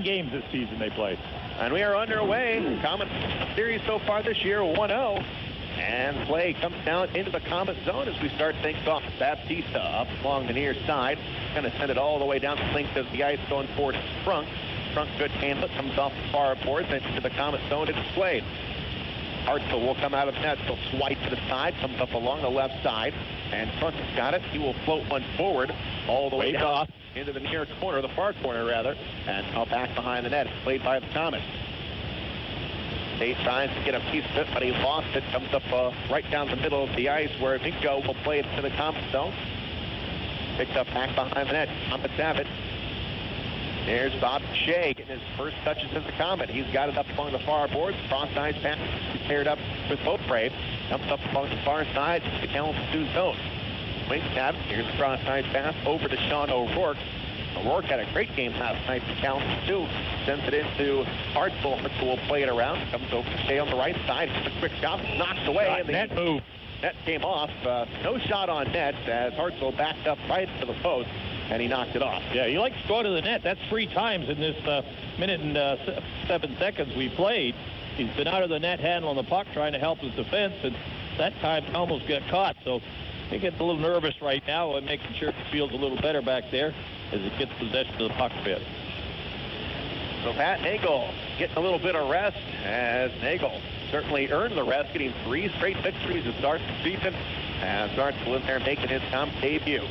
games this season they played. And we are underway. Komets series so far this year, 1-0. And play comes down into the Komets zone as we start things off. Baptista up along the near side. Going to send it all the way down the length of the ice going towards Crunk. Crunk, good handle, comes off the far boards into the Komets zone to display. Hartzell will come out of net. He'll swipe to the side, comes up along the left side. And Crunk has got it. He will float one forward all the way down into the near corner, the far corner rather. And now back behind the net. It's played by the Komets. They tries to get a piece of it, but he lost it. Comes up right down the middle of the ice where Minko will play it to the Komets zone. Picked up back behind the net. Komets have it. There's Bob Shea getting his first touches as a Komet. He's got it up along the far boards. Cross-side pass. He's paired up with Beaupre. Comes up along the far side to the Kalamazoo zone. Wings have it. Here's the cross-side pass over to Sean O'Rourke. O'Rourke had a great game last night for Kalamazoo. Sends it into Hartzell. Hartzell will play it around. Comes over to Shea on the right side. It's a quick shot. Knocked away. And net move. Net came off. No shot on net as Hartzell backed up right to the post. And he knocked it off. Yeah, he likes to go to the net. That's 3 times in this minute and 7 seconds we played. He's been out of the net handling the puck, trying to help his defense, and that time almost got caught. So he gets a little nervous right now and making sure he feels a little better back there as he gets possession of the puck bit. So Pat Nagel getting a little bit of rest as Nagel certainly earned the rest, getting 3 straight victories to start the season and starts to live there making his debut.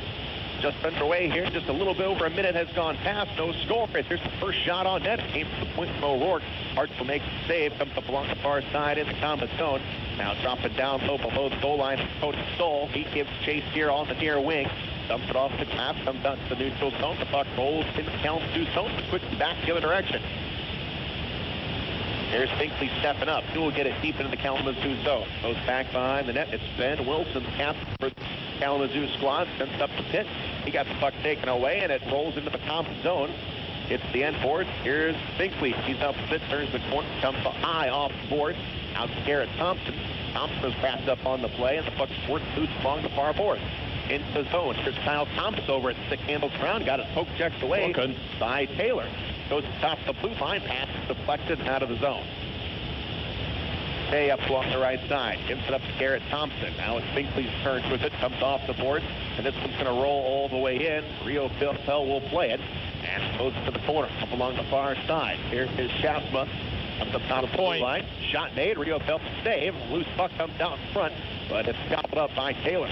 Just underway here. Just a little bit over a minute has gone past. No score. Here's the first shot on net. Came to the point from O'Rourke. Hartzell makes the save. Comes up along the far side in the Komets zone. Now drop it down low below the goal line. Cody Stoll. He gives chase here on the near wing. Dumps it off the tap. Comes out to the neutral zone. The puck rolls into the Kalamazoo zone. Quickly back the other direction. There's Binkley stepping up. He will get it deep into the Kalamazoo zone. Goes back behind the net. It's Ben Wilson, captain for the Kalamazoo squad. Sends it up the pit. He got the puck taken away, and it rolls into the Komets zone. It's the end board. Here's Binkley. He's up the pit, turns the corner, comes high off the board. Out to Garrett Thompson. Thompson is wrapped up on the play, and the puck squirts loose along the far board. Into the zone. Here's Kyle Thomas over at stick handles ground. Got it poke checked away by Taylor. Goes to top of the blue line. Pass deflected out of the zone. Stay up along the right side. Gives it up to Garrett Thompson. Now it's Binkley's turn with it. Comes off the board. And this one's going to roll all the way in. Rio Phil will play it. And goes to the corner. Up along the far side. Here is Shasma. Up the top of the blue line. Shot made. Rio Phil save. Loose puck comes out in front. But it's gobbled up by Taylor.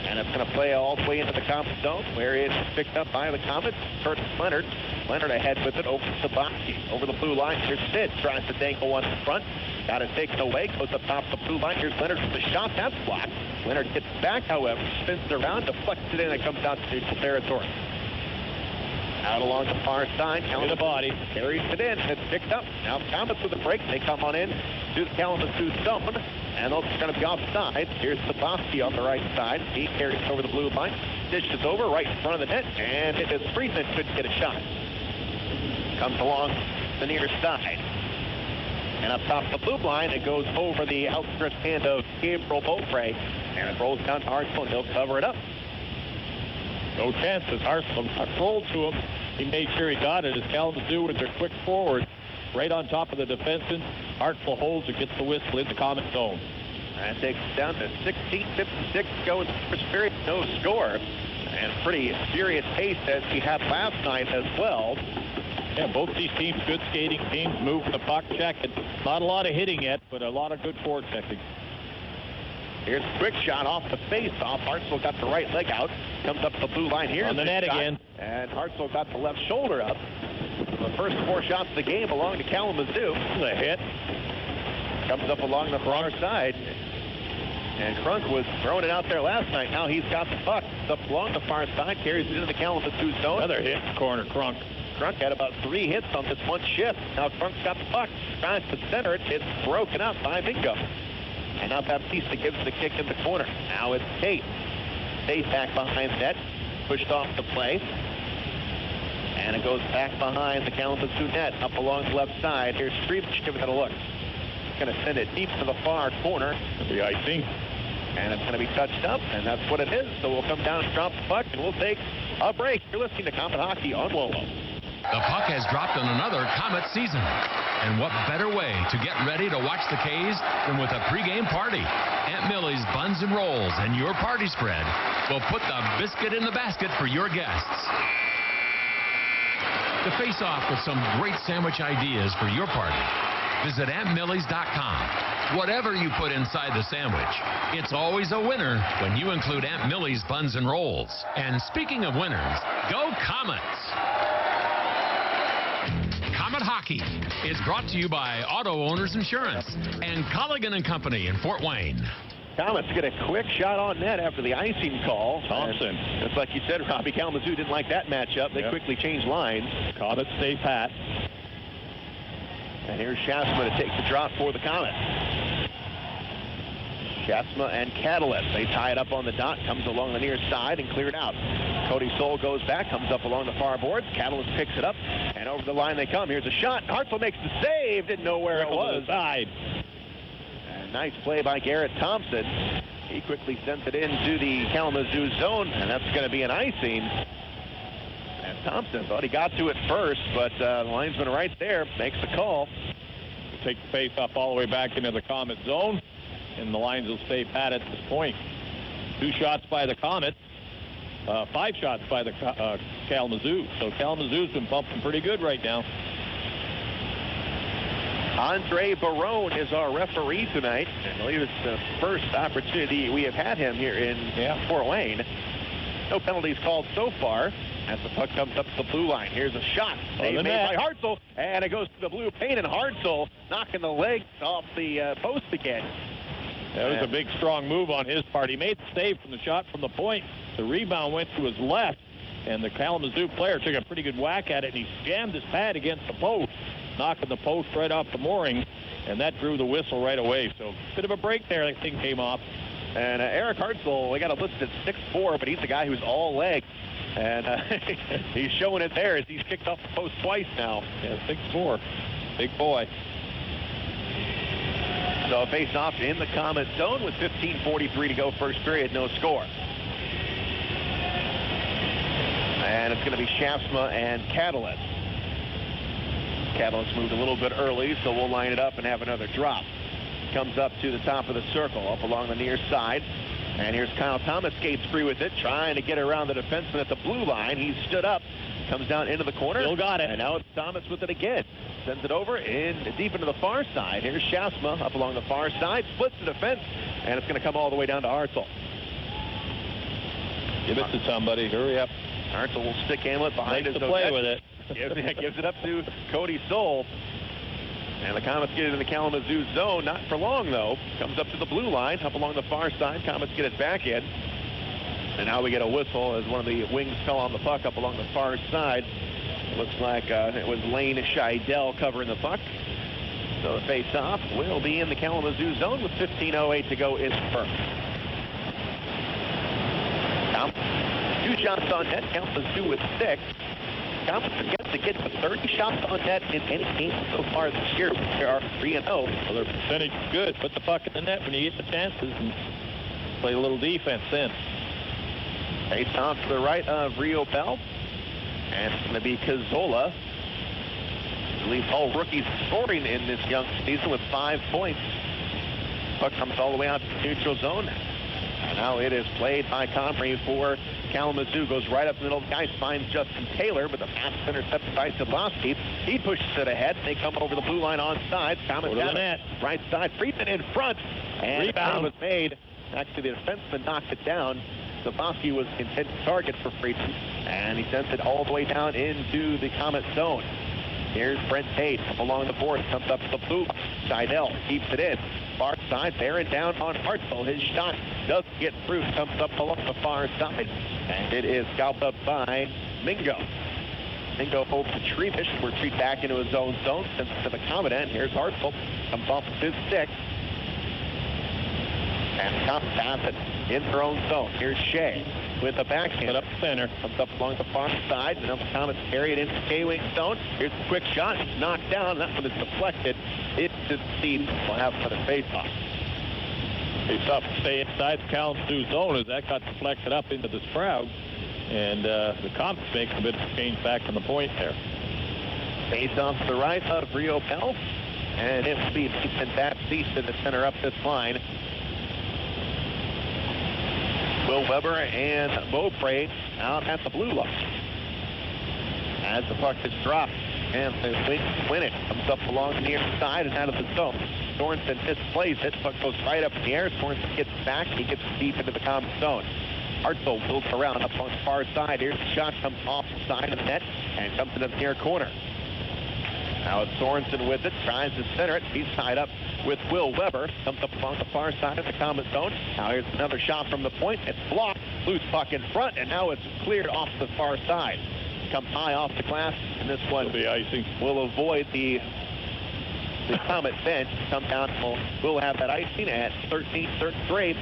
And it's going to play all the way into the Komets zone, where it's picked up by the Komets. Curtis Leonard. Leonard ahead with it over to Bosky. Over the blue line. Here's Sid. Tries to dangle one in front. Got it taken away. Goes up top of the blue line. Here's Leonard with the shot. That's blocked. Leonard gets back, however. Spins it around. Deflects it in. And comes out to neutral territory. Out along the far side. In the body. Carries it in. It's picked up. Now Komets with a break. They come on in to the Kalamazoo zone. And it's going to be offside. Here's Sabowski on the right side. He carries over the blue line. Dishes over right in front of the net. And it is Friedmann couldn't get a shot. Comes along the near side. And up top of the blue line, it goes over the outstretched hand of Gabriel Beaupre. And it rolls down to Hartzell, and he'll cover it up. No chances. Hartzell rolled to him. He made sure he got it as Kalamazoo with their quick forward right on top of the defenseman. Hartzell holds and gets the whistle in the Komets zone. That takes it down to 16:56 going first period. No score. And pretty serious pace as we had last night as well. Yeah, both these teams, good skating teams, moving the puck, checking. Not a lot of hitting yet, but a lot of good forward checking. Here's a quick shot off the face-off. Hartzell got the right leg out. Comes up the blue line here. On the net again. And Hartzell got the left shoulder up. The first 4 shots of the game belong to Kalamazoo. The hit. Comes up along the far side. And Crunk was throwing it out there last night. Now he's got the puck. It's up along the far side. Carries it into the Kalamazoo zone. Another hit. Corner, Crunk. Crunk had about 3 hits on this one shift. Now Crunk's got the puck. Tries to center it. It's broken up by Mingo. And now Baptista gives the kick in the corner. Now it's Tate. Tate back behind the net. Pushed off the play. And it goes back behind the Kalamazoo net. Up along the left side. Here's Friedmann giving it a look. Going to send it deep to the far corner. The icing. And it's going to be touched up, and that's what it is. So we'll come down and drop the puck, and we'll take a break. You're listening to Komet Hockey on Lolo. The puck has dropped on another Komets season. And what better way to get ready to watch the K's than with a pregame party? Aunt Millie's Buns and Rolls and your party spread will put the biscuit in the basket for your guests. To face off with some great sandwich ideas for your party, visit AuntMillie's.com. Whatever you put inside the sandwich, it's always a winner when you include Aunt Millie's Buns and Rolls. And speaking of winners, go Komets! Komet Hockey is brought to you by Auto Owners Insurance and Colligan & Company in Fort Wayne. Komets get a quick shot on net after the icing call. Thompson. And just like you said, Robbie, Kalamazoo didn't like that matchup. They quickly changed lines. Komets stay pat. And here's Shasma to take the drop for the Komets. Shasma and Catalyst. They tie it up on the dot, comes along the near side and cleared out. Cody Soul goes back, comes up along the far boards. Catalyst picks it up, and over the line they come. Here's a shot. Hartzell makes the save. Didn't know where it was. Side. And nice play by Garrett Thompson. He quickly sends it into the Kalamazoo zone, and that's going to be an icing. And Thompson thought he got to it first, but the linesman right there makes the call. Take the face up all the way back into the Komet zone, and the lines will stay pat at this point. 2 shots by the Komets, 5 shots by the Kalamazoo. So Kalamazoo's been pumping pretty good right now. Andre Barone is our referee tonight. I believe it's the first opportunity we have had him here in Fort Wayne. No penalties called so far. As the puck comes up to the blue line, here's a shot. Save made by Hartzell, and it goes to the blue paint, and Hartzell knocking the legs off the post again. That was a big, strong move on his part. He made the save from the shot from the point. The rebound went to his left, and the Kalamazoo player took a pretty good whack at it, and he jammed his pad against the post, knocking the post right off the mooring, and that drew the whistle right away. So bit of a break there. That thing came off. And Eric Hartzell, we got it listed at 6'4", but he's a guy who's all leg. And he's showing it there as he's kicked off the post twice now. Yeah, 6'4", big boy. So a face-off in the Komet zone with 15:43 to go first period, no score. And it's going to be Shaftsma and Catalyst. Catalyst moved a little bit early, so we'll line it up and have another drop. Comes up to the top of the circle, up along the near side. And here's Kyle Thomas, skates free with it, trying to get around the defenseman at the blue line. He's stood up, comes down into the corner. Still got it. And now it's Thomas with it again. Sends it over in deep into the far side. Here's Shasma up along the far side, splits the defense, and it's going to come all the way down to Hartzell. Give it to somebody. Hurry up. Hartzell will stick handle it behind his play with it. Gives it up to Cody Soul. And the Komets get it in the Kalamazoo zone. Not for long, though. Comes up to the blue line, up along the far side. Komets get it back in. And now we get a whistle as one of the wings fell on the puck up along the far side. It looks like it was Lane Scheidel covering the puck. So the face-off will be in the Kalamazoo zone with 15:08 to go in the first. 2 shots on net. Kalamazoo with 6. Komets against to get to 30 shots on net in any game so far this year. They are 3-0. Well, their percentage is good. Put the puck in the net when you get the chances and play a little defense then. Face off to the right of Rio Bell. And it's going to be Cazzola. I believe all rookies scoring in this young season with 5 points. Puck comes all the way out to the neutral zone. And now it is played by Comrie for Kalamazoo. Goes right up the middle of the ice, finds Justin Taylor, but the pass is intercepted by Sabowski. He pushes it ahead. They come over the blue line on sides. Komets got it. Right side. Friedmann in front. And rebound was made. Actually, the defenseman knocked it down. Sabowski was intended target for Friedmann. And he sends it all the way down into the Komet zone. Here's Brent Tate up along the board. Comes up to the blue. Scheidel keeps it in. Far side, bearing down on Hartzell. His shot doesn't get through. Comes up along the far side. And it is gobbled up by Mingo. Mingo holds the Treefish. We're Treat back into his own zone. Sends it to the Komet end. Here's Hartzell. Comes off of his stick. And Komets pass it in their own zone. Here's Shea with a backhand up center. Comes up along the far side. And now the Komets carry it into K-wing zone. Here's a quick shot. It's knocked down. That one is deflected. It just seems we'll have another face-off. Face-off to stay inside the Kalamazoo zone as that got deflected up into this crowd. And the Komets make a bit of a change back on the point there. Face off to the right of Rio Pell. And it will be Nathan Baptiste to center up this line. Will Weber and Beaupre out at the blue line. As the puck is dropped, and the Wings win it. Comes up along the near side and out of the zone. Sorensen misplays it. Puck goes right up in the air. Sorensen gets back. He gets deep into the common zone. Hartzell builds around up on the far side. Here's the shot. Comes off the side of the net and comes into the near corner. Now it's Sorensen with it. Tries to center it. He's tied up with Will Weber. Comes up along the far side of the common zone. Now here's another shot from the point. It's blocked. Loose puck in front, and now it's cleared off the far side. Comes high off the glass, and this one will be icing. Will avoid the Comet bench. Come down. We'll have that icing at 13:33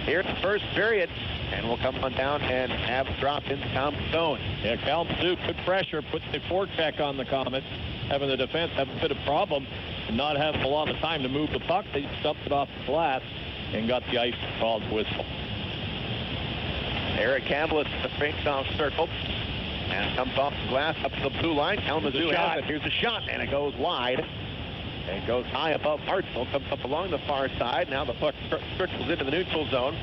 here in the first period. And we'll come on down and have a drop in the common zone. Yeah, Kalamazoo put pressure, put the forecheck on the Komets, having the defense have a bit of problem and not having a lot of time to move the puck. They stumped it off the glass and got the ice called whistle. Eric Kamlis at the face-off circle and comes off the glass up to the blue line. Kalamazoo has it. Here's a shot, and it goes wide. It goes high above Hartzell, comes up along the far side. Now the puck trickles into the neutral zone.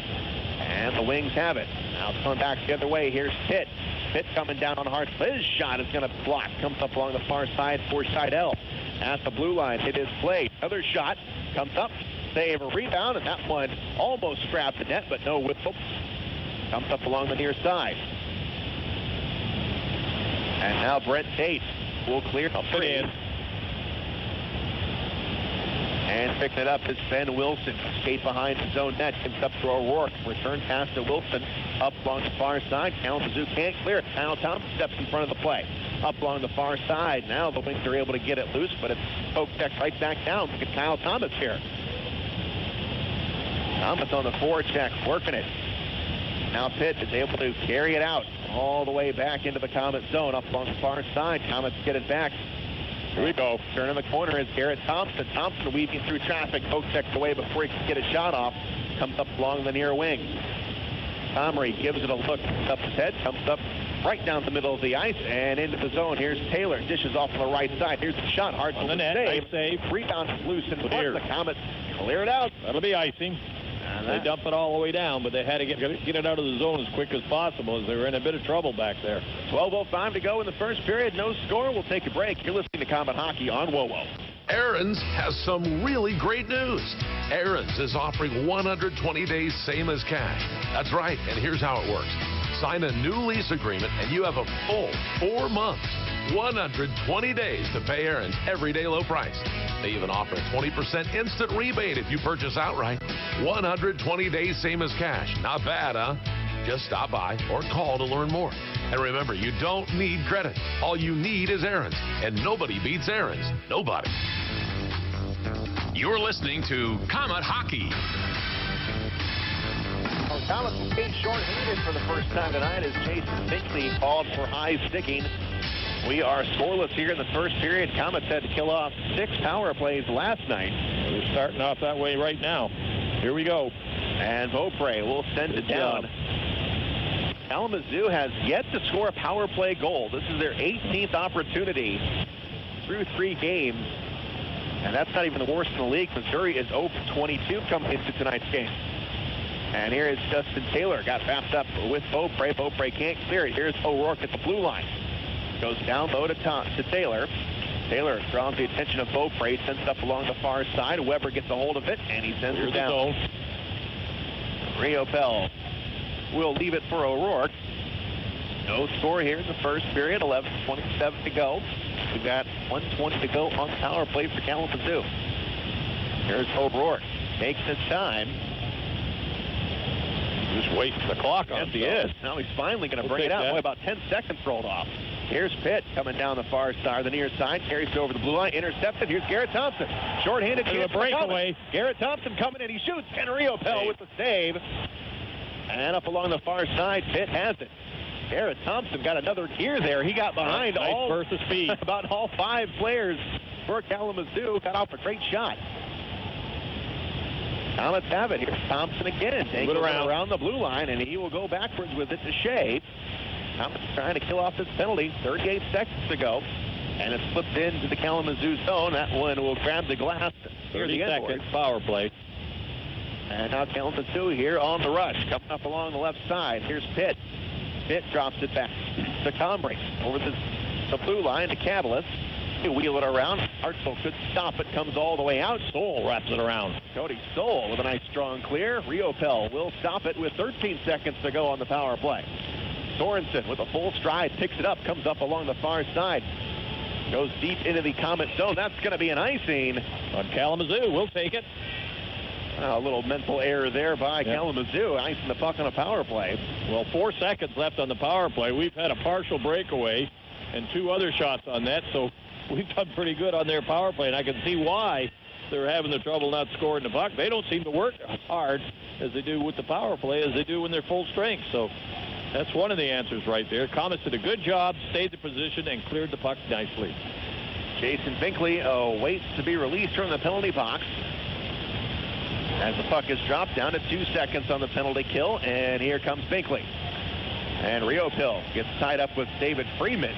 And the Wings have it. Now it's coming back the other way. Here's Pitt. Pitt coming down on Hartzell. His shot is going to block. Comes up along the far side for Seidel. At the blue line, it is played. Another shot comes up. Save a rebound, and that one almost scrapped the net, but no whistle. Comes up along the near side. And now Brent Tate will clear up it in. And picking it up is Ben Wilson. Skate behind his own net. Comes up to O'Rourke. Return pass to Wilson. Up along the far side. Kalamazoo can't clear it. Kyle Thomas steps in front of the play. Up along the far side. Now the Wings are able to get it loose, but it's poked right back down. Look at Kyle Thomas here. Thomas on the forecheck, working it. Now Pitt is able to carry it out all the way back into the Comet zone. Up along the far side. Comets get it back. Here we go. Turning the corner is Garrett Thompson. Thompson weaving through traffic. Poke checks away before he can get a shot off. Comes up along the near wing. Comrie gives it a look. Up his head. Comes up right down the middle of the ice and into the zone. Here's Taylor. Dishes off on the right side. Here's the shot. Hard on the net. Nice save. Rebound loose in front. The Comets clear it out. That'll be icing. They dump it all the way down, but they had to get it out of the zone as quick as possible as they were in a bit of trouble back there. 12:05 to go in the first period. No score. We'll take a break. You're listening to Comet Hockey on WOWO. Aaron's has some really great news. Aaron's is offering 120 days same as cash. That's right, and here's how it works. Sign a new lease agreement, and you have a full 4 months, 120 days to pay Aaron's everyday low price. They even offer a 20% instant rebate if you purchase outright. 120 days same as cash. Not bad, huh? Just stop by or call to learn more. And remember, you don't need credit. All you need is Aaron's. And nobody beats Aaron's. Nobody. You're listening to Comet Hockey. Comets will skate short-handed for the first time tonight as Jason Finkley called for high sticking. We are scoreless here in the first period. Comets had to kill off 6 power plays last night. They're starting off that way right now. Here we go. And Beaupre will send it down. Kalamazoo has yet to score a power play goal. This is their 18th opportunity through 3 games. And that's not even the worst in the league. Missouri is 0-22 coming into tonight's game. And here is Justin Taylor. Got wrapped up with Beaupre. Beaupre can't clear it. Here's O'Rourke at the blue line. Goes down low to Taylor. Taylor draws the attention of Beaupre. Sends it up along the far side. Weber gets a hold of it, and he sends it down. Rio Pell will leave it for O'Rourke. No score here in the first period. 11:27 to go. We've got 1:20 to go on the power play for Kalamazoo. Here's O'Rourke. Takes his time. Just wasting the clock on Yes, he is. Now he's finally going to bring it out. Boy, about 10 seconds rolled off. Here's Pitt coming down the far side, the near side, carries it over the blue line, intercepted. Here's Garrett Thompson. Short-handed to a breakaway. Garrett Thompson coming in, he shoots, and Rio Pell with the save. And up along the far side, Pitt has it. Garrett Thompson got another gear there. He got behind all versus speed. About all 5 players for Kalamazoo. Got off a great shot. Comets have it. Here's Thompson again. Taking it around the blue line, and he will go backwards with it to Shea. Comets trying to kill off this penalty. 38 seconds to go. And it slipped into the Kalamazoo zone. That one will grab the glass. 30 seconds power play. And now Kalamazoo here on the rush. Coming up along the left side. Here's Pitt. Pitt drops it back to Comrie. Over the blue line to Catalyst. They wheel it around. Hartzell could stop it. Comes all the way out. Stoll wraps it around. Cody Stoll with a nice strong clear. Riopel will stop it with 13 seconds to go on the power play. Sorensen with a full stride. Picks it up. Comes up along the far side. Goes deep into the Comet zone. That's going to be an icing on Kalamazoo. We'll take it. A little mental error there by Kalamazoo, icing the puck on a power play. Well, 4 seconds left on the power play. We've had a partial breakaway and 2 other shots on net, so we've done pretty good on their power play, and I can see why they're having the trouble not scoring the puck. They don't seem to work as hard as they do with the power play as they do when they're full strength, so that's one of the answers right there. Komets did a good job, stayed in position, and cleared the puck nicely. Jason Binkley waits to be released from the penalty box as the puck is dropped down to 2 seconds on the penalty kill, and here comes Binkley. And Riopel gets tied up with David Friedmann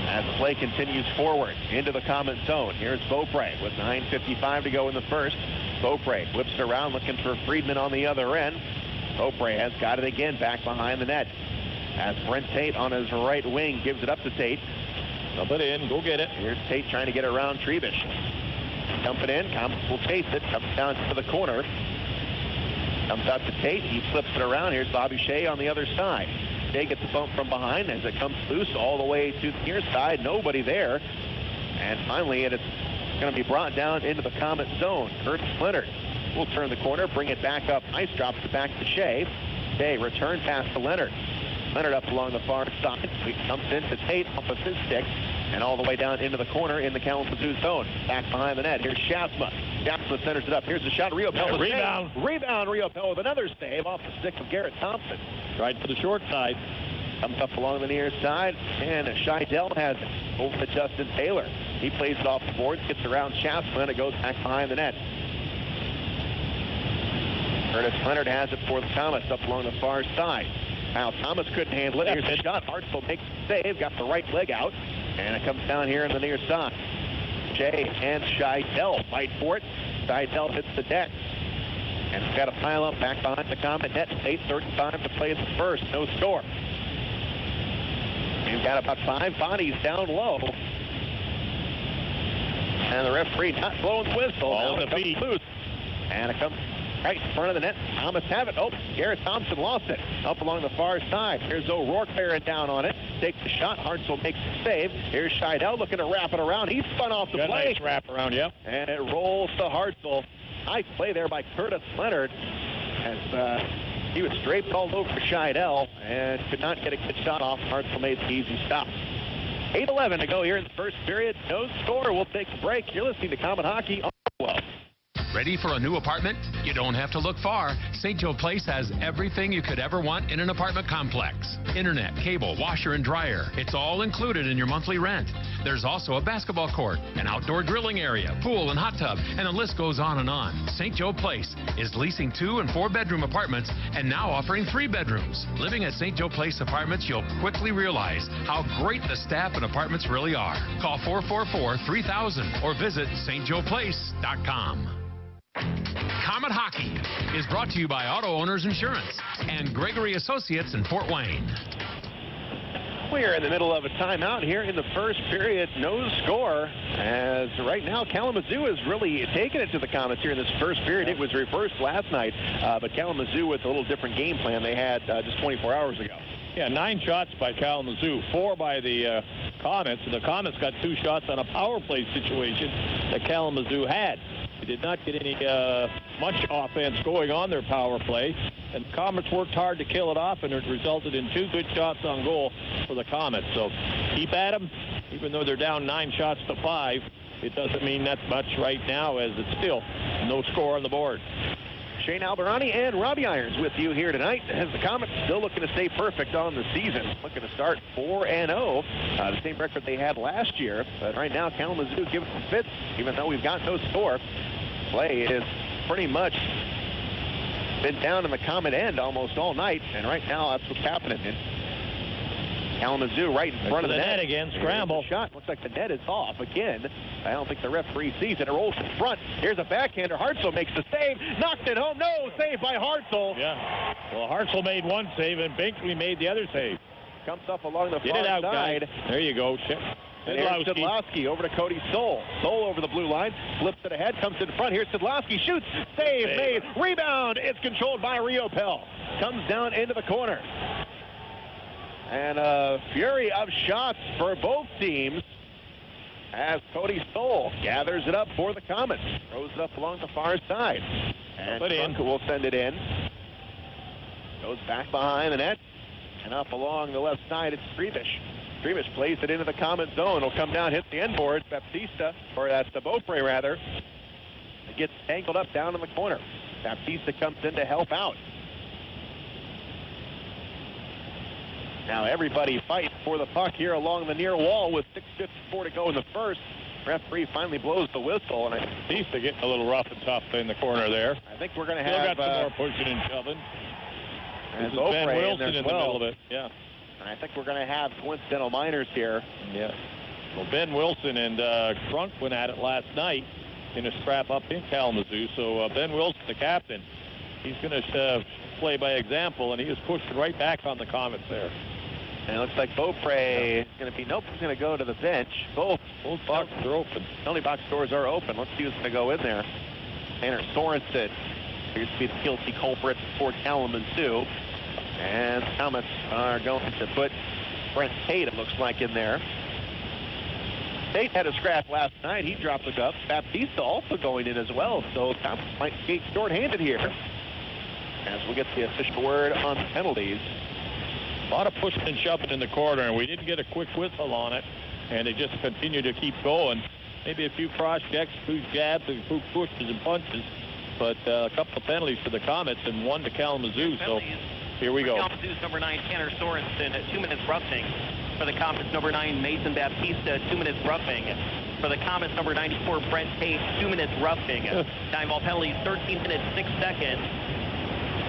as the play continues forward into the Comet zone. Here's Beaupre with 9:55 to go in the first. Beaupre whips it around looking for Friedmann on the other end. Beaupre has got it again back behind the net as Brent Tate on his right wing gives it up to Tate. Dump it in, go get it. Here's Tate trying to get around Trebish. Dump it in, Komets will chase it, comes down to the corner. Comes out to Tate, he flips it around. Here's Bobby Shea on the other side. Shea gets a bump from behind as it comes loose all the way to the near side. Nobody there. And finally, it's going to be brought down into the Comet zone. Curtis Leonard will turn the corner, bring it back up. Ice drops it back to Shea. Shea return pass to Leonard. Leonard up along the far side. He comes into Tate off of his stick and all the way down into the corner in the Kalamazoo zone. Back behind the net. Here's Shasma. Shasma centers it up. Here's the shot. Riopel. Rebound. Rebound. Riopel with another save off the stick of Garrett Thompson. Right to the short side. Comes up along the near side. And Scheidel has it over to Justin Taylor. He plays it off the boards, gets around Shasma, and it goes back behind the net. Curtis Leonard has it for the Komets up along the far side. Now Thomas couldn't handle it. Here's the shot. Hartzell makes the save. Got the right leg out. And it comes down here in the near side. Shea and Scheidel fight for it. Scheidel hits the deck. And it's got to pile up back behind the Comet net. 8:35 to play in the first. No score. We've got about 5 bodies down low. And the referee not blowing the whistle. All in the feet. Loose. And it comes right in front of the net. Komets have it. Oh, Garrett Thompson lost it. Up along the far side. Here's O'Rourke bearing down on it. Takes the shot. Hartzell makes the save. Here's Scheidel looking to wrap it around. He spun off the play. Nice wrap around, yep. And it rolls to Hartzell. Nice play there by Curtis Leonard as he was draped all over Scheidel and could not get a good shot off. Hartzell made the easy stop. 8:11 to go here in the first period. No score. We'll take a break. You're listening to Comet Hockey on 12. Ready for a new apartment? You don't have to look far. St. Joe Place has everything you could ever want in an apartment complex. Internet, cable, washer and dryer. It's all included in your monthly rent. There's also a basketball court, an outdoor grilling area, pool and hot tub, and the list goes on and on. St. Joe Place is leasing 2- and 4-bedroom apartments and now offering 3 bedrooms. Living at St. Joe Place Apartments, you'll quickly realize how great the staff and apartments really are. Call 444-3000 or visit stjoeplace.com. Comet Hockey is brought to you by Auto Owners Insurance and Gregory Associates in Fort Wayne. We're in the middle of a timeout here in the first period. No score, as right now Kalamazoo is really taking it to the Komets here in this first period. It was reversed last night, but Kalamazoo with a little different game plan they had just 24 hours ago. Yeah, 9 shots by Kalamazoo, 4 by the Komets, and the Komets got 2 shots on a power play situation that Kalamazoo had. They did not get any much offense going on their power play, and the Komets worked hard to kill it off, and it resulted in 2 good shots on goal for the Komets. So keep at them, even though they're down 9 shots to 5. It doesn't mean that much right now, as it's still no score on the board. Shane Alberani and Robbie Irons with you here tonight as the Komets still looking to stay perfect on the season. Looking to start 4-0, the same record they had last year. But right now, Kalamazoo giving them fits, even though we've got no score. Play is pretty much been down in the Comet end almost all night, and right now that's what's happening. Kalamazoo right in front of the net again. Scramble. Shot. Looks like the net is off again. I don't think the referee sees it. It rolls in front. Here's a backhander. Hartzell makes the save. Knocked it home. No, save by Hartzell. Yeah. Well, Hartzell made one save, and Binkley made the other save. Comes up along the Get far it out, side. guys. There you go. Sidlowski over to Cody Soul. Soul over the blue line. Flips it ahead. Comes in front. Here's Sidlowski. Shoots. Save made. Rebound. It's controlled by Rio Pell. Comes down into the corner. And a flurry of shots for both teams as Cody Soul gathers it up for the Komets. Throws it up along the far side. And Trunk will send it in. Goes back behind the net. And up along the left side, it's Friedmann. Friedmann plays it into the Komet zone. It'll come down, hit the end board. Baptista, or that's the Beaupre rather. It gets tangled up down in the corner. Baptista comes in to help out. Now everybody fights for the puck here along the near wall with 6:54 to go in the first. Referee finally blows the whistle, and Baptista getting a little rough and tough in the corner there. I think we're going to Still have got some more pushing and shoving. And Ben Wilson in the well. middle of it. Yeah. And I think we're going to have coincidental minors here. Yeah. Well, Ben Wilson and Trunk went at it last night in a scrap up in Kalamazoo. So Ben Wilson, the captain, he's going to play by example, and he was pushing right back on the Komets there. And it looks like Beaupre is going to be, nope, he's going to go to the bench. Both boxes are open. Only box doors are open. Let's see who's going to go in there. Tanner Sorensen appears to be the guilty culprit for Kalamazoo. And Komets are going to put Brent Tate, it looks like, in there. Tate had a scrap last night. He dropped the cup. Baptista also going in as well. So Komets might skate short-handed here. As we get the official word on penalties. A lot of pushing and shoving in the corner, and we didn't get a quick whistle on it, and they just continued to keep going. Maybe a few cross checks, a few jabs, a few pushes and punches, but a couple of penalties for the Komets and one to Kalamazoo. So here we go. Kalamazoo's number 9, Tanner Sorensen, 2 minutes roughing. For the Komets, number 9, Mason Baptista, 2 minutes roughing. For the Komets, number 94, Brent Tate, 2 minutes roughing. Time ball penalties, 13 minutes, 6 seconds.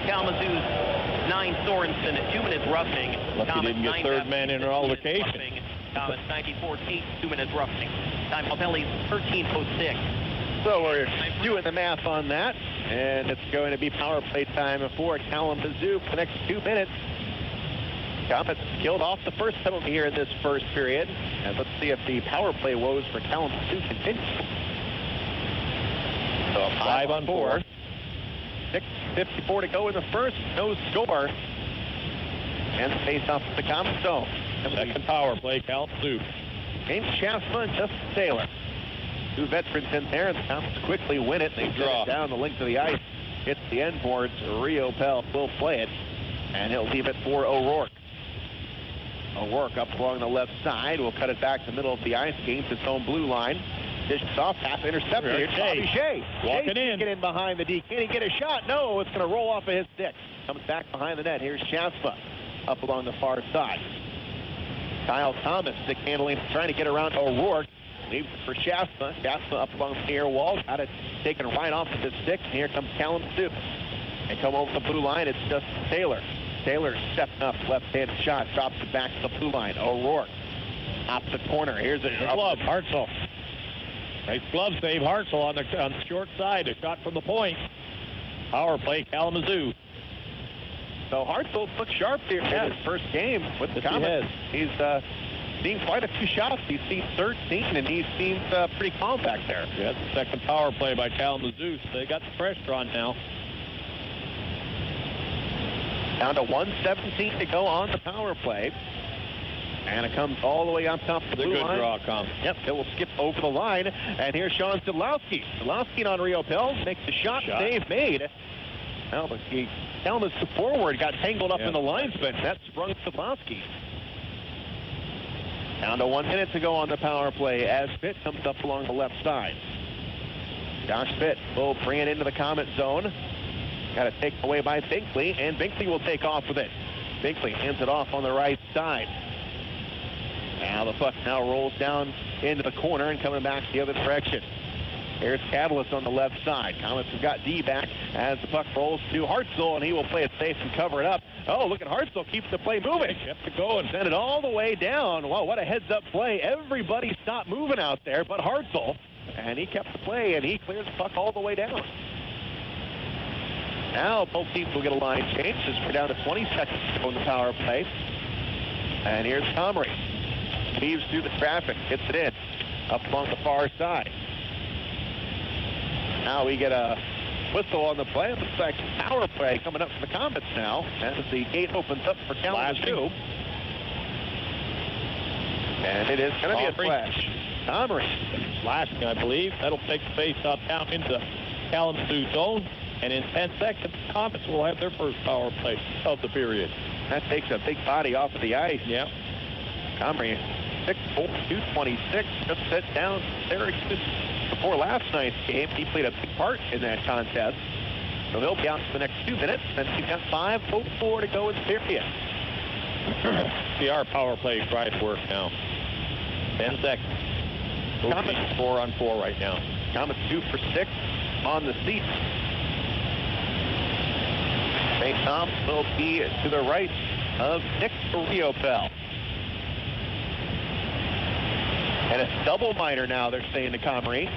Kalamazoo's 9, Sorensen, 2 minutes roughing. Lucky didn't get third man in altercation. Komets 94, Tate, 2 minutes roughing. Time ball penalties, 13:06. So we're doing the math on that, and it's going to be power play time for Kalamazoo for the next 2 minutes. Komets killed off the first penalty here in this first period, and let's see if the power play woes for Kalamazoo continue. So a 5 on 4. 6:54 to go in the first. No score. And face off the Komets zone. Second power play, Kalamazoo. James Shaffa and Justin Taylor. 2 veterans in there, and the Komets quickly win it. They draw down the length of the ice. Hits the end boards. Rio Pell will play it, and he'll leave it for O'Rourke. O'Rourke up along the left side. Will cut it back to the middle of the ice. Gains its own blue line. Dishes off, half intercepted. It's Bobby Shea. Walking in. Get in behind the D. Can he get a shot? No, it's going to roll off of his stick. Comes back behind the net. Here's Shaffa up along the far side. Kyle Thomas, stick handling, trying to get around O'Rourke. Leaves it for Shaffa. Shaffa up along the near wall. Got it taken right off of his stick. And here comes Kalamazoo. They come over the blue line. It's Justin Taylor. Taylor stepping up, left-handed shot. Drops it back to the blue line. O'Rourke. Off the corner. Here's a glove. Hartzell. Nice glove save, Hartzell on the short side. A shot from the point. Power play, Kalamazoo. So Hartzell looked sharp here in his first game with the Komets. He's seen quite a few shots. He's seen 13, and he seems pretty calm back there. Yeah, it's the second power play by Kalamazoo. So they got the pressure on now. Down to 1:17 to go on the power play. And it comes all the way on top of the blue line. Good draw, comes. Yep, it will skip over the line. And here's Sean Sidlowski. Sidlowski on Rio Pell makes the shot. Save made. Well, but he Kalamazoo forward got tangled up in the linesman. That sprung Sidlowski. Down to 1 minute to go on the power play as Pitt comes up along the left side. Josh Pitt will bring it into the Komet zone. Got it taken away by Binkley, and Binkley will take off with it. Binkley hands it off on the right side. Now the puck now rolls down into the corner and coming back the other direction. Here's Catalyst on the left side. Komets have got D back as the puck rolls to Hartzell, and he will play it safe and cover it up. Oh, look at Hartzell, keeps the play moving. Kept it going, send it all the way down. Wow, what a heads-up play. Everybody stopped moving out there but Hartzell, and he kept the play, and he clears the puck all the way down. Now both teams will get a line change as we're down to 20 seconds on the power play. And here's Comrie. Weaves through the traffic, gets it in, up along the far side. Now we get a whistle on the play. It looks like power play coming up for the Komets now as the gate opens up for Kalamazoo. And it is going to be a flash. Comrie. Slashing, I believe. That'll take the face-off down into Kalamazoo zone. And in 10 seconds, the Komets will have their first power play of the period. That takes a big body off of the ice. Yeah. Comrie, 6'4", 226, just set down Syracuse before last night's game. He played a big part in that contest. So he'll be out for the next 2 minutes, and he's got 5:04 to go in the period. See our power play trying to work now. 10 seconds. Komets 4-on-4 right now. Komets 2 for 6 on the seat. Face-off will be to the right of Nick Riopel. And it's double minor now, they're saying to Comrie.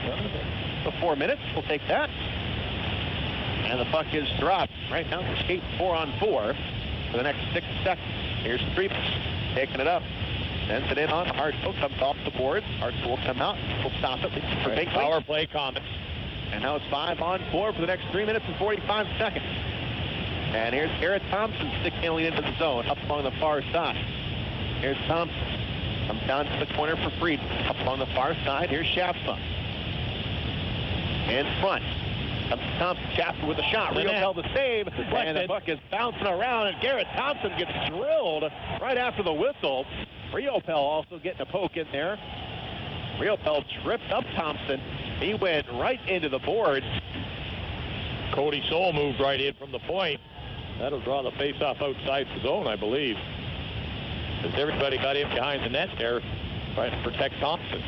For 4 minutes, we'll take that. And the puck is dropped. Right now, we're skating 4-on-4 for the next 6 seconds. Here's Friedmann taking it up. Sends it in on Hartzell, comes off the boards. Hartzell will come out. We'll stop it for big power play Komets. And now it's 5-on-4 for the next 3 minutes and 45 seconds. And here's Garrett Thompson stick handling into the zone up along the far side. Here's Thompson. Comes down to the corner for Friedmann. Up along the far side, here's Schaffner. In front. Comes Thompson. Schaffner with a shot. Riopel the save. And the puck is bouncing around, and Garrett Thompson gets drilled right after the whistle. Riopel also getting a poke in there. Riopel tripped up Thompson. He went right into the boards. Cody Soul moved right in from the point. That'll draw the face-off outside the zone, I believe. As everybody got in behind the net there, trying to protect Thompson.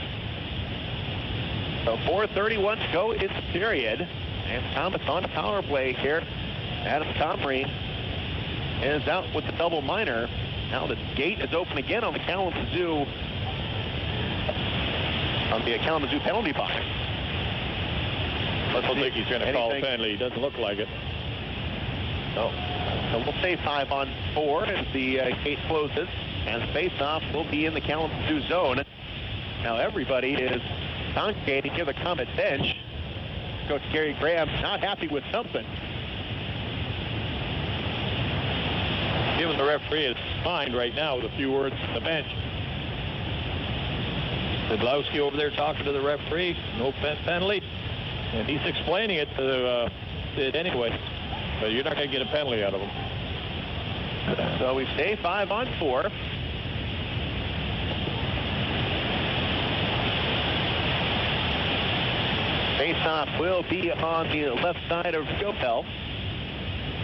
So 4:31 to go in the period. And Komets on power play here. Adam Comrie is out with the double minor. Now the gate is open again on the Kalamazoo penalty box. I don't think he's going to call a penalty. He doesn't look like it. No. So we'll say 5-on-4 as the gate closes. And face-off will be in the Kalamazoo zone. Now everybody is congregating near the Komet bench. Coach Gary Graham not happy with something. Giving the referee his mind right now with a few words from the bench. Sidlowski over there talking to the referee. No penalty. And he's explaining it to Sid anyway. But you're not going to get a penalty out of him. So we stay 5-on-4. Face-off will be on the left side of Riopel.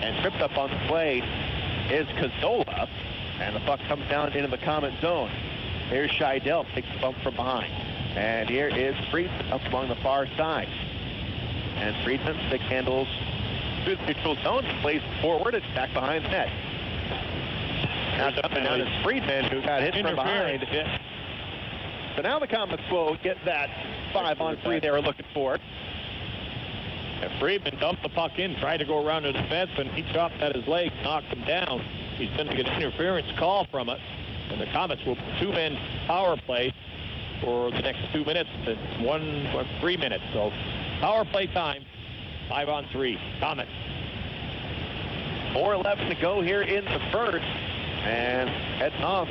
And tripped up on the play is Cazzola. And the puck comes down into the Komet zone. Here's Scheidel, takes the bump from behind. And here is Friedmann up along the far side. And Friedmann stick handles through the neutral zone, plays forward, it's back behind the net. Now up and down is Friedmann, who got hit from behind. So now the Komets will get that 5-on-3 they were looking for. And Friedmann dumped the puck in, tried to go around the defenseman. He chopped at his leg, knocked him down. He's going to get an interference call from it. And the Komets will two-man power play for the next 2 minutes and 3 minutes. So power play time, 5-on-3, Komets. 4:11 to go here in the first. And heading off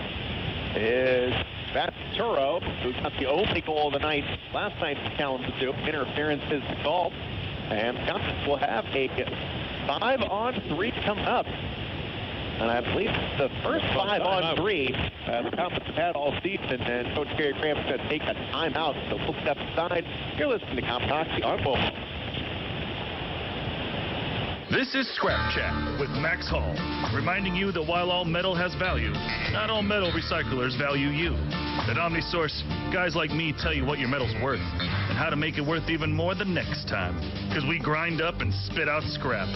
is Vatturo, who got the only goal of the night last night in Kalamazoo. Interference is the call. And the Komets will have a 5-on-3 coming up. And I believe it's the first 5-on-3 the Komets have had all season. And Coach Gary Graham is going to take a timeout. So we'll step aside. You're listening to Komets Hockey on Bowl. This is Scrap Chat with Max Hall, reminding you that while all metal has value, not all metal recyclers value you. At OmniSource, guys like me tell you what your metal's worth and how to make it worth even more the next time. Because we grind up and spit out scrap,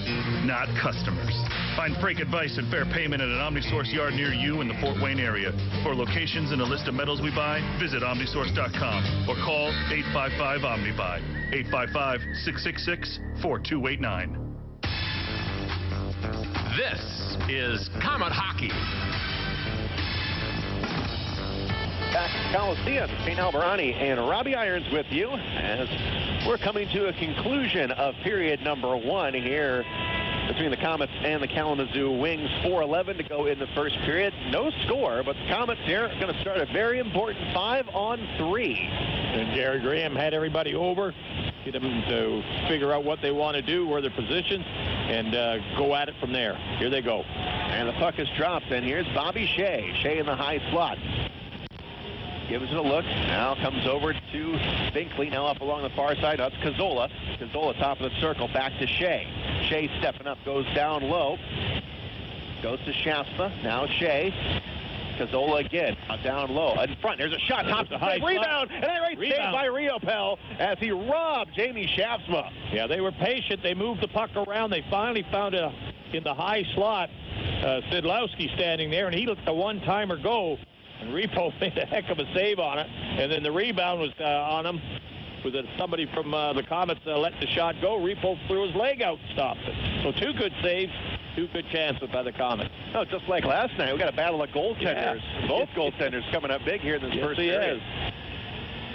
not customers. Find freight advice and fair payment at an OmniSource yard near you in the Fort Wayne area. For locations and a list of metals we buy, visit OmniSource.com or call 855-OMNIBUY, 855-666-4289. This is Comet Hockey. Back to Coliseum, St. Alberani and Robbie Irons with you as we're coming to a conclusion of period number 1 here between the Komets and the Kalamazoo Wings. 4:11 to go in the first period. No score, but the Komets here are going to start a very important 5-on-3. And Gary Graham had everybody over, get them to figure out what they want to do, where their positions, and go at it from there. Here they go. And the puck is dropped, and here's Bobby Shea. Shea in the high slot. Gives it a look. Now comes over to Binkley. Now up along the far side. That's Cazzola. Cazzola top of the circle. Back to Shea. Shea stepping up. Goes down low. Goes to Shaspa. Now Shea. Cazzola again. Down low. In front. There's a shot. Top the high rebound. And a right save by Riopel as he robbed Jamie Shafsma. Yeah, they were patient. They moved the puck around. They finally found it in the high slot. Sidlowski standing there, and he let the one-timer go. And Repo made a heck of a save on it. And then the rebound was on him. With somebody from the Komets let the shot go. Repo threw his leg out and stopped it. So 2 good saves, 2 good chances by the Komets. Oh, just like last night, we got a battle of goaltenders. Yeah. Both goaltenders coming up big here in this first period.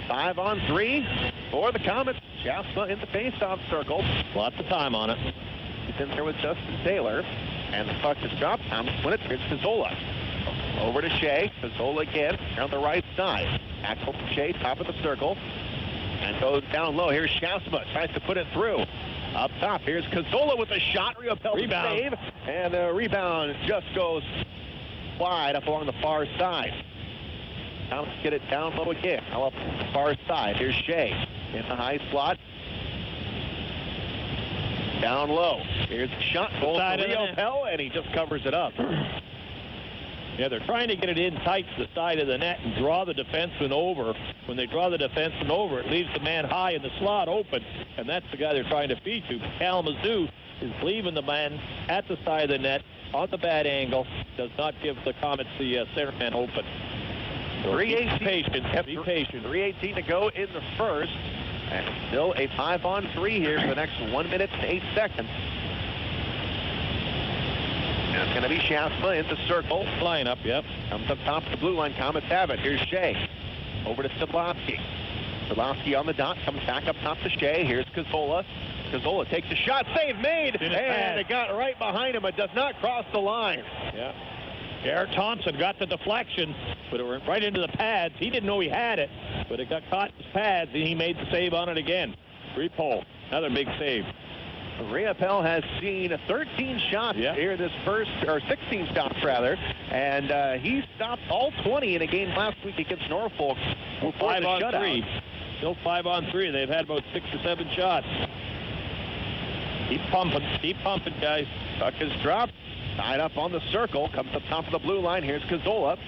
5-on-3 for the Komets. Shaspa in the face-off circle. Lots of time on it. He's in there with Justin Taylor. And the puck is dropped. When it's Cazzola. Over to Shea. Cazzola again on the right side. Axel Shea, top of the circle. And goes down low. Here's Shaspa. Tries to put it through. Up top, here's Cazzola with a shot. Riopel save. And the rebound just goes wide up along the far side. Now let's get it down low again. Now up the far side. Here's Shea in the high slot. Down low. Here's the shot. Goal for Riopel, and he just covers it up. Yeah, they're trying to get it in tight to the side of the net and draw the defenseman over. When they draw the defenseman over, it leaves the man high in the slot open, and that's the guy they're trying to feed to. Kalamazoo is leaving the man at the side of the net on the bad angle, does not give the Komets the center man open. So be patient. 3:18 to go in the first, and still a 5-on-3 here for the next 1 minute and 8 seconds. And it's going to be Shaspa in the circle. Lineup, yep. Comes up top of the blue line. Komets have it. Here's Shea. Over to Sidlowski. Sidlowski on the dot. Comes back up top to Shea. Here's Cazzola. Cazzola takes a shot. Save made. And it got right behind him. It does not cross the line. Yeah. Garrett Thompson got the deflection, but it went right into the pads. He didn't know he had it, but it got caught in his pads, and he made the save on it again. Repo, another big save. Riopel has seen 13 shots here this first, or 16 stops rather, and he stopped all 20 in a game last week against Norfolk. 5-on-3. Still 5-on-3. They've had about 6 or 7 shots. Keep pumping, guys. Puck is dropped. Tied up on the circle. Comes up top of the blue line. Here's Cazzola.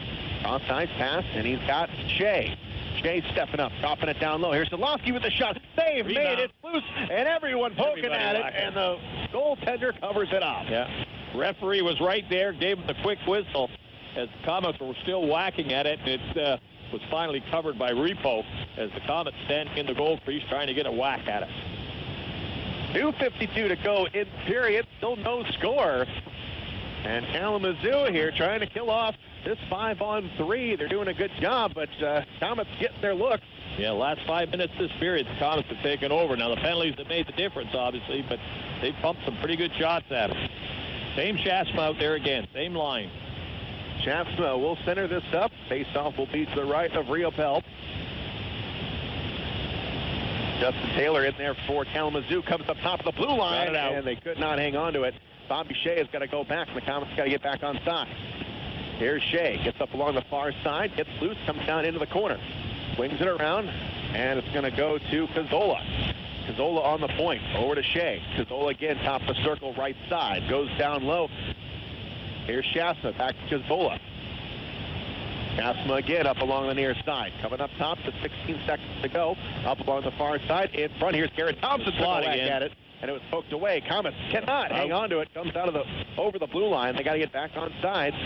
Offside pass, and he's got Shea. Shea stepping up, dropping it down low. Here's Sidlowski with the shot. Save made. It's loose, and everyone poking at it, and the goaltender covers it up. Yeah. Referee was right there, gave him the quick whistle as the Komets were still whacking at it. It was finally covered by Repo as the Komets standing in the goal crease trying to get a whack at it. 2:52 to go in period. Still no score. And Kalamazoo here trying to kill off this 5-on-3. They're doing a good job, but Komets getting their look. Yeah, last 5 minutes this period, the Komets have taken over. Now, the penalties have made the difference, obviously, but they pumped some pretty good shots at them. Same Shaspa out there again, same line. Shaspa will center this up. Face-off will be to the right of Riopel. Justin Taylor in there for Kalamazoo. Comes up top of the blue line, and they could not hang on to it. Bobby Shea has got to go back, and the Komets got to get back on side. Here's Shea. Gets up along the far side, gets loose, comes down into the corner. Swings it around, and it's going to go to Cazzola. Cazzola on the point. Over to Shea. Cazzola again, top of the circle, right side. Goes down low. Here's Shaspa, back to Cazzola. Kasma again up along the near side. Coming up top with 16 seconds to go. Up along the far side. In front, here's Garrett Thompson sliding at it. And it was poked away. Komets cannot hang on to it. Comes out of over the blue line. They got to get back on sides.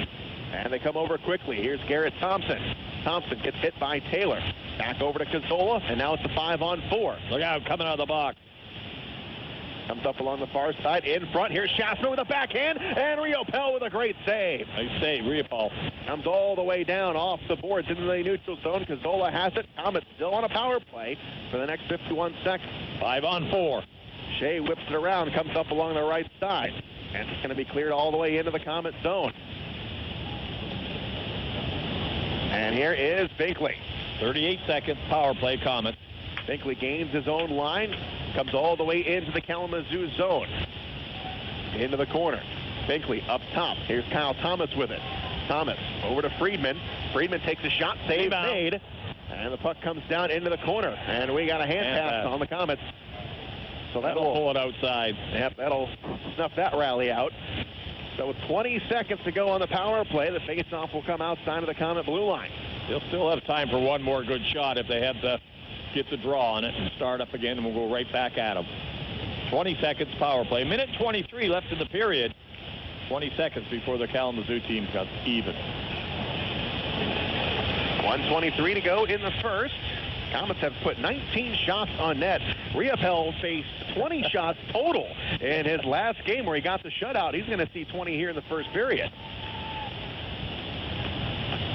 And they come over quickly. Here's Garrett Thompson. Thompson gets hit by Taylor. Back over to Cazzola. And now it's a 5-on-4. Look out, coming out of the box. Comes up along the far side. In front, here's Shasma with a backhand, and Riopel with a great save. Nice save, Riopel. Comes all the way down off the boards into the neutral zone. Cazzola has it. Komets still on a power play for the next 51 seconds. 5-on-4. Shea whips it around, comes up along the right side, and it's going to be cleared all the way into the Komet zone. And here is Binkley. 38 seconds, power play, Komets. Binkley gains his own line, comes all the way into the Kalamazoo zone. Into the corner. Binkley up top. Here's Kyle Thomas with it. Thomas over to Friedman. Friedman takes a shot, save made. And the puck comes down into the corner. And we got a hand pass on the Komets. So that'll pull it outside. Yep, that'll snuff that rally out. So with 20 seconds to go on the power play, the faceoff will come outside of the Komet blue line. They'll still have time for one more good shot if they have to get the draw on it and start up again, and we'll go right back at them. 20 seconds power play. Minute 23 left in the period. 20 seconds before the Kalamazoo team got even. 1:23 to go in the first. Komets have put 19 shots on net. Riopel faced 20 shots total in his last game where he got the shutout. He's going to see 20 here in the first period.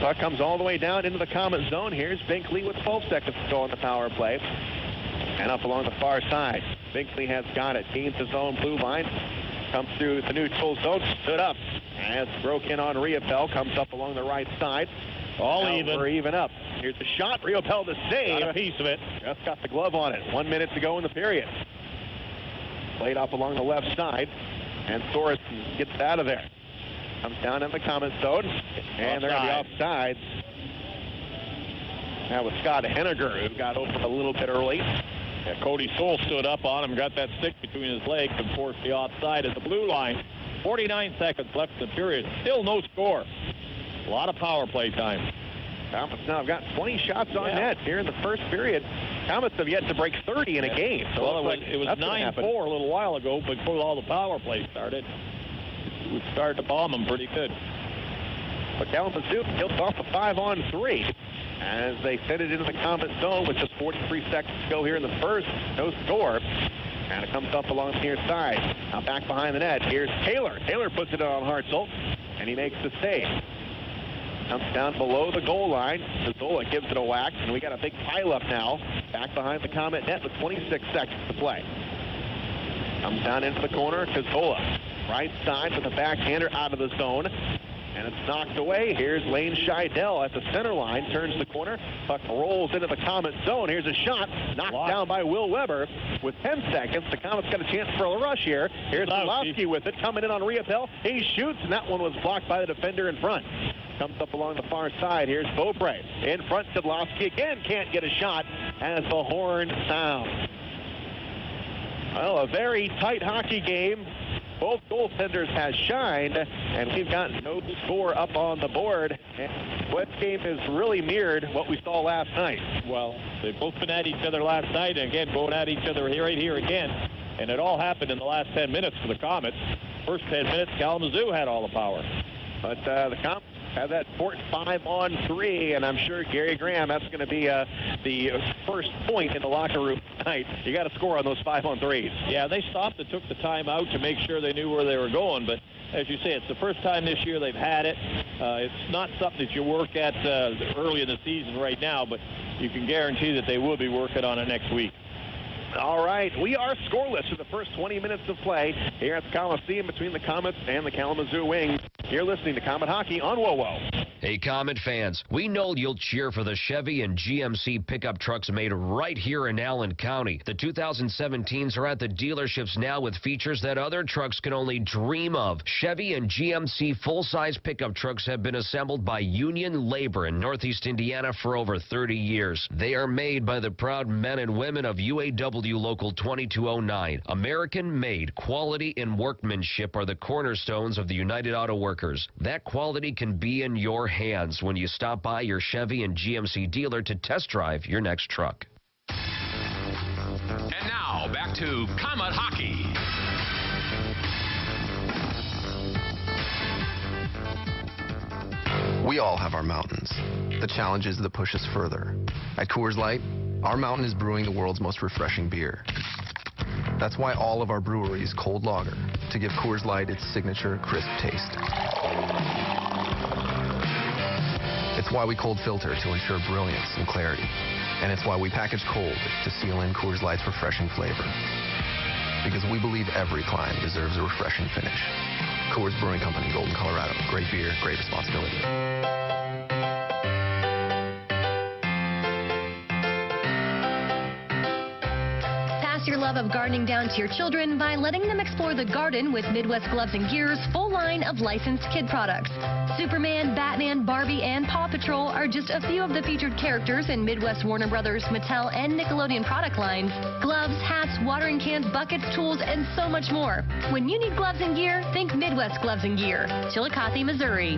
Puck comes all the way down into the Komet zone. Here's Binkley with 12 seconds to go on the power play. And up along the far side. Binkley has got it. Gains his own blue line. Comes through the neutral zone. Stood up. As broke in on Riopel. Comes up along the right side. All now even. We're even up. Here's the shot. Riopel the save. Got a piece of it. Just got the glove on it. 1 minute to go in the period. Played up along the left side. And Sorensen gets out of there. Comes down in the Komet zone. And they're going to be offsides. That was Scott Henniger who got open a little bit early. Yeah, Cody Soul stood up on him, got that stick between his legs, and forced the offside at the blue line. 49 seconds left in the period. Still no score. A lot of power play time. Komets now have got 20 shots on net here in the first period. Komets have yet to break 30 in a game. So it was 9-4 a little while ago, but before all the power play started, we started to bomb them pretty good. But Kalamazoo kills off a 5-on-3 as they send it into the Komet zone with just 43 seconds to go here in the first. No score. And it comes up along the near side. Now back behind the net. Here's Taylor. Taylor puts it on Hartzell, and he makes the save. Comes down below the goal line. Cazzola gives it a whack, and we got a big pileup now. Back behind the Komet net with 26 seconds to play. Comes down into the corner. Cazzola. Right side with a backhander out of the zone. And it's knocked away. Here's Lane Scheidel at the center line. Turns the corner. Puck rolls into the Komet zone. Here's a shot. Knocked down by Will Weber. With 10 seconds, the Komets got a chance for a rush here. Here's Zalowski with it. Coming in on Riopel. He shoots, and that one was blocked by the defender in front. Comes up along the far side. Here's Beaupre. In front, Zalowski again can't get a shot as the horn sounds. Well, a very tight hockey game. Both goaltenders have shined, and we've got no score up on the board. And what game has really mirrored what we saw last night? Well, they've both been at each other last night, and again, going at each other right here again. And it all happened in the last 10 minutes for the Komets. First 10 minutes, Kalamazoo had all the power. But the Komets have that important 5-on-3, and I'm sure Gary Graham, that's going to be the first point in the locker room tonight. You got to score on those 5-on-3s. Yeah, they stopped and took the time out to make sure they knew where they were going. But as you say, it's the first time this year they've had it. It's not something that you work at early in the season right now, but you can guarantee that they will be working on it next week. All right, we are scoreless for the first 20 minutes of play here at the Coliseum between the Komets and the Kalamazoo Wings. You're listening to Komet Hockey on WOWO. Hey, Komet fans, we know you'll cheer for the Chevy and GMC pickup trucks made right here in Allen County. The 2017s are at the dealerships now with features that other trucks can only dream of. Chevy and GMC full-size pickup trucks have been assembled by union labor in Northeast Indiana for over 30 years. They are made by the proud men and women of UAW Local 2209. American-made quality and workmanship are the cornerstones of the United Auto Workers. That quality can be in your hands when you stop by your Chevy and GMC dealer to test drive your next truck. And now, back to Comet Hockey. We all have our mountains, the challenges that push us further. At Coors Light, our mountain is brewing the world's most refreshing beer. That's why all of our breweries cold lager, to give Coors Light its signature crisp taste. It's why we cold filter to ensure brilliance and clarity. And it's why we package cold to seal in Coors Light's refreshing flavor. Because we believe every climb deserves a refreshing finish. Coors Brewing Company, Golden, Colorado. Great beer, great responsibility. Pass your love of gardening down to your children by letting them explore the garden with Midwest Gloves and Gear's full line of licensed kid products. Superman, Batman, Barbie, and Paw Patrol are just a few of the featured characters in Midwest Warner Brothers, Mattel, and Nickelodeon product lines. Gloves, hats, watering cans, buckets, tools, and so much more. When you need gloves and gear, think Midwest Gloves and Gear, Chillicothe, Missouri.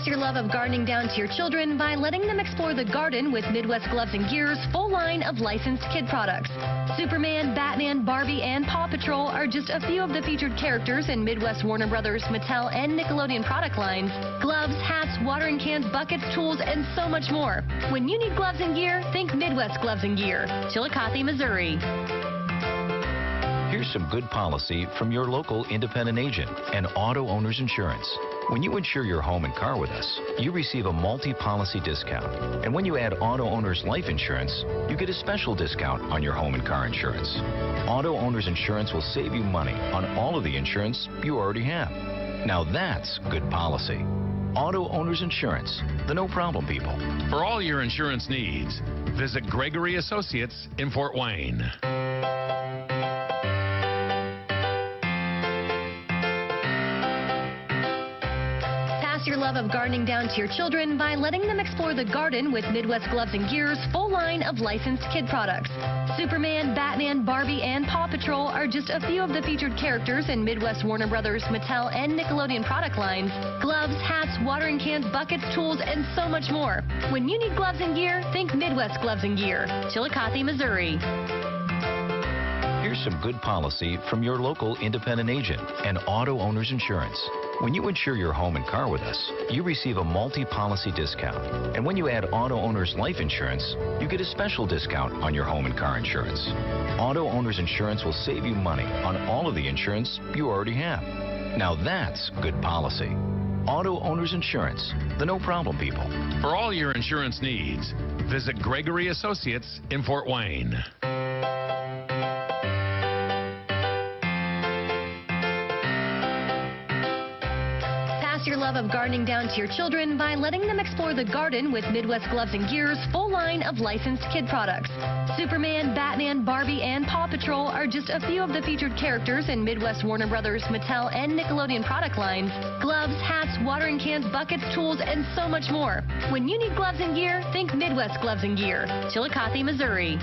Your love of gardening down to your children by letting them explore the garden with Midwest Gloves and Gear's full line of licensed kid products. Superman, Batman, Barbie, and Paw Patrol are just a few of the featured characters in Midwest Warner Brothers, Mattel, and Nickelodeon product lines. Gloves, hats, watering cans, buckets, tools, and so much more. When you need gloves and gear, think Midwest Gloves and Gear, Chillicothe, Missouri. Here's some good policy from your local independent agent and Auto Owners Insurance. When you insure your home and car with us, you receive a multi-policy discount. And when you add Auto Owners Life Insurance, you get a special discount on your home and car insurance. Auto Owners Insurance will save you money on all of the insurance you already have. Now that's good policy. Auto Owners Insurance, the no-problem people. For all your insurance needs, visit Gregory Associates in Fort Wayne. Your love of gardening down to your children by letting them explore the garden with Midwest Gloves and Gear's full line of licensed kid products. Superman, Batman, Barbie, and Paw Patrol are just a few of the featured characters in Midwest Warner Brothers, Mattel, and Nickelodeon product lines. Gloves, hats, watering cans, buckets, tools, and so much more. When you need gloves and gear, think Midwest Gloves and Gear, Chillicothe, Missouri. Here's some good policy from your local independent agent and Auto Owners Insurance. When you insure your home and car with us, you receive a multi-policy discount. And when you add Auto Owners Life Insurance, you get a special discount on your home and car insurance. Auto Owners Insurance will save you money on all of the insurance you already have. Now that's good policy. Auto Owners Insurance, the no-problem people. For all your insurance needs, visit Gregory Associates in Fort Wayne. Your love of gardening down to your children by letting them explore the garden with Midwest Gloves and Gear's full line of licensed kid products. Superman, Batman, Barbie, and Paw Patrol are just a few of the featured characters in Midwest Warner Brothers, Mattel, and Nickelodeon product lines. Gloves, hats, watering cans, buckets, tools, and so much more. When you need gloves and gear, think Midwest Gloves and Gear, Chillicothe, Missouri.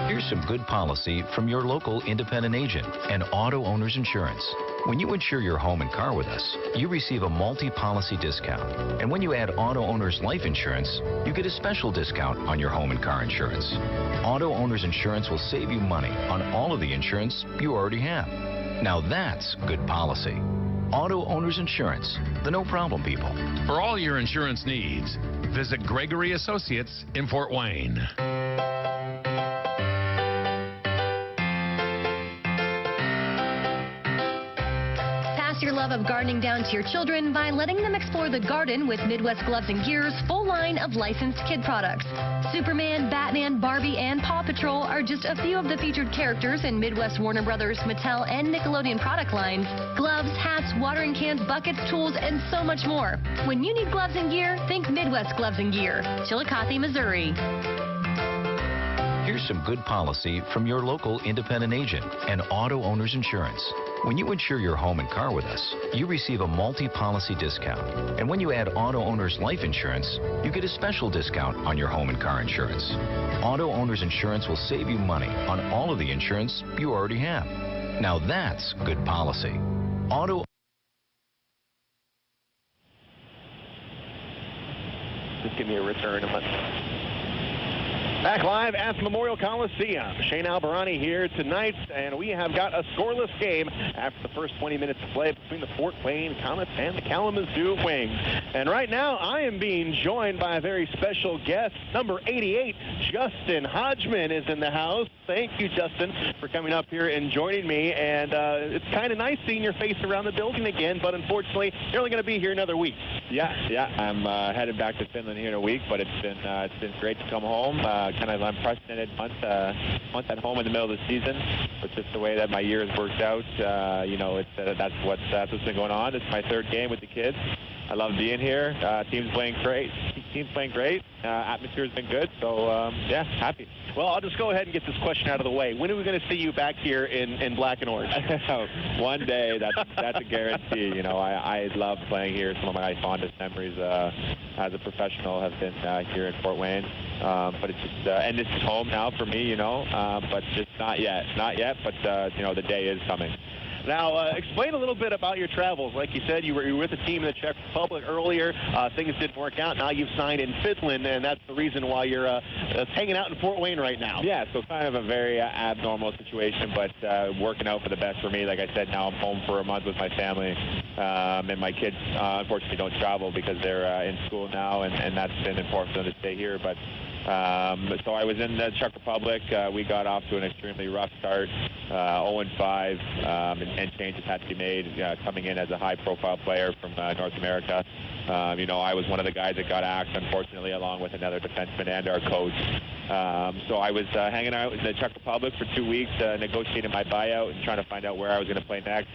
Here's some good policy from your local independent agent and Auto Owners Insurance. When you insure your home and car with us, you receive a multi-policy discount. And when you add Auto Owners Life Insurance, you get a special discount on your home and car insurance. Auto Owners Insurance will save you money on all of the insurance you already have. Now that's good policy. Auto Owners Insurance, the no-problem people. For all your insurance needs, visit Gregory Associates in Fort Wayne. Your love of gardening down to your children by letting them explore the garden with Midwest Gloves and Gear's full line of licensed kid products. Superman, Batman, Barbie, and Paw Patrol are just a few of the featured characters in Midwest Warner Brothers, Mattel, and Nickelodeon product lines. Gloves, hats, watering cans, buckets, tools, and so much more. When you need gloves and gear, think Midwest Gloves and Gear, Chillicothe, Missouri. Here's some good policy from your local independent agent and Auto Owners Insurance. When you insure your home and car with us, you receive a multi-policy discount. And when you add Auto Owners Life Insurance, you get a special discount on your home and car insurance. Auto Owners Insurance will save you money on all of the insurance you already have. Now that's good policy. Just give me a return a month. Back live at Memorial Coliseum. Shane Albarani here tonight, and we have got a scoreless game after the first 20 minutes of play between the Fort Wayne Komets and the Kalamazoo Wings. And right now, I am being joined by a very special guest. Number 88, Justin Hodgman, is in the house. Thank you, Justin, for coming up here and joining me. And it's kind of nice seeing your face around the building again, but unfortunately, you're only going to be here another week. Yeah. I'm headed back to Finland here in a week, but it's been great to come home. Kind of unprecedented month at home in the middle of the season, but just the way that my year has worked out, that's what's been going on. It's my third game with the kids. I love being here. Team's playing great. Atmosphere's been good, so yeah, happy. Well, I'll just go ahead and get this question out of the way. When are we going to see you back here in black and orange? One day, that's a guarantee. I love playing here. Some of my fondest memories as a professional have been here in Fort Wayne. But it's just, and this is home now for me, but just not yet, but the day is coming. Now, explain a little bit about your travels. Like you said, you were with a team in the Czech Republic earlier. Things didn't work out. Now you've signed in Finland, and that's the reason why you're hanging out in Fort Wayne right now. Yeah, so kind of a very abnormal situation, but working out for the best for me. Like I said, now I'm home for a month with my family, and my kids unfortunately don't travel because they're in school now, and that's been important for them to stay here. But so I was in the Czech Republic. We got off to an extremely rough start, 0-5, and changes had to be made coming in as a high-profile player from North America. I was one of the guys that got axed, unfortunately, along with another defenseman and our coach. So I was hanging out in the Czech Republic for 2 weeks, negotiating my buyout and trying to find out where I was going to play next.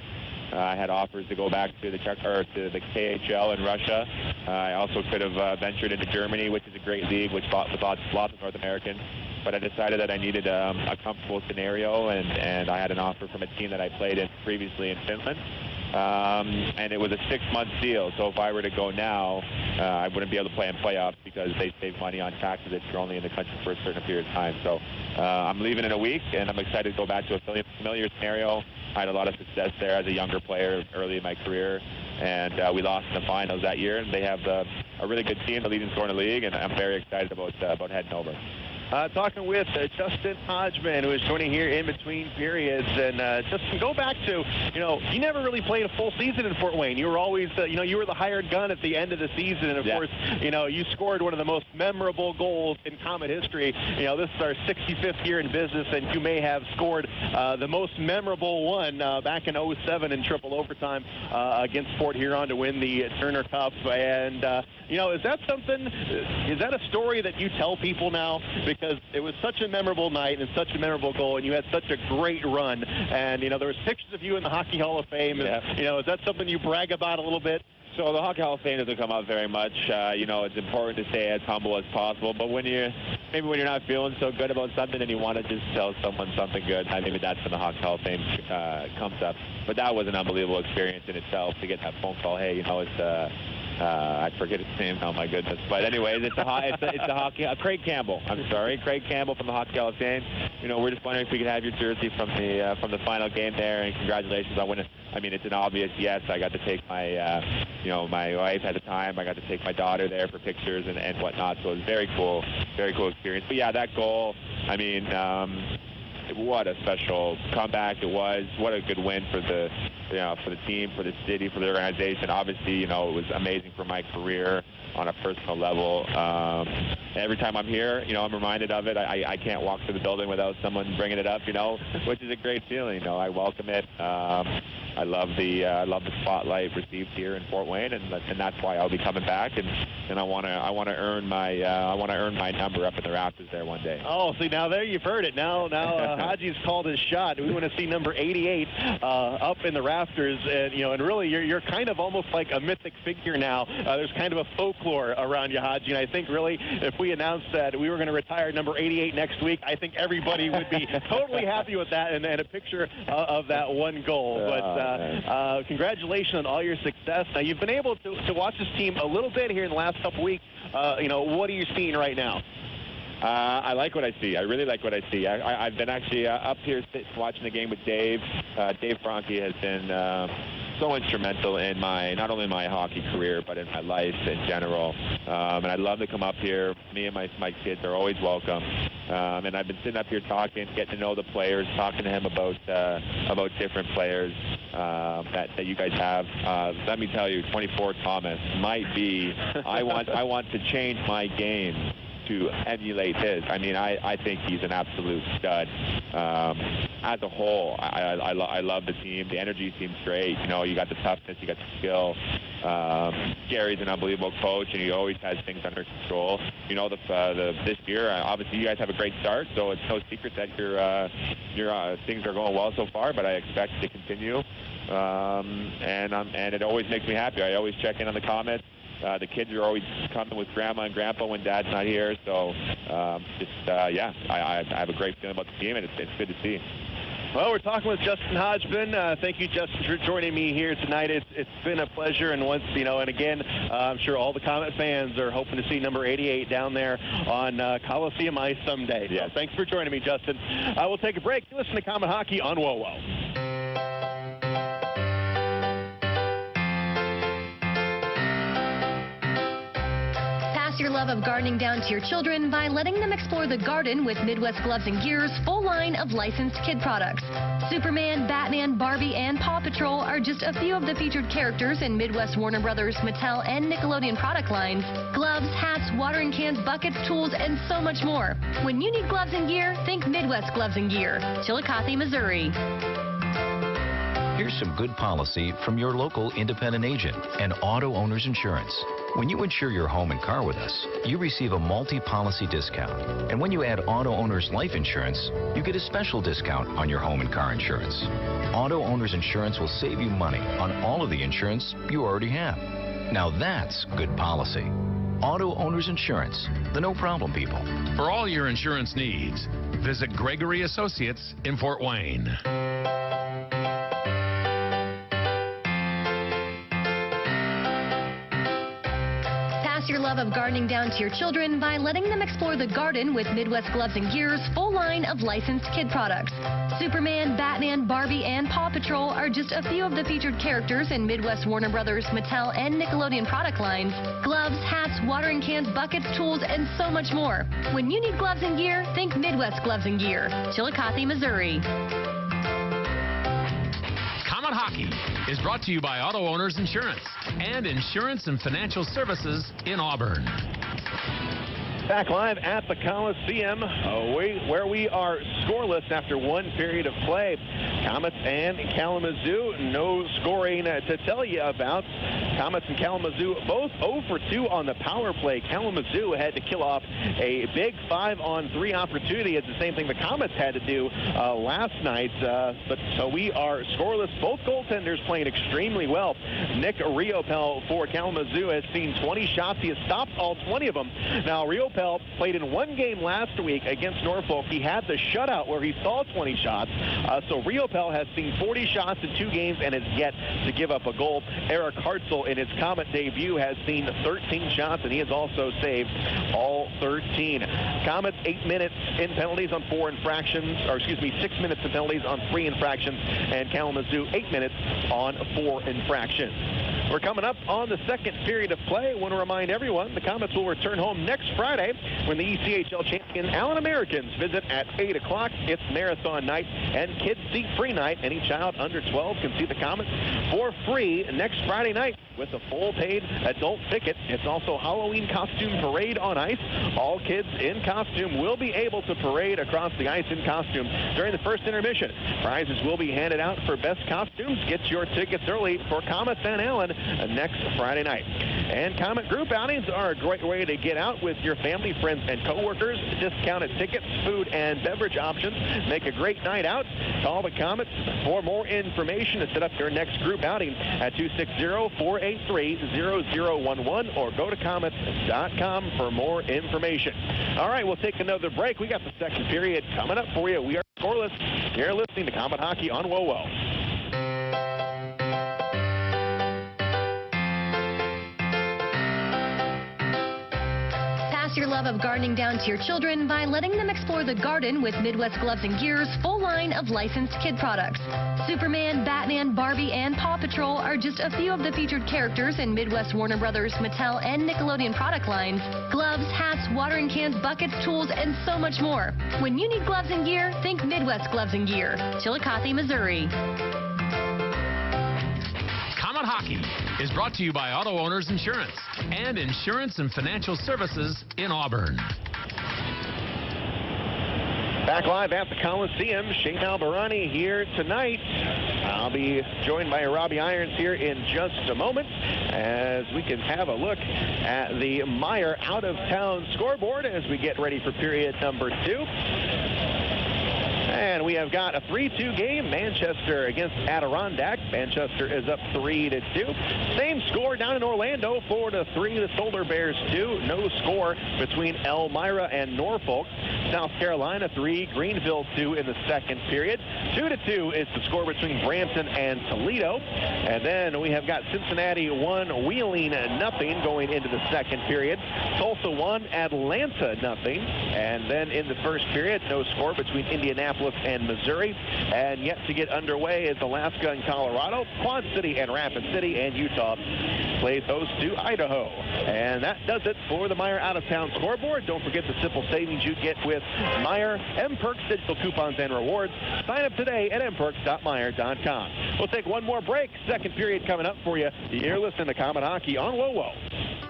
I had offers to go back to the the KHL in Russia. I also could have ventured into Germany, which is a great league, with lots of North Americans. But I decided that I needed a comfortable scenario, and I had an offer from a team that I played in previously in Finland. And it was a 6-month deal. So if I were to go now, I wouldn't be able to play in playoffs because they save money on taxes if you're only in the country for a certain period of time. So I'm leaving in a week, and I'm excited to go back to a familiar scenario. I had a lot of success there as a younger player early in my career, and we lost in the finals that year. And they have a really good team, the leading scorer in the league, and I'm very excited about heading over. Talking with Justin Hodgman, who is joining here in between periods. And Justin, go back to, you never really played a full season in Fort Wayne. You were always, you were the hired gun at the end of the season. And, of course, you scored one of the most memorable goals in Comet history. This is our 65th year in business, and you may have scored the most memorable one back in 07 in triple overtime against Fort Huron to win the Turner Cup. And, is that something, is that a story that you tell people now? Because it was such a memorable night and such a memorable goal, and you had such a great run. And, there was pictures of you in the Hockey Hall of Fame. Yeah. And, is that something you brag about a little bit? So the Hockey Hall of Fame doesn't come up very much. It's important to stay as humble as possible. But when you're not feeling so good about something and you want to just tell someone something good, maybe that's when the Hockey Hall of Fame comes up. But that was an unbelievable experience in itself to get that phone call. Hey, it's I forget his name. Oh my goodness! But anyways, it's the hockey. Craig Campbell. I'm sorry, Craig Campbell from the Hockey Hall of Fame. We're just wondering if we could have your jersey from the final game there. And congratulations on winning. I mean, it's an obvious yes. I got to take my my wife at the time. I got to take my daughter there for pictures and whatnot. So it was very cool experience. But yeah, that goal. I mean. What a special comeback it was. What a good win for the team, for the city, for the organization. Obviously, it was amazing for my career on a personal level. Every time I'm here, I'm reminded of it. I can't walk through the building without someone bringing it up, which is a great feeling. I welcome it. I love the spotlight received here in Fort Wayne, and that's why I'll be coming back, and I want to earn my number up in the rafters there one day. Oh, see, now there you've heard it. Now Haji's called his shot. We want to see number 88 up in the rafters, and really you're kind of almost like a mythic figure now. There's kind of a folklore around you, Haji, and I think really if we announced that we were going to retire number 88 next week, I think everybody would be totally happy with that and a picture of that one goal. But congratulations on all your success. Now, you've been able to watch this team a little bit here in the last couple weeks. What are you seeing right now? I like what I see. I really like what I see. I've been actually up here watching the game with Dave. Dave Franke has been so instrumental in not only my hockey career, but in my life in general. And I love to come up here. Me and my kids are always welcome. And I've been sitting up here talking, getting to know the players, talking to him about different players that you guys have. Let me tell you, 24 Thomas might be. I want to change my game to emulate his. I mean, I think he's an absolute stud. As a whole, I love the team. The energy seems great. You got the toughness, you got the skill. Gary's an unbelievable coach, and he always has things under control. This year, obviously, you guys have a great start, so it's no secret that your things are going well so far. But I expect to continue, and it always makes me happy. I always check in on the Komets. The kids are always coming with Grandma and Grandpa when Dad's not here. So, I have a great feeling about the team, and it's good to see. Well, we're talking with Justin Hodgman. Thank you, Justin, for joining me here tonight. It's been a pleasure, and and again, I'm sure all the Komet fans are hoping to see number 88 down there on Coliseum Ice someday. Yes. So thanks for joining me, Justin. We'll take a break. You listen to Komet Hockey on WOWO. Your love of gardening down to your children by letting them explore the garden with Midwest Gloves and Gear's full line of licensed kid products. Superman, Batman, Barbie, and Paw Patrol are just a few of the featured characters in Midwest Warner Brothers, Mattel, and Nickelodeon product lines. Gloves, hats, watering cans, buckets, tools, and so much more. When you need gloves and gear, think Midwest Gloves and Gear, Chillicothe, Missouri. Here's some good policy from your local independent agent and Auto Owners Insurance. When you insure your home and car with us, you receive a multi-policy discount. And when you add Auto Owners Life Insurance, you get a special discount on your home and car insurance. Auto Owners Insurance will save you money on all of the insurance you already have. Now that's good policy. Auto Owners Insurance, the no-problem people. For all your insurance needs, visit Gregory Associates in Fort Wayne. Your love of gardening down to your children by letting them explore the garden with Midwest Gloves and Gear's full line of licensed kid products. Superman, Batman, Barbie, and Paw Patrol are just a few of the featured characters in Midwest Warner Brothers, Mattel, and Nickelodeon product lines. Gloves, hats, watering cans, buckets, tools, and so much more. When you need gloves and gear, think Midwest Gloves and Gear, Chillicothe, Missouri. Komet Hockey is brought to you by Auto Owners Insurance and Insurance and Financial Services in Auburn. Back live at the Coliseum, where we are scoreless after one period of play. Komets and Kalamazoo, no scoring to tell you about. Komets and Kalamazoo both 0 for 2 on the power play. Kalamazoo had to kill off a big 5-on-3 opportunity. It's the same thing the Komets had to do last night. So we are scoreless. Both goaltenders playing extremely well. Nick Riopel for Kalamazoo has seen 20 shots. He has stopped all 20 of them. Now, Riopel played in one game last week against Norfolk. He had the shutout where he saw 20 shots. So Riopel has seen 40 shots in 2 games and has yet to give up a goal. Eric Hartzell in his Komet debut has seen 13 shots, and he has also saved all 13. Komets 8 minutes in penalties on 4 infractions, 6 minutes in penalties on 3 infractions, and Kalamazoo 8 minutes on 4 infractions. We're coming up on the second period of play. I want to remind everyone the Komets will return home next Friday when the ECHL champion Allen Americans visit at 8 o'clock. It's marathon night and kids seat free night. Any child under 12 can see the Komets for free next Friday night with a full paid adult ticket. It's also Halloween costume parade on ice. All kids in costume will be able to parade across the ice in costume during the first intermission. Prizes will be handed out for best costumes. Get your tickets early for Komets and Allen next Friday night. And Comet group outings are a great way to get out with your family, friends, and coworkers. Discounted tickets, food, and beverage options make a great night out. Call the Komets for more information to set up your next group outing at 260-483-0011 or go to Komets.com for more information. All right, we'll take another break. We got the second period coming up for you. We are scoreless. You're listening to Comet Hockey on WOWO. Pass your love of gardening down to your children by letting them explore the garden with Midwest Gloves and Gear's full line of licensed kid products. Superman, Batman, Barbie, and Paw Patrol are just a few of the featured characters in Midwest Warner Brothers, Mattel, and Nickelodeon product lines. Gloves, hats, watering cans, buckets, tools, and so much more. When you need gloves and gear, think Midwest Gloves and Gear. Chillicothe, Missouri. Comet Hockey is brought to you by Auto Owners Insurance and Insurance and Financial Services in Auburn. Back live at the Coliseum, Shane Albarani here tonight. I'll be joined by Robbie Irons here in just a moment as we can have a look at the Meyer out-of-town scoreboard as we get ready for period number 2. And we have got a 3-2 game, Manchester against Adirondack. Manchester is up 3-2. Same score down in Orlando, 4-3. The Solar Bears 2. No score between Elmira and Norfolk. South Carolina 3, Greenville 2 in the second period. 2-2 is the score between Brampton and Toledo. And then we have got Cincinnati 1, Wheeling 0 going into the second period. Tulsa 1, Atlanta 0. And then in the first period, no score between Indianapolis and Missouri. And yet to get underway is Alaska and Colorado, Quad City and Rapid City, and Utah plays host to Idaho. And that does it for the Meyer out-of-town scoreboard. Don't forget the simple savings you get with Meyer, M-Perks digital coupons and rewards. Sign up today at mperks.meyer.com. We'll take one more break. Second period coming up for you. You're listening to Comet Hockey on WOWO.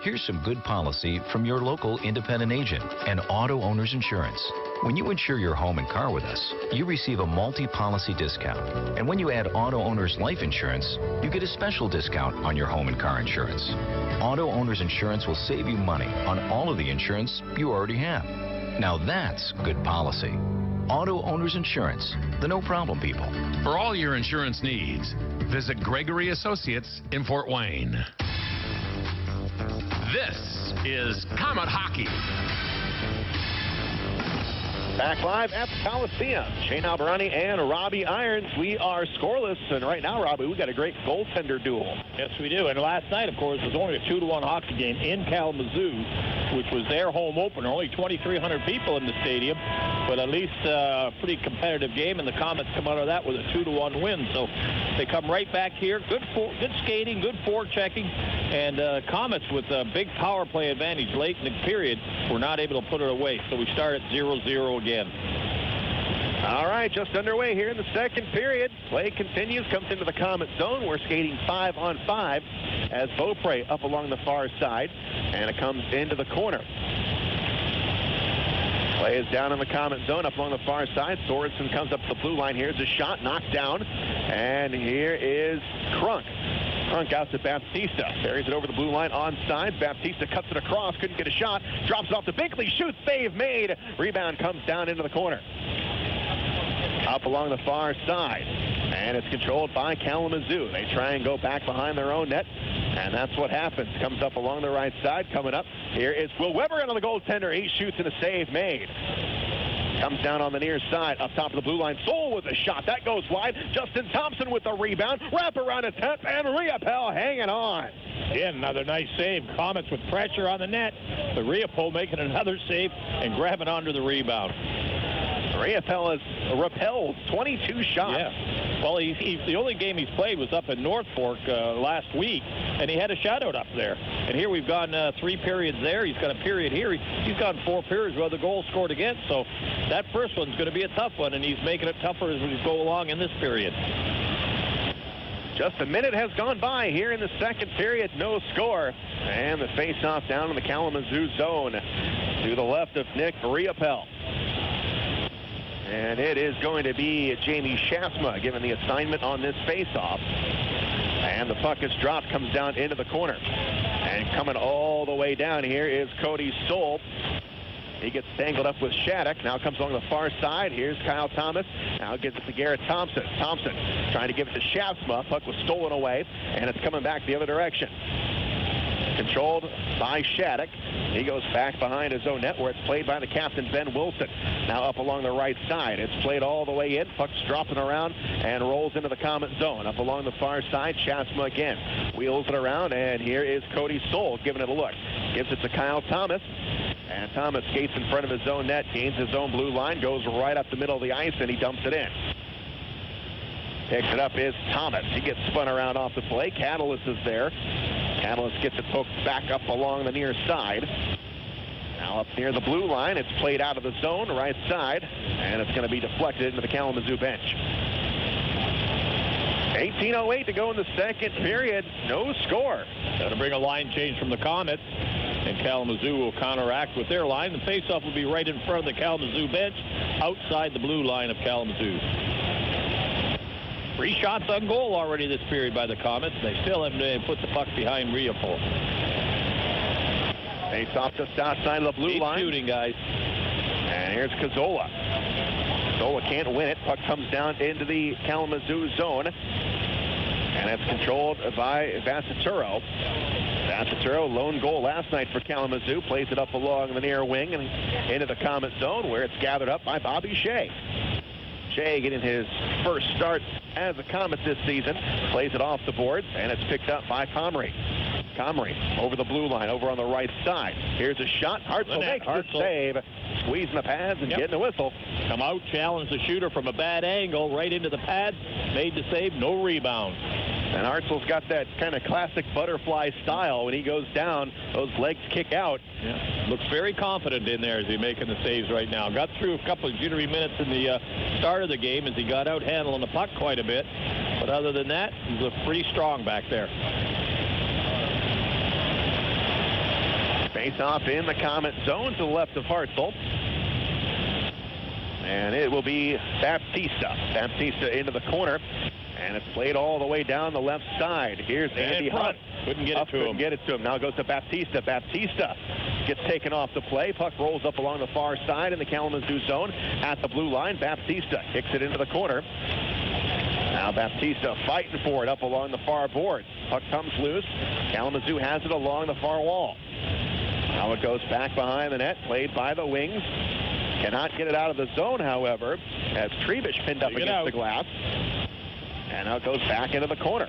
Here's some good policy from your local independent agent and Auto Owners Insurance. When you insure your home and car with us, you receive a multi-policy discount. And when you add Auto Owners Life Insurance, you get a special discount on your home and car insurance. Auto Owners Insurance will save you money on all of the insurance you already have. Now that's good policy. Auto Owners Insurance, the no-problem people. For all your insurance needs, visit Gregory Associates in Fort Wayne. This is Comet Hockey. Back live at the Coliseum. Shane Albarani and Robbie Irons. We are scoreless, and right now, Robbie, we got a great goaltender duel. Yes, we do. And last night, of course, was only a 2-1 hockey game in Kalamazoo, which was their home opener. Only 2,300 people in the stadium, but at least a pretty competitive game, and the Komets come out of that with a 2-1 win. So they come right back here. Good skating, good forechecking, and Komets with a big power play advantage late in the period were not able to put it away. So we start at 0-0 again. All right, just underway here in the second period. Play continues, comes into the Comet zone. We're skating 5-on-5 as Beaupre up along the far side, and it comes into the corner. Play is down in the Comet zone up along the far side. Sorensen comes up to the blue line. Here's a shot, knocked down, and here is Crunk. Crunk out to Baptista. Buries it over the blue line on sides. Baptista cuts it across. Couldn't get a shot. Drops it off to Binkley. Shoots. Save made. Rebound comes down into the corner. Up along the far side. And it's controlled by Kalamazoo. They try and go back behind their own net. And that's what happens. Comes up along the right side. Coming up here is Will Weber into the goaltender. He shoots and a save made. Comes down on the near side, up top of the blue line. Soul with a shot. That goes wide. Justin Thompson with the rebound. Wrap around attempt, and Riopel hanging on. Again, another nice save. Komets with pressure on the net. But Riopel making another save and grabbing onto the rebound. Riopel has repelled 22 shots. Yeah. Well, the only game he's played was up in North Fork last week, and he had a shutout up there. And here we've gone 3 periods there. He's got a period here. He's gone 4 periods where the goal scored against. So that first one's going to be a tough one, and he's making it tougher as we go along in this period. Just a minute has gone by here in the second period. No score. And the face-off down in the Kalamazoo zone to the left of Nick Riopel. And it is going to be Jamie Shasma given the assignment on this face-off. And the puck is dropped, comes down into the corner. And coming all the way down here is Cody Stoll. He gets tangled up with Shattuck. Now comes along the far side. Here's Kyle Thomas. Now gives it to Garrett Thompson. Thompson trying to give it to Shasma. Puck was stolen away, and it's coming back the other direction. Controlled by Shattuck. He goes back behind his own net where it's played by the captain, Ben Wilson. Now up along the right side. It's played all the way in. Puck's dropping around and rolls into the Komet zone. Up along the far side, Shasma again. Wheels it around, and here is Cody Stoll giving it a look. Gives it to Kyle Thomas. And Thomas skates in front of his own net, gains his own blue line, goes right up the middle of the ice, and he dumps it in. Picks it up is Thomas. He gets spun around off the play. Catalyst is there. Catalyst gets it poked back up along the near side. Now up near the blue line. It's played out of the zone, right side, and it's going to be deflected into the Kalamazoo bench. 18:08 to go in the second period. No score. That'll bring a line change from the Komets. And Kalamazoo will counteract with their line. The faceoff will be right in front of the Kalamazoo bench, outside the blue line of Kalamazoo. 3 shots on goal already this period by the Komets. They still haven't been able to put the puck behind Riopel. Face-off just outside of the blue line. Shooting, guys. And here's Cazzola. Cazzola can't win it. Puck comes down into the Kalamazoo zone. And it's controlled by Vassaturo. Vassaturo, lone goal last night for Kalamazoo, plays it up along the near wing and into the Komet zone where it's gathered up by Bobby Shea. Shea getting his first start as a Komet this season, plays it off the boards, and it's picked up by Comrie. Comrie over the blue line, over on the right side. Here's a shot. Hartzell makes the save, squeezing the pads and getting the whistle. Come out, challenge the shooter from a bad angle, right into the pads, made the save, no rebound. And Hartzell's got that kind of classic butterfly style. When he goes down, those legs kick out. Yeah. Looks very confident in there as he's making the saves right now. Got through a couple of jittery minutes in the start of the game as he got out handling the puck quite a bit. But other than that, he looked pretty strong back there. Face off in the Komet zone to the left of Hartzell. And it will be Baptista. Baptista into the corner. And it's played all the way down the left side. Here's Andy Huff. Couldn't get it to him. Get it to him. Now goes to Baptista. Baptista gets taken off the play. Puck rolls up along the far side in the Kalamazoo zone at the blue line. Baptista kicks it into the corner. Now Baptista fighting for it up along the far boards. Puck comes loose. Kalamazoo has it along the far wall. Now it goes back behind the net, played by the wings. Cannot get it out of the zone, however, as Trebish pinned up against the glass. And now it goes back into the corner.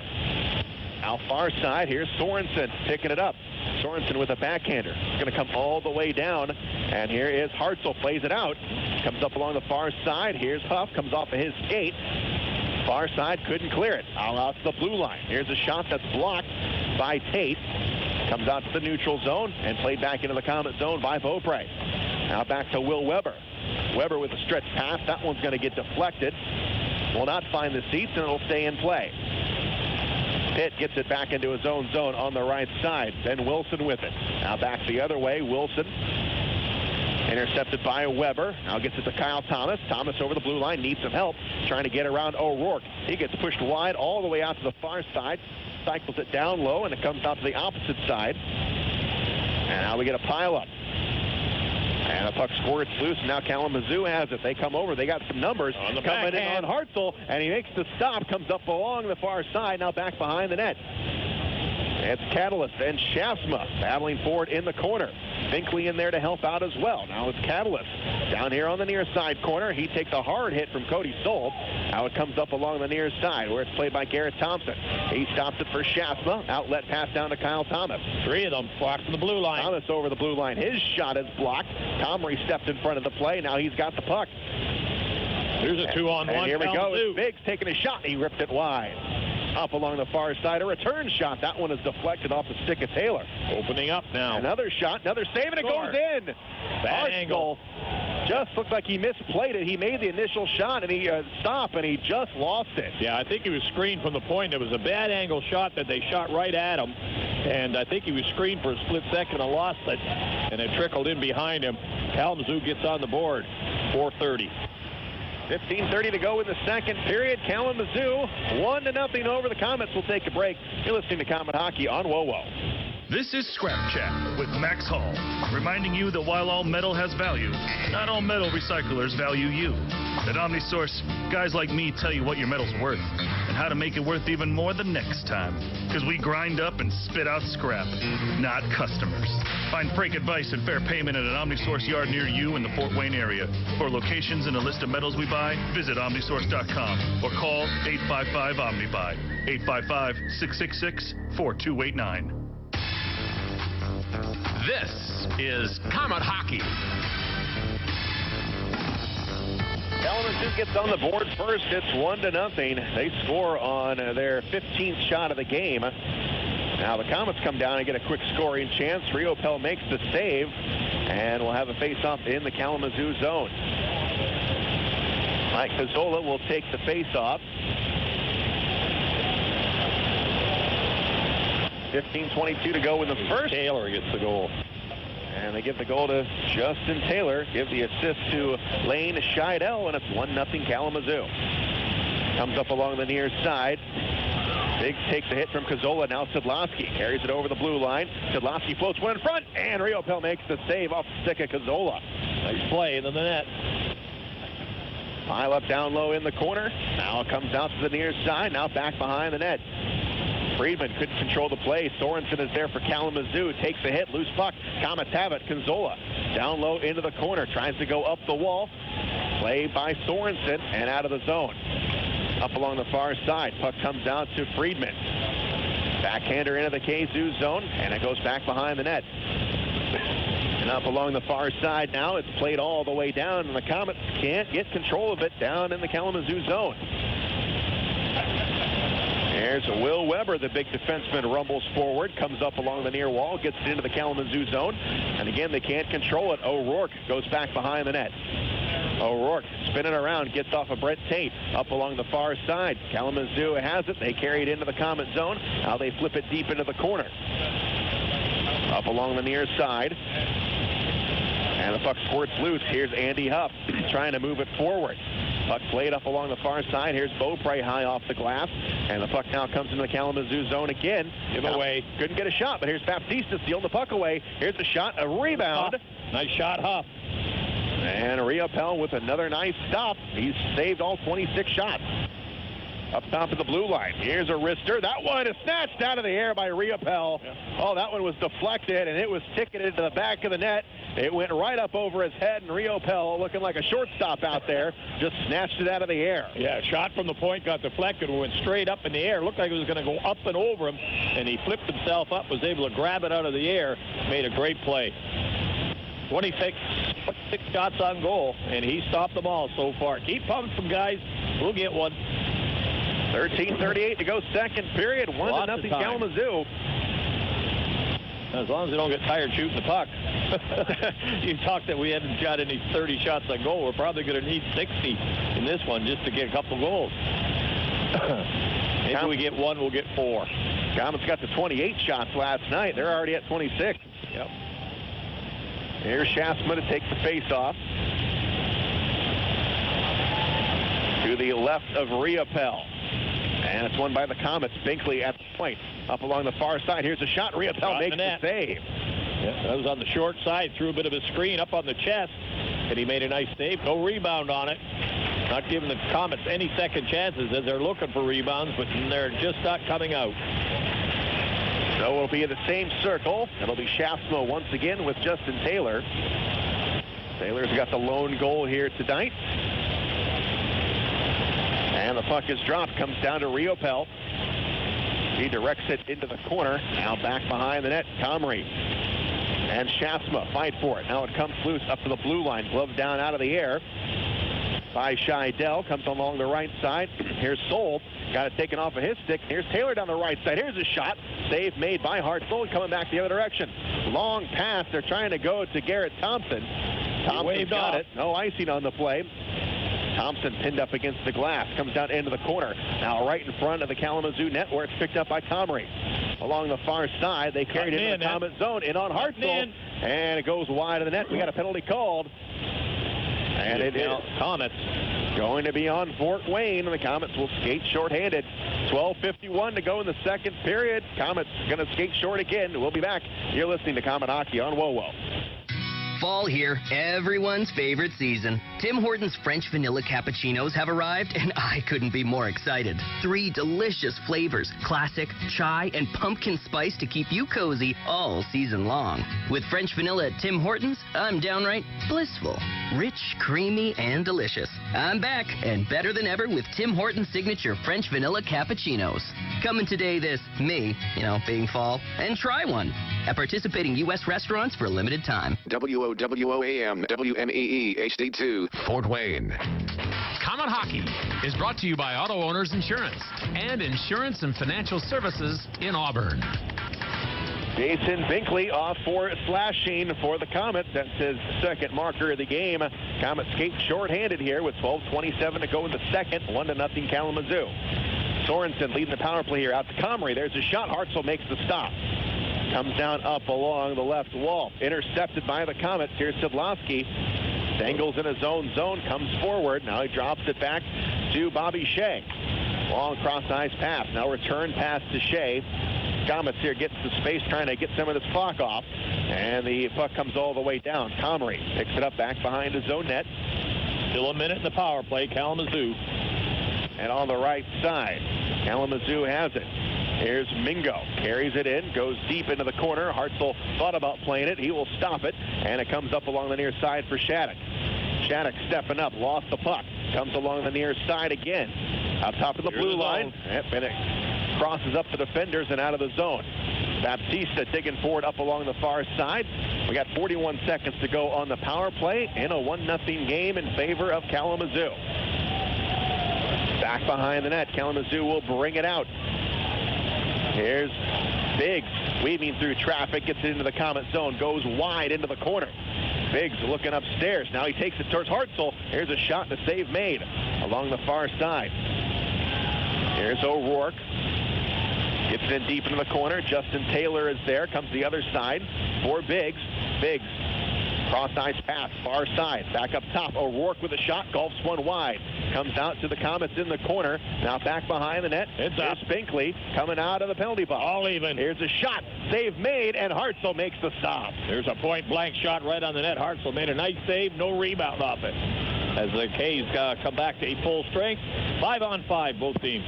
Now far side, here's Sorensen picking it up. Sorensen with a backhander. It's going to come all the way down. And here is Hartzell, plays it out. Comes up along the far side. Here's Huff, comes off of his skate. Far side, couldn't clear it. Out to the blue line. Here's a shot that's blocked by Tate. Comes out to the neutral zone and played back into the Komet zone by Beaupre. Now back to Will Weber. Weber with a stretch pass. That one's going to get deflected. Will not find the seats, and it'll stay in play. Pitt gets it back into his own zone on the right side. Ben Wilson with it. Now back the other way. Wilson intercepted by Weber. Now gets it to Kyle Thomas. Thomas over the blue line, needs some help, trying to get around O'Rourke. He gets pushed wide all the way out to the far side. Cycles it down low, and it comes out to the opposite side. And now we get a pileup. And the puck squirts loose, and now Kalamazoo has it. They come over. They got some numbers coming in on Hartzell, and he makes the stop, comes up along the far side, now back behind the net. It's Catalyst and Shasma battling for it in the corner. Finkley in there to help out as well. Now it's Catalyst down here on the near side corner. He takes a hard hit from Cody Stoll. Now it comes up along the near side where it's played by Garrett Thompson. He stops it for Shasma. Outlet pass down to Kyle Thomas. 3 of them blocked from the blue line. Thomas over the blue line. His shot is blocked. Comrie stepped in front of the play. Now he's got the puck. There's a 2-on-1. And here we go. Biggs taking a shot. He ripped it wide. Up along the far side, a return shot. That one is deflected off the stick of Taylor. Opening up now. Another shot, another save, and it goes in. Bad angle. just looked like he misplayed it. He made the initial shot, and he stopped, and he just lost it. Yeah, I think he was screened from the point. It was a bad angle shot that they shot right at him, and I think he was screened for a split second and lost it, and it trickled in behind him. Kalamazoo gets on the board, 4:30. 15:30 to go in the second period. Kalamazoo 1-0 over the Komets. We'll take a break. You're listening to Komet Hockey on WoWo. This is Scrap Chat with Max Hall, reminding you that while all metal has value, not all metal recyclers value you. At OmniSource, guys like me tell you what your metal's worth and how to make it worth even more the next time. Because we grind up and spit out scrap, not customers. Find freight advice and fair payment at an OmniSource yard near you in the Fort Wayne area. For locations and a list of metals we buy, visit OmniSource.com or call 855-OMNIBUY, 855-666-4289. This is Komet Hockey. Kalamazoo gets on the board first. It's 1-0. They score on their 15th shot of the game. Now the Komets come down and get a quick scoring chance. Riopel makes the save, and we'll have a face-off in the Kalamazoo zone. Mike Cazzola will take the face-off. 15:22 to go in the first. Taylor gets the goal. And they give the goal to Justin Taylor. Give the assist to Lane Scheidel, and it's 1-0 Kalamazoo. Comes up along the near side. Biggs takes a hit from Cazzola. Now Sidlowski carries it over the blue line. Sidlowski floats one in front, and Riopel makes the save off the stick of Cazzola. Nice play into the net. Pile up down low in the corner. Now it comes out to the near side. Now back behind the net. Friedmann couldn't control the play. Sorensen is there for Kalamazoo. Takes a hit. Loose puck. Komets have it. Cazzola down low into the corner. Tries to go up the wall. Play by Sorensen and out of the zone. Up along the far side. Puck comes out to Friedmann. Backhander into the Kazoo zone. And it goes back behind the net. And up along the far side now. It's played all the way down. And the Komets can't get control of it down in the Kalamazoo zone. There's Will Weber, the big defenseman, rumbles forward, comes up along the near wall, gets it into the Kalamazoo zone, and again, they can't control it. O'Rourke goes back behind the net. O'Rourke spinning around, gets off of Brett Tate, up along the far side. Kalamazoo has it. They carry it into the Komet zone. Now they flip it deep into the corner. Up along the near side. And the puck squirts loose. Here's Andy Huff trying to move it forward. Puck played up along the far side. Here's Beaupre high off the glass. And the puck now comes into the Kalamazoo zone again. Give away. Couldn't get a shot, but here's Baptista stealing the puck away. Here's a shot, a rebound. Huff. Nice shot, Huff. And Riopel with another nice stop. He's saved all 26 shots. Up top of the blue line. Here's a wrister. That one is snatched out of the air by Riopel. Yeah. Oh, that one was deflected, and it was ticketed to the back of the net. It went right up over his head, and Riopel, looking like a shortstop out there, just snatched it out of the air. Yeah, shot from the point, got deflected, went straight up in the air. Looked like it was going to go up and over him, and he flipped himself up, was able to grab it out of the air, made a great play. 26 shots on goal, and he stopped them all so far. Keep pumping some guys. We'll get one. 13:38 to go second period. 1-0 Kalamazoo. As long as they don't get tired shooting the puck. You talked that we hadn't got any 30 shots on goal. We're probably going to need 60 in this one just to get a couple goals. Maybe we get one, we'll get four. Komets got to 28 shots last night. They're already at 26. Yep. Here's Shasma to take the face-off. To the left of Riopel. And it's won by the Komets. Binkley at the point. Up along the far side. Here's a shot. Riopel makes the save. Yeah, that was on the short side. Threw a bit of a screen up on the chest. And he made a nice save. No rebound on it. Not giving the Komets any second chances as they're looking for rebounds, but they're just not coming out. So it'll be in the same circle. It'll be Shaftsmo once again with Justin Taylor. Taylor's got the lone goal here tonight. And the puck is dropped. Comes down to Riopel. He directs it into the corner. Now back behind the net. Comrie. And Shaftsma fight for it. Now it comes loose up to the blue line. Glove down out of the air by Scheidel. Comes along the right side. Here's Soul. Got it taken off of his stick. Here's Taylor down the right side. Here's a shot. Save made by Hartzell. Coming back the other direction. Long pass. They're trying to go to Garrett Thompson. Thompson got it. No icing on the play. Thompson pinned up against the glass, comes down into the corner. Now right in front of the Kalamazoo net where it's picked up by Comrie. Along the far side, they carried it in the Komets zone, in on Hartzell, and it goes wide of the net. We got a penalty called. And it is Komets going to be on Fort Wayne, and the Komets will skate shorthanded. 12:51 to go in the second period. Komets going to skate short again. We'll be back. You're listening to Komet Hockey on WoWo. Fall here, everyone's favorite season. Tim Hortons French Vanilla Cappuccinos have arrived, and I couldn't be more excited. 3 delicious flavors, classic, chai, and pumpkin spice to keep you cozy all season long. With French Vanilla at Tim Hortons, I'm downright blissful. Rich, creamy, and delicious. I'm back, and better than ever with Tim Hortons Signature French Vanilla Cappuccinos. Coming today this, me, being fall, and try one at participating U.S. restaurants for a limited time. WOWOAM, WMEE, HD2. Fort Wayne. Komet Hockey is brought to you by Auto Owners Insurance and Insurance and Financial Services in Auburn. Jason Binkley off for slashing for the Komets. That's his second marker of the game. Komets skate shorthanded here with 12:27 to go in the second. 1-0 Kalamazoo. Sorensen leading the power play here out to Comrie. There's a shot. Hartzell makes the stop. Comes down up along the left wall. Intercepted by the Komets. Here's Sidlowski. Dangles in his own zone. Comes forward. Now he drops it back to Bobby Shea. Long cross-ice pass. Now return pass to Shea. Komets here gets the space trying to get some of this clock off. And the puck comes all the way down. Comrie picks it up back behind his own net. Still a minute in the power play. Kalamazoo. And on the right side, Kalamazoo has it. Here's Mingo. Carries it in. Goes deep into the corner. Hartzell thought about playing it. He will stop it. And it comes up along the near side for Shattuck. Shattuck stepping up. Lost the puck. Comes along the near side again. Out top of the blue line. Yep, and it crosses up the defenders and out of the zone. Baptista digging forward up along the far side. We got 41 seconds to go on the power play in a 1-0 game in favor of Kalamazoo. Back behind the net. Kalamazoo will bring it out. Here's Biggs weaving through traffic, gets it into the Komets zone, goes wide into the corner. Biggs looking upstairs. Now he takes it towards Hartzell. Here's a shot and a save made along the far side. Here's O'Rourke. Gets it in deep into the corner. Justin Taylor is there. Comes the other side for Biggs. Biggs. Cross-ice pass, far side. Back up top. O'Rourke with a shot. Golfs one wide. Comes out to the Komets in the corner. Now back behind the net. It's Binkley coming out of the penalty box. All even. Here's a shot. Save made, and Hartzell makes the stop. There's a point-blank shot right on the net. Hartzell made a nice save. No rebound off it. As the K's come back to full strength. 5-on-5, both teams.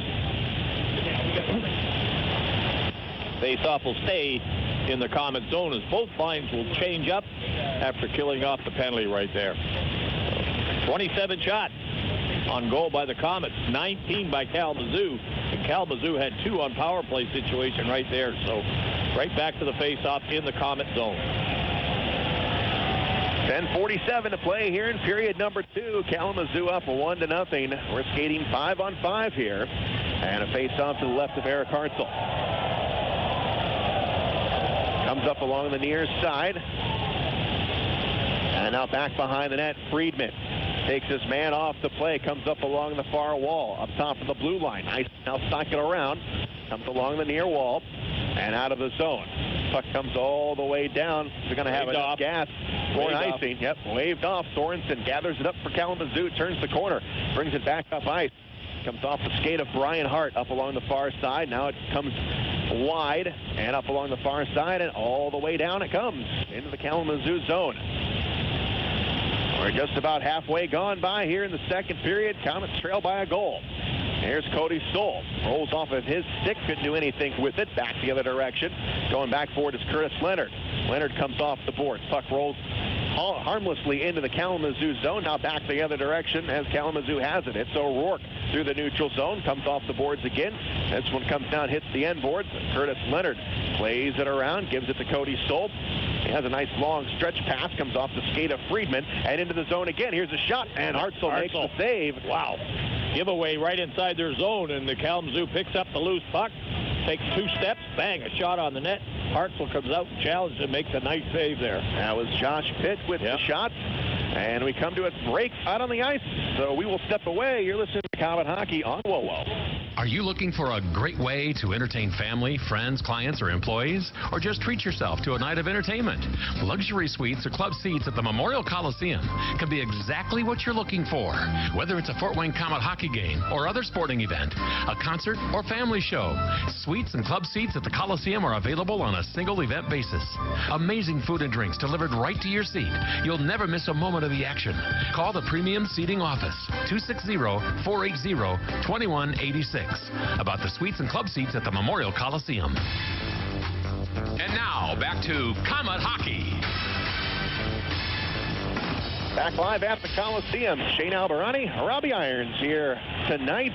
Face-off will stay in the Komets zone as both lines will change up after killing off the penalty right there. 27 shots on goal by the Komets, 19 by Kalamazoo. And Kalamazoo had 2 on power play situation right there. So right back to the face-off in the Komets zone. 10:47 to play here in period number 2. Kalamazoo up 1-0. We're skating 5-on-5 here. And a face-off to the left of Eric Hartzell. Comes up along the near side. And now back behind the net, Friedmann. Takes his man off the play, comes up along the far wall, up top of the blue line. Nice, now cycling around, comes along the near wall, and out of the zone. Puck comes all the way down. They're going to have enough gas for an icing. Yep, waved off. Sorensen gathers it up for Kalamazoo, turns the corner, brings it back up ice. Comes off the skate of Brian Hart up along the far side. Now it comes wide and up along the far side, and all the way down it comes into the Kalamazoo zone. We're just about halfway gone by here in the second period. Komets trail by a goal. Here's Cody Stoll. Rolls off of his stick. Couldn't do anything with it. Back the other direction. Going back forward is Curtis Leonard. Leonard comes off the boards. Puck rolls harmlessly into the Kalamazoo zone. Now back the other direction as Kalamazoo has it. It's O'Rourke through the neutral zone. Comes off the boards again. This one comes down, hits the end boards. Curtis Leonard plays it around, gives it to Cody Stoll. He has a nice long stretch pass, comes off the skate of Friedmann and into the zone again. Here's a shot, and Hartzell makes the save. Wow. Giveaway right inside their zone, and the Kalamazoo picks up the loose puck, takes 2 steps, bang, a shot on the net. Hartzell comes out and challenges and makes a nice save there. That was Josh Pitt with the shot. And we come to a break out on the ice, so we will step away. You're listening to Comet Hockey on WOWO. Are you looking for a great way to entertain family, friends, clients, or employees? Or just treat yourself to a night of entertainment? Luxury suites or club seats at the Memorial Coliseum can be exactly what you're looking for. Whether it's a Fort Wayne Comet hockey game or other sporting event, a concert or family show, suites and club seats at the Coliseum are available on a single event basis. Amazing food and drinks delivered right to your seat. You'll never miss a moment of the action. Call the Premium Seating Office, 260-480-2186. About the suites and club seats at the Memorial Coliseum. And now, back to Comet Hockey. Back live at the Coliseum. Shane Albarani, Robbie Irons here tonight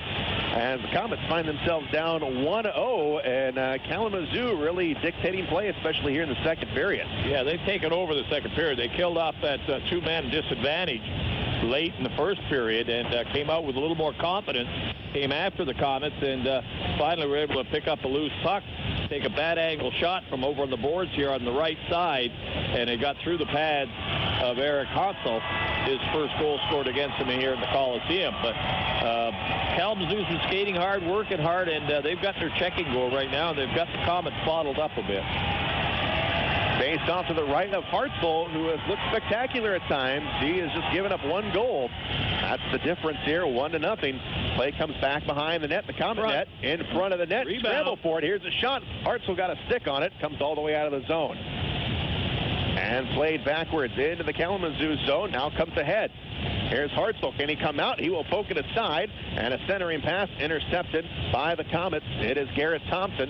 as the Comets find themselves down 1-0, and Kalamazoo really dictating play, especially here in the second period. Yeah, they've taken over the second period. They killed off that two-man disadvantage late in the first period and came out with a little more confidence, came after the Comets, and finally were able to pick up a loose puck, take a bad angle shot from over on the boards here on the right side, and it got through the pads of Eric Hartzell, his first goal scored against him here in the Coliseum. But Kalamazoo's been skating hard, working hard, and they've got their checking goal right now, and they've got the Comets bottled up a bit. Faced off to the right of Hartzell, who has looked spectacular at times. He has just given up one goal. That's the difference here, 1-0. Play comes back behind the net, the Comet net, in front of the net. Scramble for it. Here's a shot. Hartzell got a stick on it, comes all the way out of the zone. And played backwards into the Kalamazoo zone. Now comes ahead. Here's Hartzell. Can he come out? He will poke it aside. And a centering pass intercepted by the Comets. It is Garrett Thompson.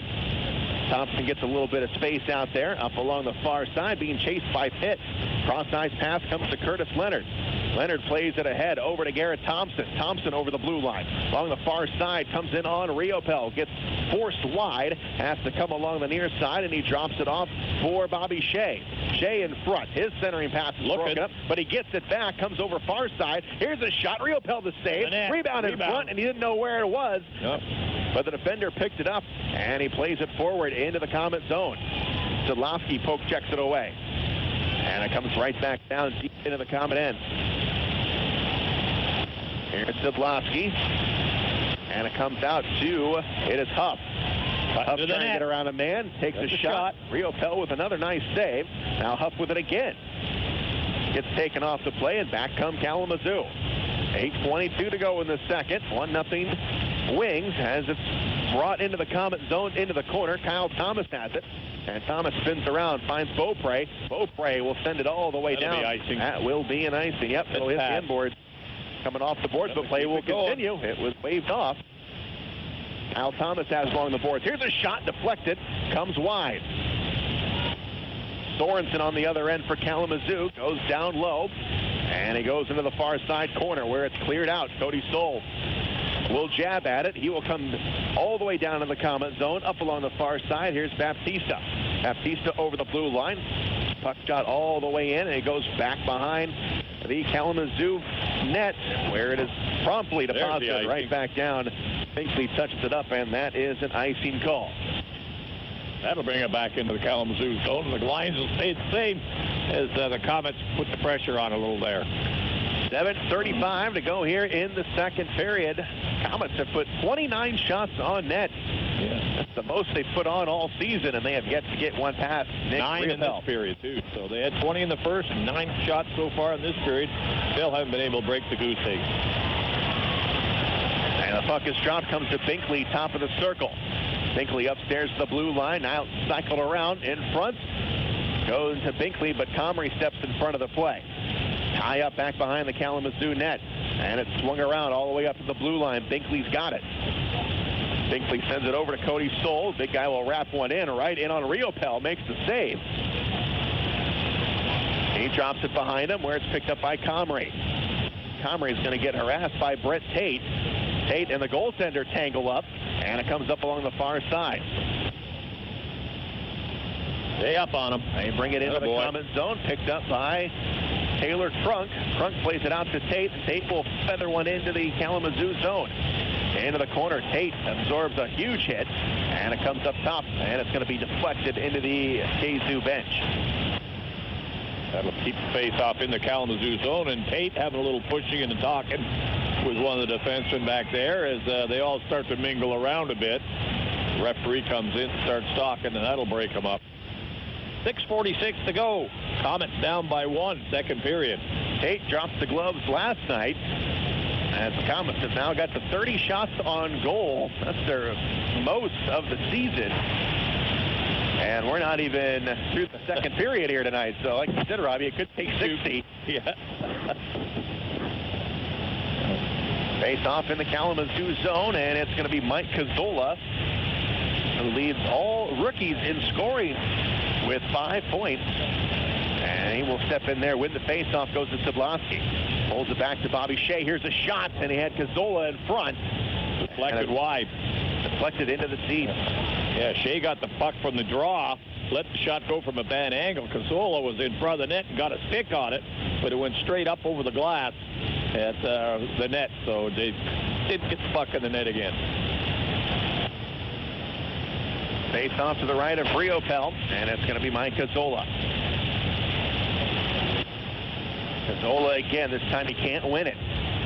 Thompson gets a little bit of space out there, up along the far side, being chased by Pitt. Cross-ice pass comes to Curtis Leonard. Leonard plays it ahead over to Garrett Thompson. Thompson over the blue line. Along the far side, comes in on Riopel. Gets forced wide, has to come along the near side, and he drops it off for Bobby Shea. Shea in front. His centering pass is broken up, but he gets it back, comes over far side. Here's a shot. Riopel the save. Rebound in front, and he didn't know where it was. Yep. But the defender picked it up, and he plays it forward into the Comet zone. Sadlowski poke checks it away. And it comes right back down deep into the Comet end. Here's Sadlowski. And it comes out to, it is Huff. Huff trying to get around a man, takes a shot. Riopel with another nice save. Now Huff with it again. Gets taken off the play, and back come Kalamazoo. 8:22 to go in the second. 1-0 Wings as it's brought into the Comet zone, into the corner. Kyle Thomas has it. And Thomas spins around, finds Beaupre. Beaupre will send it all the way down. That'll be icing. That will be an icing. Yep, it'll hit the inboard. Coming off the boards, but play will continue. It was waved off. Kyle Thomas has along the boards. Here's a shot deflected. Comes wide. Sorensen on the other end for Kalamazoo. Goes down low. And he goes into the far side corner where it's cleared out. Cody Soul will jab at it. He will come all the way down in the Comet zone, up along the far side. Here's Baptista. Baptista over the blue line. Puck shot all the way in, and it goes back behind the Kalamazoo net, where it is promptly deposited right back down. Binkley touches it up, and that is an icing call. That'll bring it back into the Kalamazoo zone. The lines will stay the same as the Comets put the pressure on a little there. 7:35 to go here in the second period. Comets have put 29 shots on net. Yeah. That's the most they've put on all season, and they have yet to get one past Nick 9 in this period, too. So they had 20 in the first, 9 shots so far in this period. Still haven't been able to break the goose egg. And the puck is dropped, comes to Binkley, top of the circle. Binkley upstairs to the blue line, now cycled around in front. Goes to Binkley, but Comrie steps in front of the play. Tie up back behind the Kalamazoo net. And it's swung around all the way up to the blue line. Binkley's got it. Binkley sends it over to Cody Soul. Big guy will wrap one in, right in on Riopel. Makes the save. He drops it behind him where it's picked up by Comrie. Comrie's going to get harassed by Brett Tate. Tate and the goaltender tangle up, and it comes up along the far side. Stay up on him. They bring it into the Comet zone, picked up by Taylor Trunk. Trunk plays it out to Tate. Tate will feather one into the Kalamazoo zone. Into the corner, Tate absorbs a huge hit, and it comes up top, and it's going to be deflected into the KZoo bench. That'll keep the face-off in the Kalamazoo zone, and Tate having a little pushing and talking with one of the defensemen back there as they all start to mingle around a bit. The referee comes in, starts talking, and that'll break them up. 6:46 to go. Komets down by 1, second period. Tate dropped the gloves last night, as the Komets have now got to 30 shots on goal. That's their most of the season. And we're not even through the second period here tonight. So like you said, Robbie, it could take 60. Yeah. Face off in the Kalamazoo zone, and it's going to be Mike Cazzola, who leads all rookies in scoring with 5 points. And he will step in there with the face-off. Goes to Ciblaski. Holds it back to Bobby Shea. Here's a shot, and he had Cazzola in front. Deflected wide. Deflected into the seats. Yeah, Shea got the puck from the draw. Let the shot go from a bad angle. Cazzola was in front of the net and got a stick on it, but it went straight up over the glass at the net, so they didn't get the puck in the net again. Face off to the right of Riopel, and it's going to be Mike Cazzola. Cazzola again, this time he can't win it.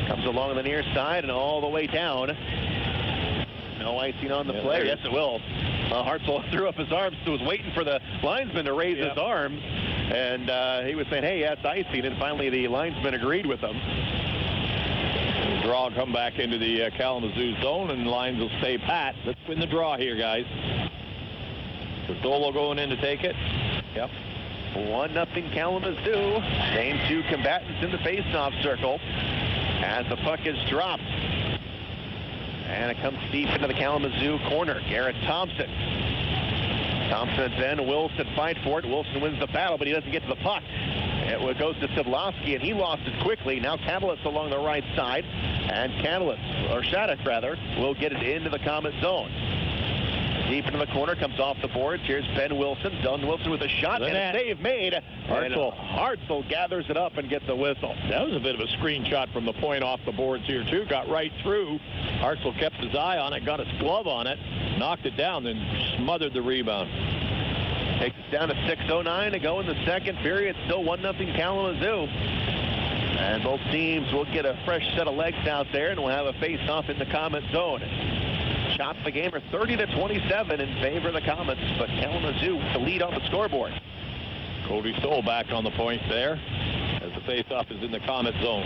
Comes along the near side and all the way down. No icing on the player. Yes, it will. Hartzell threw up his arms, was waiting for the linesman to raise his arms, and he was saying, hey, that's icing, and finally the linesman agreed with him. The draw will come back into the Kalamazoo zone, and lines will stay pat. Let's win the draw here, guys. Cazzola going in to take it. Yep. 1-0 Kalamazoo. Same two combatants in the face-off circle as the puck is dropped. And it comes deep into the Kalamazoo corner. Garrett Thompson. Thompson then Wilson fight for it. Wilson wins the battle, but he doesn't get to the puck. It goes to Ciblaski, and he lost it quickly. Now Catalyst along the right side. And Shattuck will get it into the Komet zone. Deep into the corner, comes off the boards. Here's Ben Wilson. Don Wilson with a shot, and a save made. Hartzell gathers it up and gets a whistle. That was a bit of a screenshot from the point off the boards here, too. Got right through. Hartzell kept his eye on it, got his glove on it, knocked it down, then smothered the rebound. Takes it down to 6:09 to go in the second period. Still 1-0 Kalamazoo. And both teams will get a fresh set of legs out there, and we'll have a face-off in the Komet zone. Shots the game are 30-27 in favor of the Komets, but Kalamazoo with the lead on the scoreboard. Cody Stoll back on the point there as the face-off is in the Komet zone.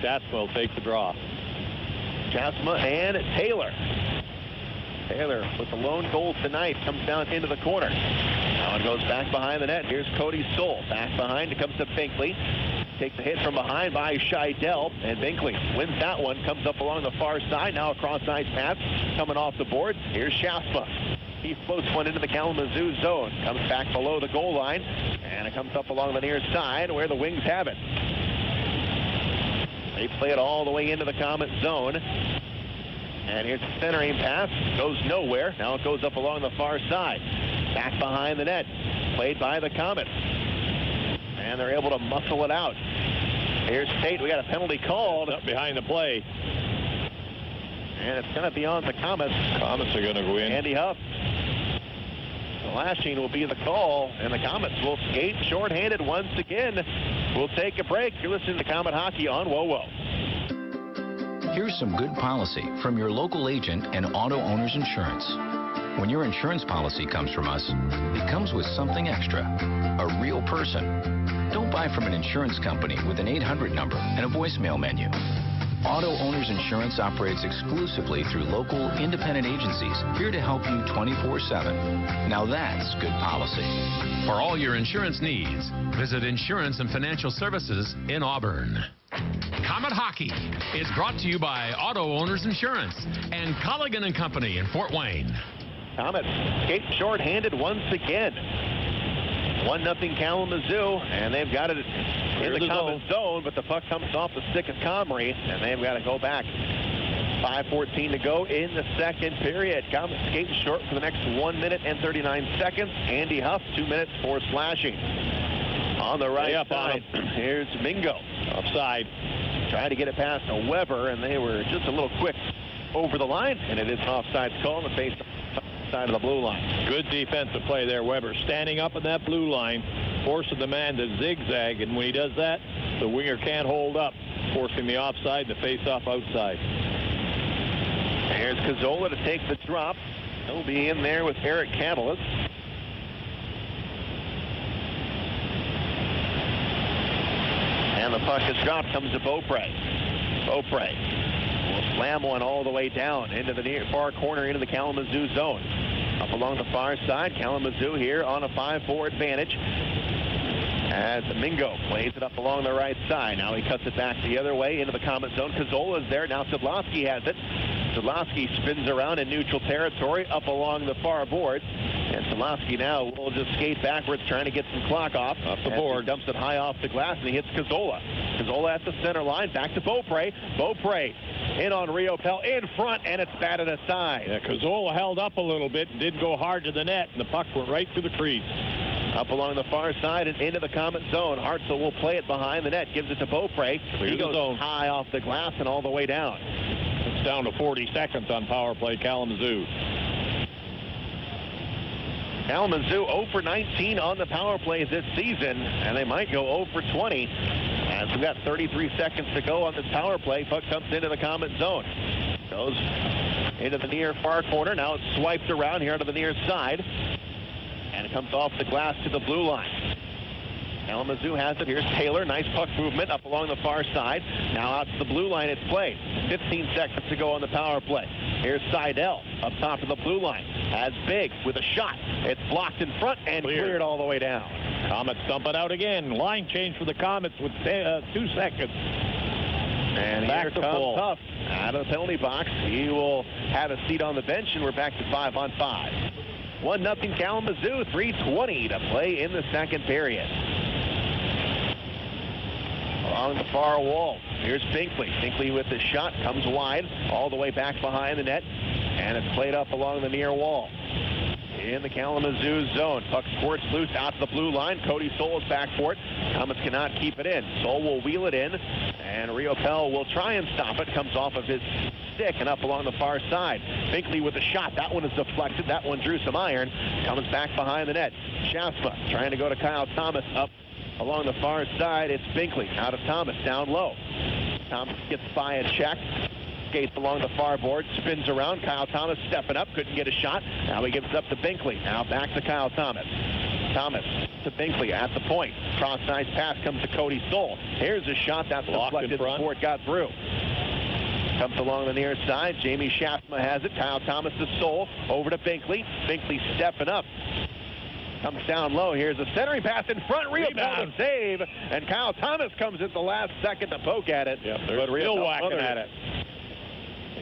Jasma will take the draw. Jasma and Taylor. Taylor with the lone goal tonight comes down into the corner. Now it goes back behind the net. Here's Cody Stoll. Back behind it comes to Binkley. Takes a hit from behind by Scheidel, and Binkley wins that one. Comes up along the far side. Now a cross-ice pass coming off the boards. Here's Jasma. He floats one into the Kalamazoo zone. Comes back below the goal line, and it comes up along the near side where the Wings have it. They play it all the way into the Komet zone. And here's the centering pass. Goes nowhere. Now it goes up along the far side. Back behind the net. Played by the Komets. And they're able to muscle it out. Here's Tate. We got a penalty called. Up behind the play. And it's going to be on the Komets. Komets are going to go in. Andy Huff. The lashing will be the call, and the Komets will skate shorthanded once again. We'll take a break. You're listening to Komet Hockey on WOWO. Here's some good policy from your local agent and Auto Owners Insurance. When your insurance policy comes from us, it comes with something extra, a real person. Don't buy from an insurance company with an 800 number and a voicemail menu. Auto Owners Insurance operates exclusively through local independent agencies here to help you 24/7. Now that's good policy. For all your insurance needs, visit Insurance and Financial Services in Auburn. Komet Hockey is brought to you by Auto Owners Insurance and Colligan & Company in Fort Wayne. Komets skate shorthanded once again. 1-0 Kalamazoo, and they've got it in the Komet zone, but the puck comes off the stick of Comrie, and they've got to go back. 5:14 to go in the second period. Komets skating short for the next 1 minute and 39 seconds. Andy Huff, 2 minutes for slashing. On the right side, here's Mingo. Offside. Trying to get it past a Weber, and they were just a little quick over the line, and it is an offside call on the face side of the blue line. Good defensive play there, Weber. Standing up in that blue line, forcing the man to zigzag, and when he does that, the winger can't hold up, forcing the offside and the face-off outside. There's Cazzola to take the drop. He'll be in there with Eric Catalyst. And the puck is dropped, comes to Beaupre. Beaupre will slam one all the way down into the near far corner into the Kalamazoo zone. Up along the far side, Kalamazoo here on a 5-4 advantage. As Mingo plays it up along the right side. Now he cuts it back the other way into the Comet zone. Cazzola is there. Now Sidlowski has it. Sidlowski spins around in neutral territory up along the far boards. And Sidlowski now will just skate backwards trying to get some clock off. Off the board. He dumps it high off the glass and he hits Cazzola. Cazzola at the center line. Back to Beaupre. Beaupre in on Rio Pell in front, and it's batted aside. Yeah, Cazzola held up a little bit and did go hard to the net, and the puck went right through the crease. Up along the far side and into the Comet zone. Hartzell will play it behind the net, gives it to Beaupre. He goes high off the glass and all the way down. It's down to 40 seconds on power play, Kalamazoo. Kalamazoo 0 for 19 on the power play this season, and they might go 0 for 20. As we've got 33 seconds to go on this power play, puck comes into the Comet zone. Goes into the near far corner. Now it's swiped around here to the near side. And it comes off the glass to the blue line. Kalamazoo has it. Here's Taylor. Nice puck movement up along the far side. Now out to the blue line. It's played. 15 seconds to go on the power play. Here's Seidel up top of the blue line. Has Biggs with a shot. It's blocked in front and cleared all the way down. Comets dump it out again. Line change for the Comets with 2 seconds. And back here to comes full. Tuff out of the penalty box. He will have a seat on the bench, and we're back to 5-on-5. 1-0 Kalamazoo, 3:20 to play in the second period. Along the far wall, here's Binkley. Binkley with the shot, comes wide, all the way back behind the net, and it's played up along the near wall. In the Kalamazoo zone, puck squirts loose out to the blue line. Cody Soul is back for it. Comets cannot keep it in. Soul will wheel it in, and Rio Pell will try and stop it. Comes off of his stick and up along the far side. Binkley with a shot. That one is deflected. That one drew some iron. Comes back behind the net. Shasma trying to go to Kyle Thomas up along the far side. It's Binkley out of Thomas down low. Thomas gets by a check. Skates along the far board, spins around. Kyle Thomas stepping up, couldn't get a shot. Now he gives it up to Binkley. Now back to Kyle Thomas. Thomas to Binkley at the point. Cross-ice pass comes to Cody Soul. Here's a shot that's deflected before it got through. Comes along the near side. Jamie Shafma has it. Kyle Thomas to Soul. Over to Binkley. Binkley stepping up. Comes down low. Here's a centering pass in front. Rio Pell save. And Kyle Thomas comes at the last second to poke at it. Yep, they're still whacking at it.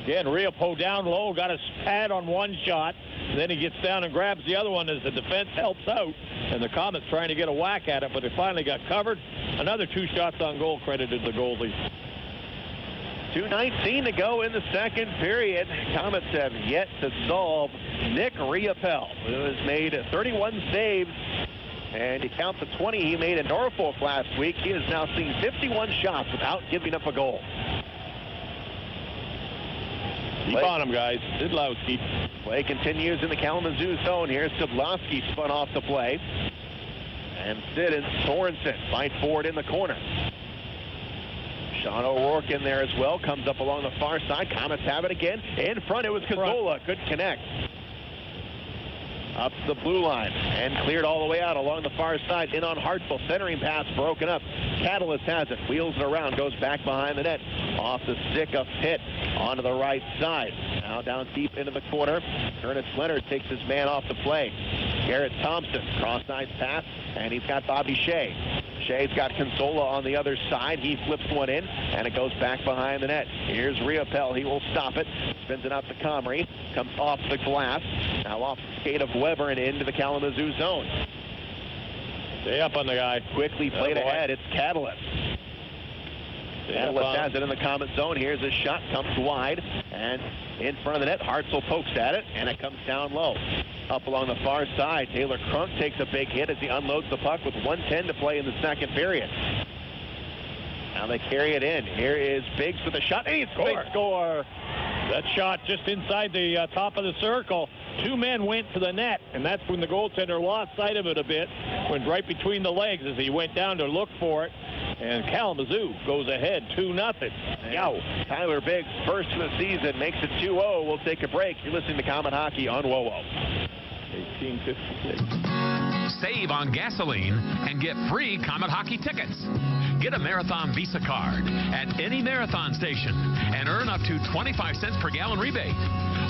Again, Rio Pell down low, got his pad on one shot. Then he gets down and grabs the other one as the defense helps out. And the Comets trying to get a whack at it, but it finally got covered. Another 2 shots on goal credited the goalie. 2:19 to go in the second period. Comets have yet to solve Nick Riopel, who has made 31 saves. And you count the 20 he made in Norfolk last week. He has now seen 51 shots without giving up a goal. Keep on him, guys. Sidlowski. Play continues in the Kalamazoo zone. Here's Sidlowski spun off the play. And Sid and Sorensen fight forward in the corner. Sean O'Rourke in there as well. Comes up along the far side. Comets have it again. In front, it was Cazzola. Couldn't connect. Up the blue line and cleared all the way out along the far side. In on Hartzell. Centering pass broken up. Catalyst has it. Wheels it around. Goes back behind the net. Off the stick of Pitt onto the right side. Now down deep into the corner. Ernest Leonard takes his man off the play. Garrett Thompson. Cross-ice pass. And he's got Bobby Shea. Shea's got Consola on the other side. He flips one in, and it goes back behind the net. Here's Riopel. He will stop it. Spins it out to Comrie. Comes off the glass. Now off the skate of Weber and into the Kalamazoo zone. Stay up on the guy. Quickly played ahead. It's Catalyst. Catalyst has it in the Comet zone. Here's a shot. Comes wide. And in front of the net, Hartzell pokes at it, and it comes down low. Up along the far side, Taylor Crunk takes a big hit as he unloads the puck with 1:10 to play in the second period. Now they carry it in. Here is Biggs with a shot. And he scores. Big score. That shot just inside the top of the circle. 2 men went to the net, and that's when the goaltender lost sight of it a bit, went right between the legs as he went down to look for it. And Kalamazoo goes ahead 2-0. Yow. Tyler Biggs, first of the season, makes it 2-0. We'll take a break. You're listening to Comet Hockey on WOWO. 1856. Save on gasoline and get free Comet Hockey tickets. Get a Marathon Visa card at any Marathon station and earn up to 25 cents per gallon rebate.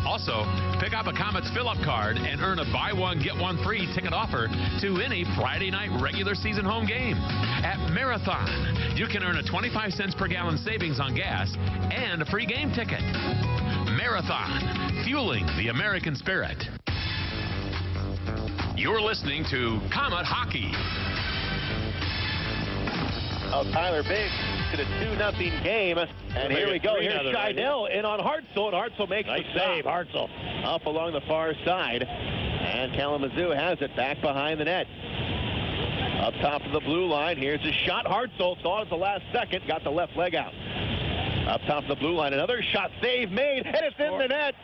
Also, pick up a Komets fill-up card and earn a buy one, get one free ticket offer to any Friday night regular season home game. At Marathon, you can earn a 25 cents per gallon savings on gas and a free game ticket. Marathon, fueling the American spirit. You're listening to Comet Hockey. Tyler Biggs to the 2-0 game. And here we go. Here's Scheidel in on Hartzell, and Hartzell makes the save. Hartzell up along the far side. And Kalamazoo has it back behind the net. Up top of the blue line, here's a shot. Hartzell saw it at the last second, got the left leg out. Up top of the blue line, another shot, save made, and it's in the net.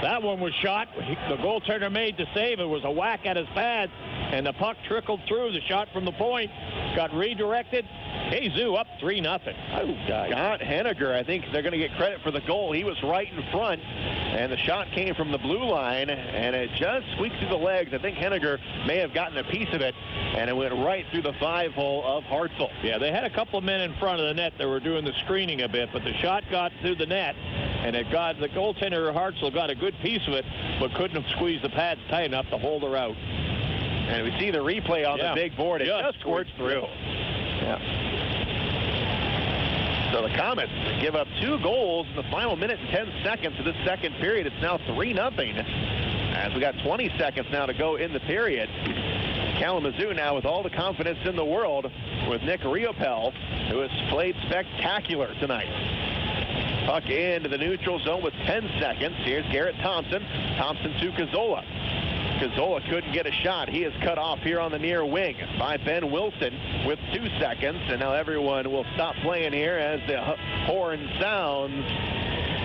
That one was shot. The goaltender made the save. It was a whack at his pads, and the puck trickled through. The shot from the point got redirected. Kalamazoo up 3-0. Scott Henniger, I think they're going to get credit for the goal. He was right in front, and the shot came from the blue line, and it just squeaked through the legs. I think Henniger may have gotten a piece of it, and it went right through the 5-hole of Hartzell. Yeah, they had a couple of men in front of the net that were doing the screening a bit, but the shot got through the net, and the goaltender Hartzell got a good piece of it, but couldn't have squeezed the pads tight enough to hold her out. And we see the replay on the big board. It just squirts through. Yeah. So the Komets give up 2 goals in the final minute and 10 seconds of this second period. It's now 3-0 as we got 20 seconds now to go in the period. Kalamazoo now with all the confidence in the world with Nick Riopel, who has played spectacular tonight. Puck into the neutral zone with 10 seconds. Here's Garrett Thompson. Thompson to Cazzola. Cazzola couldn't get a shot. He is cut off here on the near wing by Ben Wilson with 2 seconds. And now everyone will stop playing here as the horn sounds.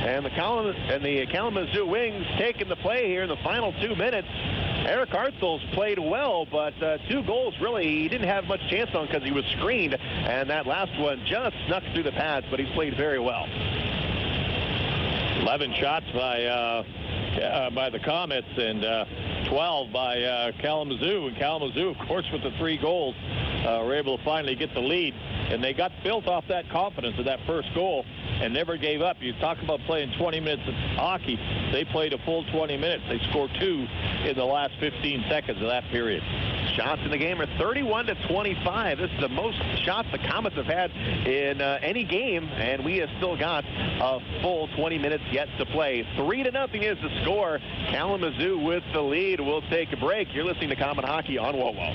And the Kalamazoo Wings taking the play here in the final 2 minutes. Eric Hartzell's played well, but 2 goals really he didn't have much chance on because he was screened. And that last one just snuck through the pads, but he's played very well. 11 shots by the Komets and 12 by Kalamazoo. And Kalamazoo, of course, with the 3 goals, were able to finally get the lead. And they got built off that confidence of that first goal and never gave up. You talk about playing 20 minutes of hockey. They played a full 20 minutes. They scored 2 in the last 15 seconds of that period. Shots in the game are 31-25. This is the most shots the Komets have had in any game, and we have still got a full 20 minutes yet to play. 3-0 is the score. Kalamazoo with the lead. We'll take a break. You're listening to Comet Hockey on WOWO.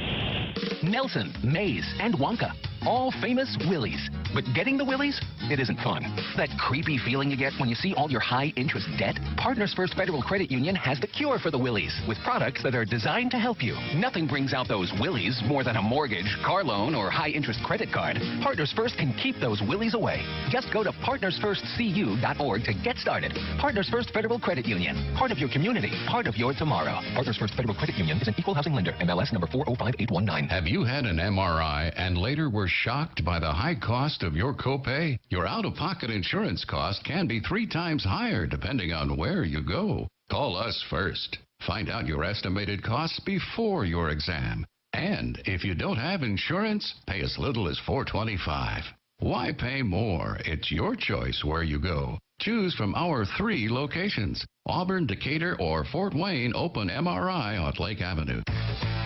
Nelson, Mays, and Wonka. All famous Willies. But getting the Willies, it isn't fun. That creepy feeling you get when you see all your high-interest debt? Partners First Federal Credit Union has the cure for the Willies with products that are designed to help you. Nothing brings out those Willies more than a mortgage, car loan, or high-interest credit card. Partners First can keep those Willies away. Just go to partnersfirstcu.org to get started. Partners First Federal Credit Union. Part of your community. Part of your tomorrow. Partners First Federal Credit Union is an equal housing lender. MLS number 405819. Have you had an MRI and later were shocked by the high cost of your copay? Your out-of-pocket insurance cost can be 3 times higher depending on where you go. Call us first. Find out your estimated costs before your exam. And if you don't have insurance, pay as little as $4.25. Why pay more? It's your choice where you go. Choose from our 3 locations: Auburn, Decatur, or Fort Wayne Open MRI on Lake Avenue.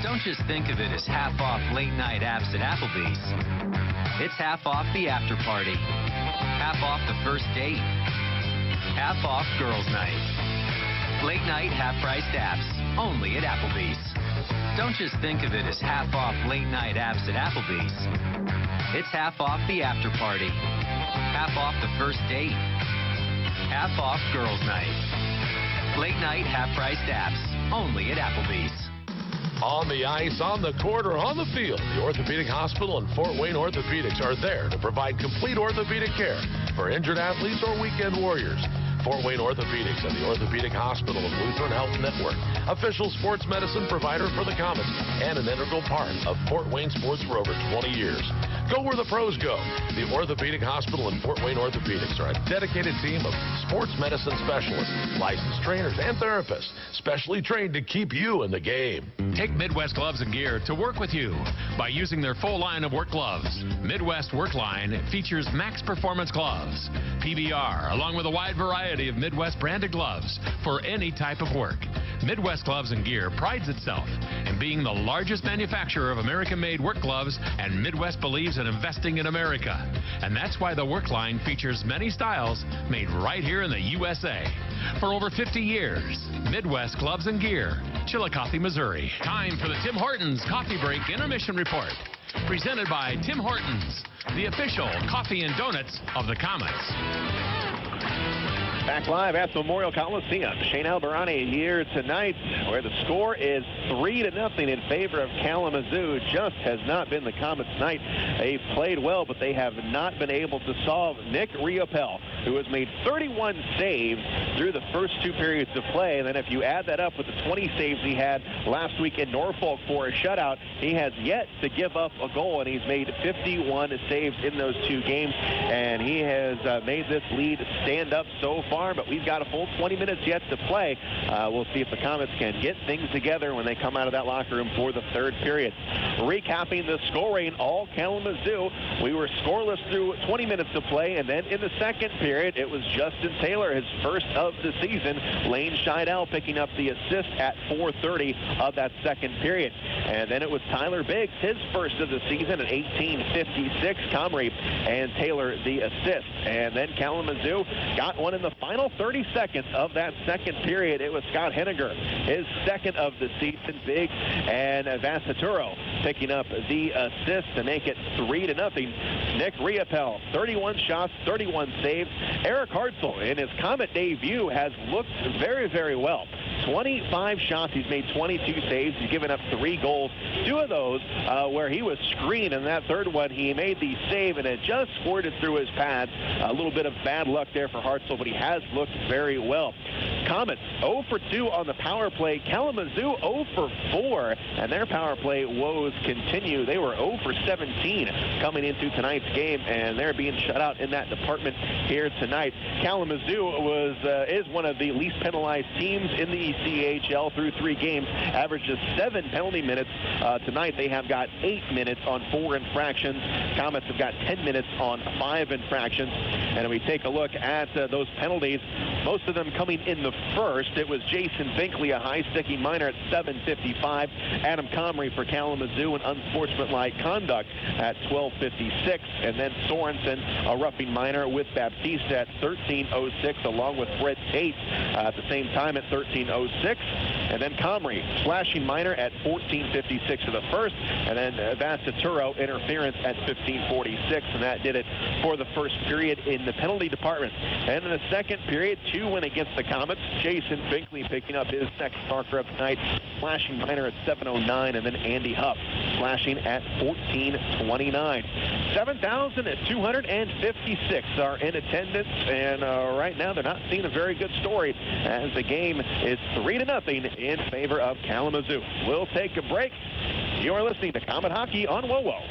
Don't just think of it as half off late night apps at Applebee's. It's half off the after party, half off the first date, half off girls' night. Late night half-priced apps, only at Applebee's. Don't just think of it as half off late night apps at Applebee's. It's half off the after party, half off the first date, half off girls' night. Late night half-priced apps, only at Applebee's. On the ice, on the court, or on the field, the Orthopedic Hospital and Fort Wayne Orthopedics are there to provide complete orthopedic care for injured athletes or weekend warriors. Fort Wayne Orthopedics and the Orthopedic Hospital of Lutheran Health Network, official sports medicine provider for the Komets and an integral part of Fort Wayne sports for over 20 years. Go where the pros go. The Orthopedic Hospital and Fort Wayne Orthopedics are a dedicated team of sports medicine specialists, licensed trainers, and therapists, specially trained to keep you in the game. Take Midwest Gloves and Gear to work with you by using their full line of work gloves. Midwest Work Line features max performance gloves, PBR, along with a wide variety of Midwest branded gloves for any type of work. Midwest Gloves and Gear prides itself in being the largest manufacturer of American-made work gloves, and Midwest believes in investing in America. And that's why the work line features many styles made right here in the USA. For over 50 years, Midwest Gloves and Gear, Chillicothe, Missouri. Time for the Tim Hortons Coffee Break Intermission Report. Presented by Tim Hortons, the official coffee and donuts of the Komets. Back live at the Memorial Coliseum. Shane Albarani here tonight, where the score is 3-0 in favor of Kalamazoo. Just has not been the Komets' night. They've played well, but they have not been able to solve Nick Riopel, who has made 31 saves through the first 2 periods of play. And then if you add that up with the 20 saves he had last week in Norfolk for a shutout, he has yet to give up a goal, and he's made 51 saves in those 2 games. And he has made this lead stand up so far, but we've got a full 20 minutes yet to play. We'll see if the Komets can get things together when they come out of that locker room for the 3rd period. Recapping the scoring, all Kalamazoo. We were scoreless through 20 minutes to play, and then in the 2nd period, it was Justin Taylor, his first of the season. Lane Scheidel picking up the assist at 4:30 of that 2nd period. And then it was Tyler Biggs, his first of the season at 18:56. Comrie and Taylor the assist. And then Kalamazoo got one in the final 30 seconds of that 2nd period. It was Scott Henniger, his 2nd of the season. Biggs and Vassaturo picking up the assist to make it 3-0. Nick Riopel, 31 shots, 31 saves. Eric Hartzell, in his Komet debut, has looked very, very well. 25 shots. He's made 22 saves. He's given up 3 goals. 2 of those where he was screened. In that 3rd one, he made the save, and it just squirted through his pads. A little bit of bad luck there for Hartzell, but he has looked very well. Komets 0 for 2 on the power play. Kalamazoo 0 for 4, and their power play woes continue. They were 0 for 17 coming into tonight's game, and they're being shut out in that department here tonight. Kalamazoo is one of the least penalized teams in the ECHL through 3 games, averages 7 penalty minutes. Tonight they have got 8 minutes on 4 infractions. Komets have got 10 minutes on 5 infractions. And if we take a look at those penalties, most of them coming in the first. It was Jason Binkley, a high-sticking minor at 7:55. Adam Comrie for Kalamazoo, an unsportsmanlike conduct at 12:56. And then Sorensen, a roughing minor with Baptiste at 13:06, along with Fred Tate at the same time at 13:06. And then Comrie, slashing minor at 14:56 for the first. And then Vassaturo, interference at 15:46. And that did it for the first period in the penalty department. And in the 2nd period, 2 went against the Komets. Jason Binkley picking up his 2nd marker of the night, slashing minor at 7:09, and then Andy Huff slashing at 14:29. 7,256 are in attendance, and right now they're not seeing a very good story as the game is 3-0 in favor of Kalamazoo. We'll take a break. You're listening to Komet Hockey on WOWO.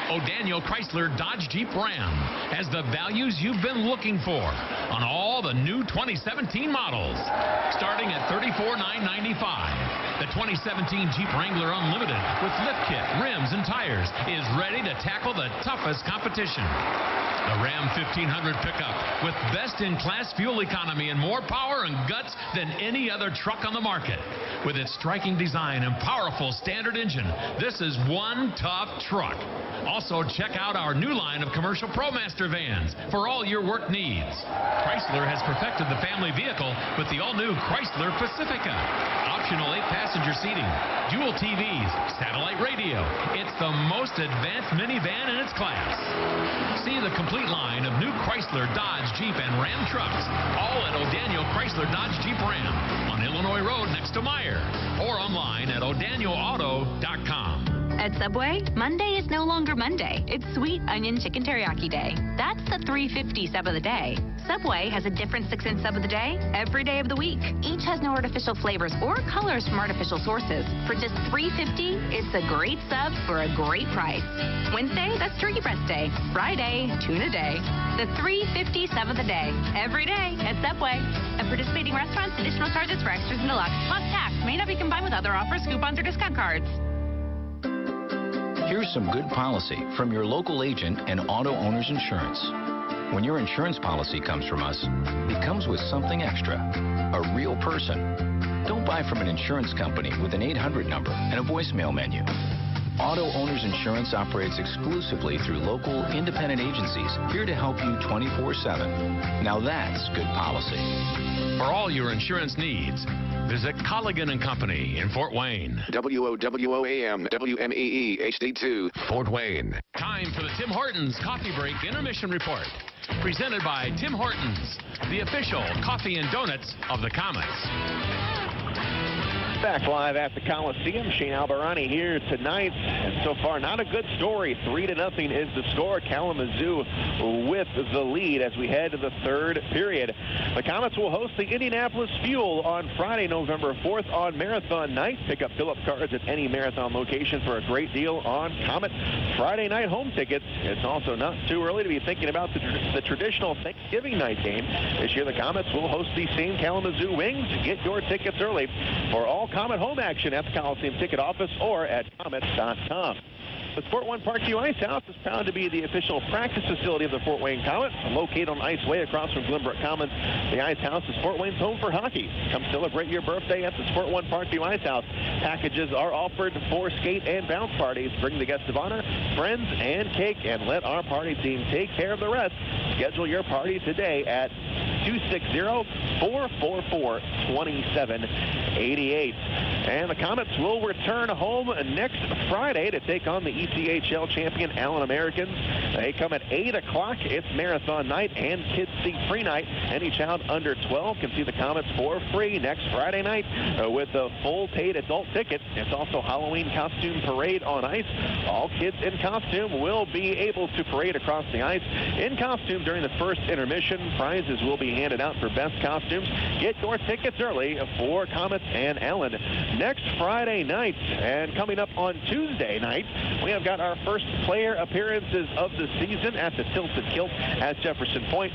O'Daniel Chrysler Dodge Jeep Ram has the values you've been looking for on all the new 2017 models, starting at $34,995. The 2017 Jeep Wrangler Unlimited with lift kit, rims, and tires is ready to tackle the toughest competition. The Ram 1500 pickup with best-in-class fuel economy and more power and guts than any other truck on the market. With its striking design and powerful standard engine, this is one tough truck. Also, check out our new line of commercial ProMaster vans for all your work needs. Chrysler has perfected the family vehicle with the all-new Chrysler Pacifica. Optional 8-passenger seating, dual TVs, satellite radio. It's the most advanced minivan in its class. See the complete line of new Chrysler, Dodge, Jeep, and Ram trucks, all at O'Daniel Chrysler Dodge Jeep Ram on Illinois Road next to Meyer, or online at o'danielauto.com. At Subway, Monday is no longer Monday. It's Sweet Onion Chicken Teriyaki Day. That's the $3.50 sub of the day. Subway has a different 6-inch sub of the day every day of the week. Each has no artificial flavors or colors from artificial sources. For just $3.50, it's a great sub for a great price. Wednesday, that's Turkey Breast Day. Friday, Tuna Day. The $3.50 sub of the day every day at Subway. At participating restaurants, additional charges for extras and deluxe plus tax may not be combined with other offers, coupons, or discount cards. Here's some good policy from your local agent and Auto Owners Insurance. When your insurance policy comes from us, it comes with something extra, a real person. Don't buy from an insurance company with an 800 number and a voicemail menu. Auto Owners Insurance operates exclusively through local independent agencies here to help you 24/7. Now that's good policy. For all your insurance needs, visit Colligan & Company in Fort Wayne. WOWOAM, WMEE, HD2, Fort Wayne. Time for the Tim Hortons Coffee Break Intermission Report. Presented by Tim Hortons, the official coffee and donuts of the Komets. Back live at the Coliseum. Shane Albarani here tonight. And so far, not a good story. 3-0 is the score. Kalamazoo with the lead as we head to the third period. The Komets will host the Indianapolis Fuel on Friday, November 4th on Marathon Night. Pick up fill-up cards at any Marathon location for a great deal on Komet Friday night home tickets. It's also not too early to be thinking about the traditional Thanksgiving night game. This year, the Komets will host the same Kalamazoo Wings. Get your tickets early for all Komet home action at the Coliseum ticket office or at komets.com. The Sport One Parkview Ice House is proud to be the official practice facility of the Fort Wayne Komets. Located on Ice Way across from Glenbrook Commons, the Ice House is Fort Wayne's home for hockey. Come celebrate your birthday at the Sport One Parkview Ice House. Packages are offered for skate and bounce parties. Bring the guests of honor, friends, and cake, and let our party team take care of the rest. Schedule your party today at 260-444-2788. And the Komets will return home next Friday to take on the ECHL champion Allen Americans. They come at 8 o'clock. It's marathon night and kids see free night. Any child under 12 can see the Komets for free next Friday night with a full paid adult ticket. It's also Halloween costume parade on ice. All kids in costume will be able to parade across the ice in costume during the first intermission. Prizes will be handed out for best costumes. Get your tickets early for Komets and Allen next Friday night. And coming up on Tuesday night, we have got our first player appearances of the season at the Tilted Kilt at Jefferson Point.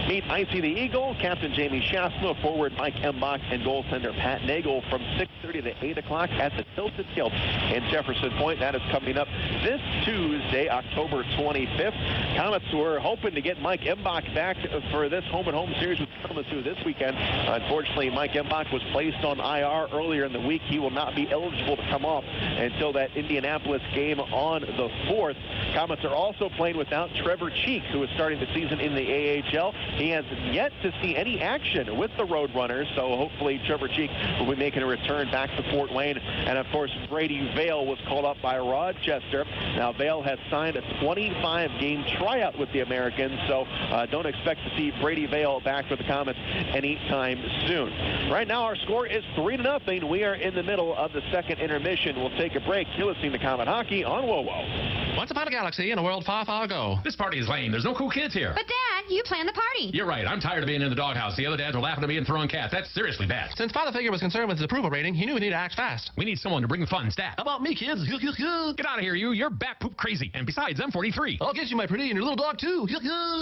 Meet Icy the Eagle, Captain Jamie Shasma, forward Mike Embach, and goaltender Pat Nagel from 6:30 to 8 o'clock at the Tilted Kilt in Jefferson Point. That is coming up this Tuesday, October 25th. Komets were hoping to get Mike Embach back for this home-and-home series with Kalamazoo this weekend. Unfortunately, Mike Embach was placed on IR earlier in the week. He will not be eligible to come off until that Indianapolis game on the 4th. Komets are also playing without Trevor Cheek, who is starting the season in the AHL. He has yet to see any action with the Roadrunners, so hopefully Trevor Cheek will be making a return back to Fort Wayne. And, of course, Brady Vale was called up by Rochester. Now, Vale has signed a 25-game tryout with the Americans, so don't expect to see Brady Vale back with the Komets anytime soon. Right now, our score is 3-0. We are in the middle of the second intermission. We'll take a break. You're listening to Komet Hockey on WoWo. Once upon a galaxy in a world far, far ago. This party is lame. There's no cool kids here. But, Dad, you planned the party. You're right. I'm tired of being in the doghouse. The other dads are laughing at me and throwing cats. That's seriously bad. Since Father Figure was concerned with his approval rating, he knew he needed to act fast. We need someone to bring the fun stat. How about me, kids? Get out of here, you. You're bat poop crazy. And besides, I'm 43. I'll get you, my pretty, and your little dog, too.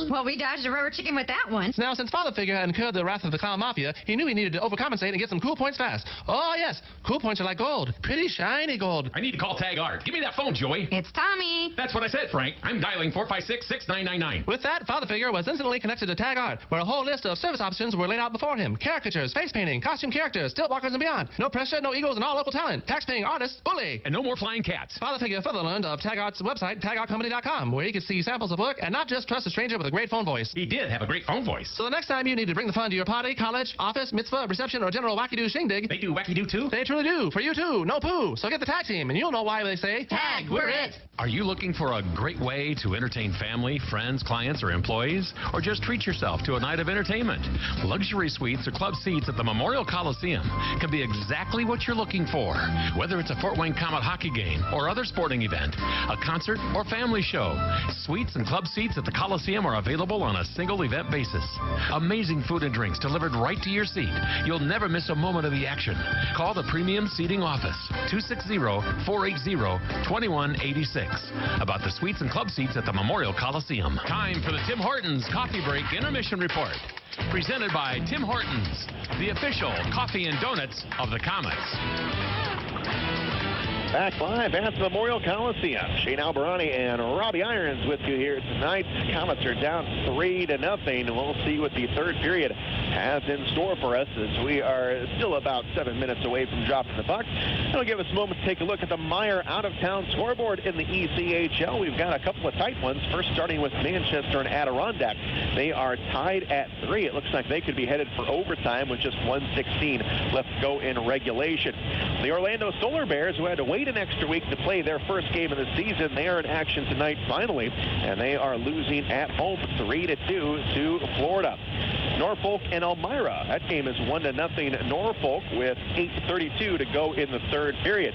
Well, we dodged a rubber chicken with that one. Now, since Father Figure had incurred the wrath of the clown mafia, he knew he needed to overcompensate and get some cool points fast. Oh, yes. Cool points are like gold. Pretty shiny gold. I need to call Tag Art. Give me that phone, Joey. It's Tommy. That's what I said, Frank. I'm dialing 456-6999. With that, Father Figure was instantly connected to Tag Art, where a whole list of service options were laid out before him. Caricatures, face painting, costume characters, stilt walkers, and beyond. No pressure, no egos, and all local talent. Tax-paying artists, bully. And no more flying cats. Father Figure further learned of Tag Art's website, tagartcompany.com, where he could see samples of work and not just trust a stranger with a great phone voice. He did have a great phone voice. So the next time you need to bring the fun to your party, college, office, mitzvah, reception, or general wacky-doo shindig. They do wacky-doo, too? They truly do. For you, too. No poo. So get the tag team, and you'll know why they say, Tag, we're it. Are you looking for a great way to entertain family, friends, clients, or employees? Or just treat yourself to a night of entertainment? Luxury suites or club seats at the Memorial Coliseum can be exactly what you're looking for. Whether it's a Fort Wayne Komet hockey game or other sporting event, a concert or family show, suites and club seats at the Coliseum are available on a single event basis. Amazing food and drinks delivered right to your seat. You'll never miss a moment of the action. Call the Premium Seating Office, 260-480-2186. About the suites and club seats at the Memorial Coliseum. Time for the Tim Hortons Coffee Break Intermission Report. Presented by Tim Hortons, the official coffee and donuts of the Komets. Back live at the Memorial Coliseum. Shane Alberani and Robbie Irons with you here tonight. Komets are down 3-0. We'll see what the third period has in store for us as we are still about 7 minutes away from dropping the puck. It'll give us a moment to take a look at the Meyer out-of-town scoreboard in the ECHL. We've got a couple of tight ones. First, starting with Manchester and Adirondack. They are tied at 3. It looks like they could be headed for overtime with just 1:16 left to go in regulation. The Orlando Solar Bears, who had to wait an extra week to play their first game of the season, they are in action tonight finally, and they are losing at home 3-2 to Florida. Norfolk and Elmira. That game is 1-0 Norfolk with 8:32 to go in the third period.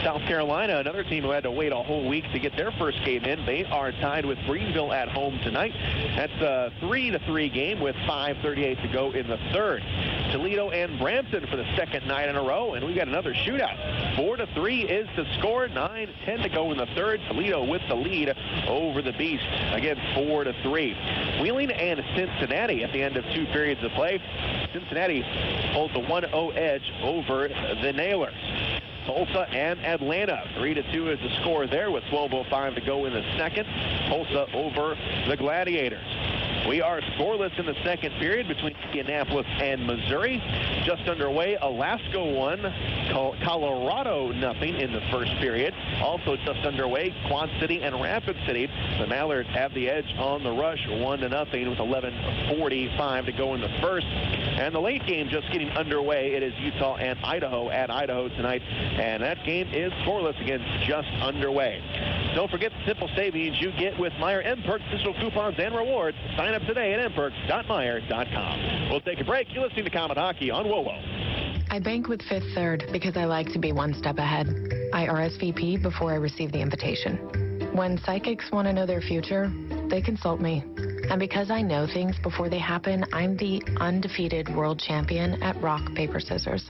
South Carolina, another team who had to wait a whole week to get their first game in. They are tied with Greenville at home tonight. That's a 3-3 game with 5:38 to go in the third. Toledo and Brampton for the second night in a row, and we got another shootout. 4-3 is the score. 9:10 to go in the third. Toledo with the lead over the Beast. Again, 4-3. Wheeling and Cincinnati at the end of 2 periods of play. Cincinnati holds a 1-0 edge over the Nailers. Tulsa and Atlanta. 3-2 is the score there with 12:05 to go in the second. Tulsa over the Gladiators. We are scoreless in the second period between Indianapolis and Missouri. Just underway, Alaska 1, Colorado 0 in the first period. Also just underway, Quad City and Rapid City. The Mallards have the edge on the Rush 1-0 with 11:45 to go in the first. And the late game just getting underway. It is Utah and Idaho at Idaho tonight. And that game is scoreless again, just underway. Don't forget the simple savings you get with Meyer M-Perks digital coupons and rewards. Sign up today at mperks.meyer.com. We'll take a break. You're listening to Komet Hockey on WOWO. I bank with Fifth Third because I like to be one step ahead. I RSVP before I receive the invitation. When psychics want to know their future, they consult me. And because I know things before they happen, I'm the undefeated world champion at rock, paper, scissors.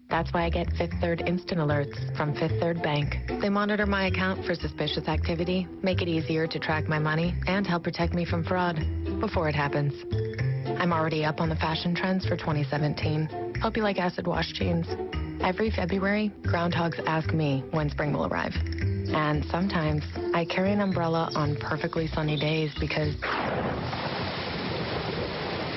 That's why I get Fifth Third instant alerts from Fifth Third Bank. They monitor my account for suspicious activity, make it easier to track my money, and help protect me from fraud before it happens. I'm already up on the fashion trends for 2017. Hope you like acid wash jeans. Every February, groundhogs ask me when spring will arrive. And sometimes I carry an umbrella on perfectly sunny days because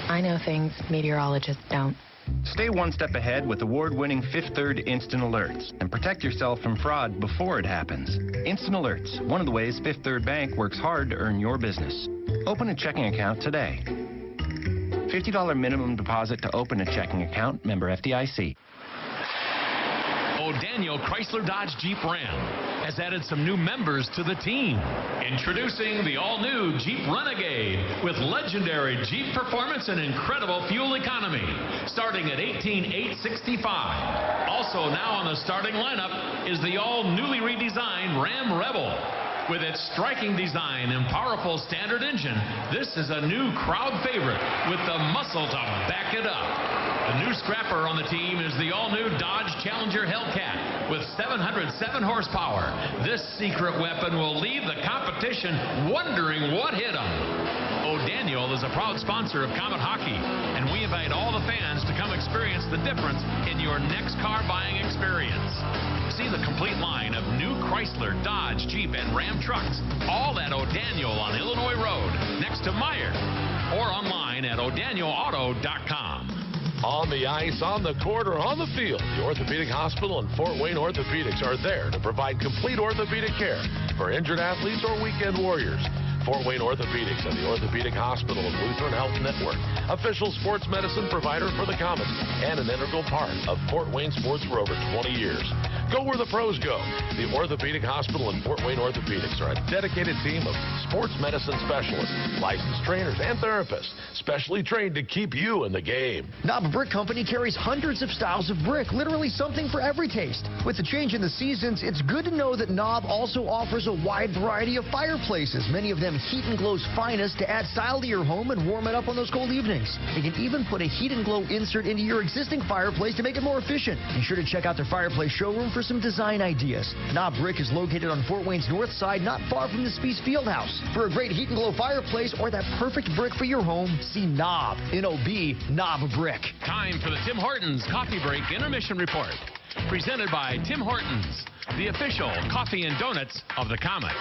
I know things meteorologists don't. Stay one step ahead with award-winning Fifth Third Instant Alerts and protect yourself from fraud before it happens. Instant Alerts, one of the ways Fifth Third Bank works hard to earn your business. Open a checking account today. $50 minimum deposit to open a checking account, member FDIC. O'Daniel Chrysler Dodge Jeep Ram has added some new members to the team. Introducing the all-new Jeep Renegade with legendary Jeep performance and incredible fuel economy, starting at $18,865. Also now on the starting lineup is the all-newly redesigned Ram Rebel. With its striking design and powerful standard engine, this is a new crowd favorite with the muscle to back it up. The new scrapper on the team is the all-new Dodge Challenger Hellcat with 707 horsepower. This secret weapon will leave the competition wondering what hit them. O'Daniel is a proud sponsor of Komet Hockey, and we invite all the fans to come experience the difference in your next car buying experience. See the complete line of new Chrysler, Dodge, Jeep, and Ram trucks, all at O'Daniel on Illinois Road, next to Meyer, or online at o'danielauto.com. On the ice, on the court, or on the field, the Orthopedic Hospital and Fort Wayne Orthopedics are there to provide complete orthopedic care for injured athletes or weekend warriors. Fort Wayne Orthopedics and the Orthopedic Hospital and Lutheran Health Network, official sports medicine provider for the Komets, and an integral part of Fort Wayne sports for over 20 years. Go where the pros go. The Orthopedic Hospital and Fort Wayne Orthopedics are a dedicated team of sports medicine specialists, licensed trainers, and therapists, specially trained to keep you in the game. Knob Brick Company carries hundreds of styles of brick, literally something for every taste. With the change in the seasons, it's good to know that Knob also offers a wide variety of fireplaces, many of them Heat and Glow's finest, to add style to your home and warm it up on those cold evenings. They can even put a Heat and Glow insert into your existing fireplace to make it more efficient. Be sure to check out their fireplace showroom for some design ideas. Knob Brick is located on Fort Wayne's north side, not far from the Spies Fieldhouse. For a great Heat and Glow fireplace or that perfect brick for your home, see Knob, N-O-B, Knob Brick. Time for the Tim Hortons Coffee Break Intermission Report. Presented by Tim Hortons, the official coffee and donuts of the Komets.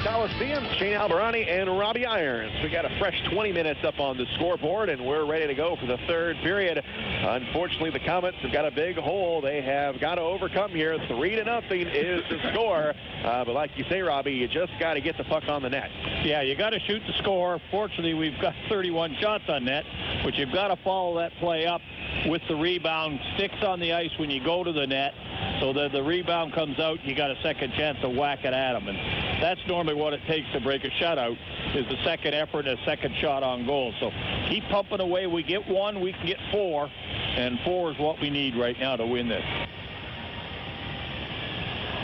Coliseum, Shane Albarani and Robbie Irons. We got a fresh 20 minutes up on the scoreboard, and we're ready to go for the third period. Unfortunately, the Komets have got a big hole they have got to overcome here. 3-0 is the score. But like you say, Robbie, you just got to get the puck on the net. Yeah, you got to shoot the score. Fortunately, we've got 31 shots on net, but you've got to follow that play up with the rebound. Sticks on the ice when you go to the net, so that the rebound comes out, you got a second chance to whack it at them. And that's normally what it takes to break a shutout, is the second effort and a second shot on goal. So keep pumping away. We get one, we can get four, and 4 is what we need right now to win this.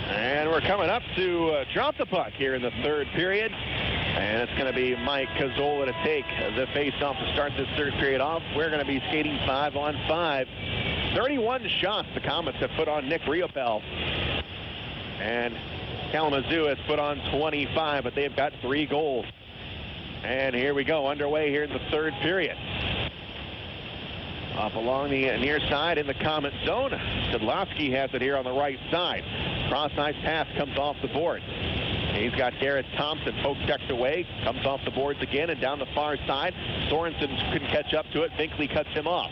And we're coming up to drop the puck here in the third period. And it's going to be Mike Cazzola to take the face-off to start this third period off. We're going to be skating 5-on-5. 31 shots the Komets have put on Nick Riopel. And Kalamazoo has put on 25, but they've got 3 goals. And here we go, underway here in the third period. Up along the near side in the Komet zone. Sedlowski has it here on the right side. Cross-ice pass comes off the board. He's got Garrett Thompson poke checked away, comes off the boards again and down the far side. Sorensen couldn't catch up to it. Binkley cuts him off.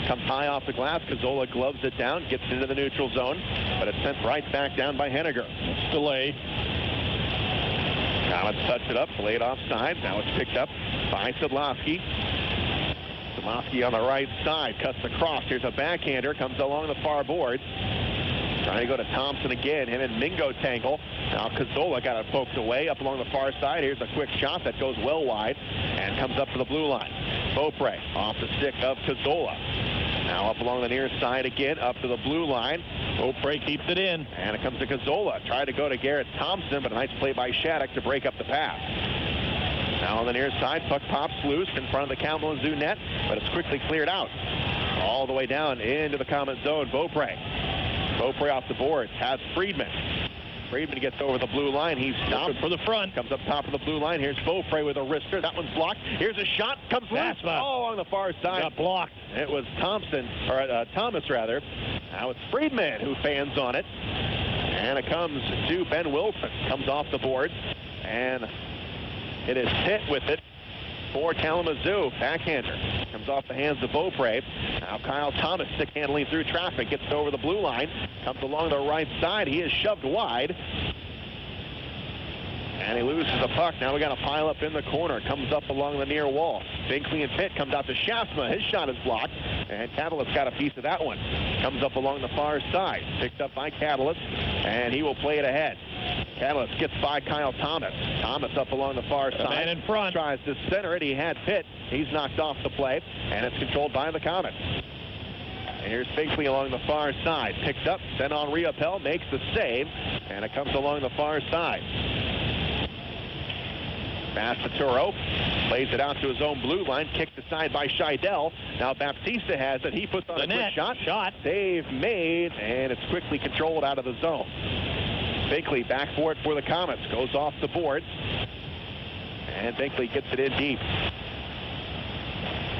Comes high off the glass. Cazzola gloves it down, gets into the neutral zone, but it's sent right back down by Henniger. It's delayed. Komets touch it up, played offside. Now it's picked up by Sedlowski. Sedlowski on the right side, cuts across. Here's a backhander, comes along the far boards. Trying to go to Thompson again. Him and Mingo tangle. Now Cazzola got it poked away up along the far side. Here's a quick shot that goes well wide and comes up to the blue line. Beaupre off the stick of Cazzola. Now up along the near side again, up to the blue line. Beaupre keeps it in. And it comes to Cazzola. Tried to go to Garrett Thompson, but a nice play by Shattuck to break up the pass. Now on the near side, puck pops loose in front of the Kalamazoo net, but it's quickly cleared out. All the way down into the Komet zone. Beaupre off the boards, has Friedman. Friedman gets over the blue line. He's stopped for the front. Comes up top of the blue line. Here's Beaupre with a wrister. That one's blocked. Here's a shot. Comes loose. All along the far side. Got blocked. It was Thomas rather. Now it's Friedman who fans on it. And it comes to Ben Wilson. Comes off the boards. And it is hit with it for Kalamazoo. Backhander comes off the hands of Beaupre. Now Kyle Thomas stick handling through traffic, gets over the blue line, comes along the right side. He is shoved wide. And he loses the puck. Now we got a pile up in the corner. Comes up along the near wall. Binkley and Pitt comes out to Shafma. His shot is blocked. And Catalyst got a piece of that one. Comes up along the far side. Picked up by Catalyst. And he will play it ahead. Catalyst gets by Kyle Thomas. Thomas up along the far side. Man in front. Tries to center it. He had Pitt. He's knocked off the play. And it's controlled by the Komets. And here's Binkley along the far side. Picked up. Sent on Riopel. Makes the save. And it comes along the far side. Bastaturo plays it out to his own blue line. Kicked aside by Scheidel. Now Baptista has it. He puts on a quick shot. Save made. And it's quickly controlled out of the zone. Binkley back for it for the Komets. Goes off the boards. And Binkley gets it in deep.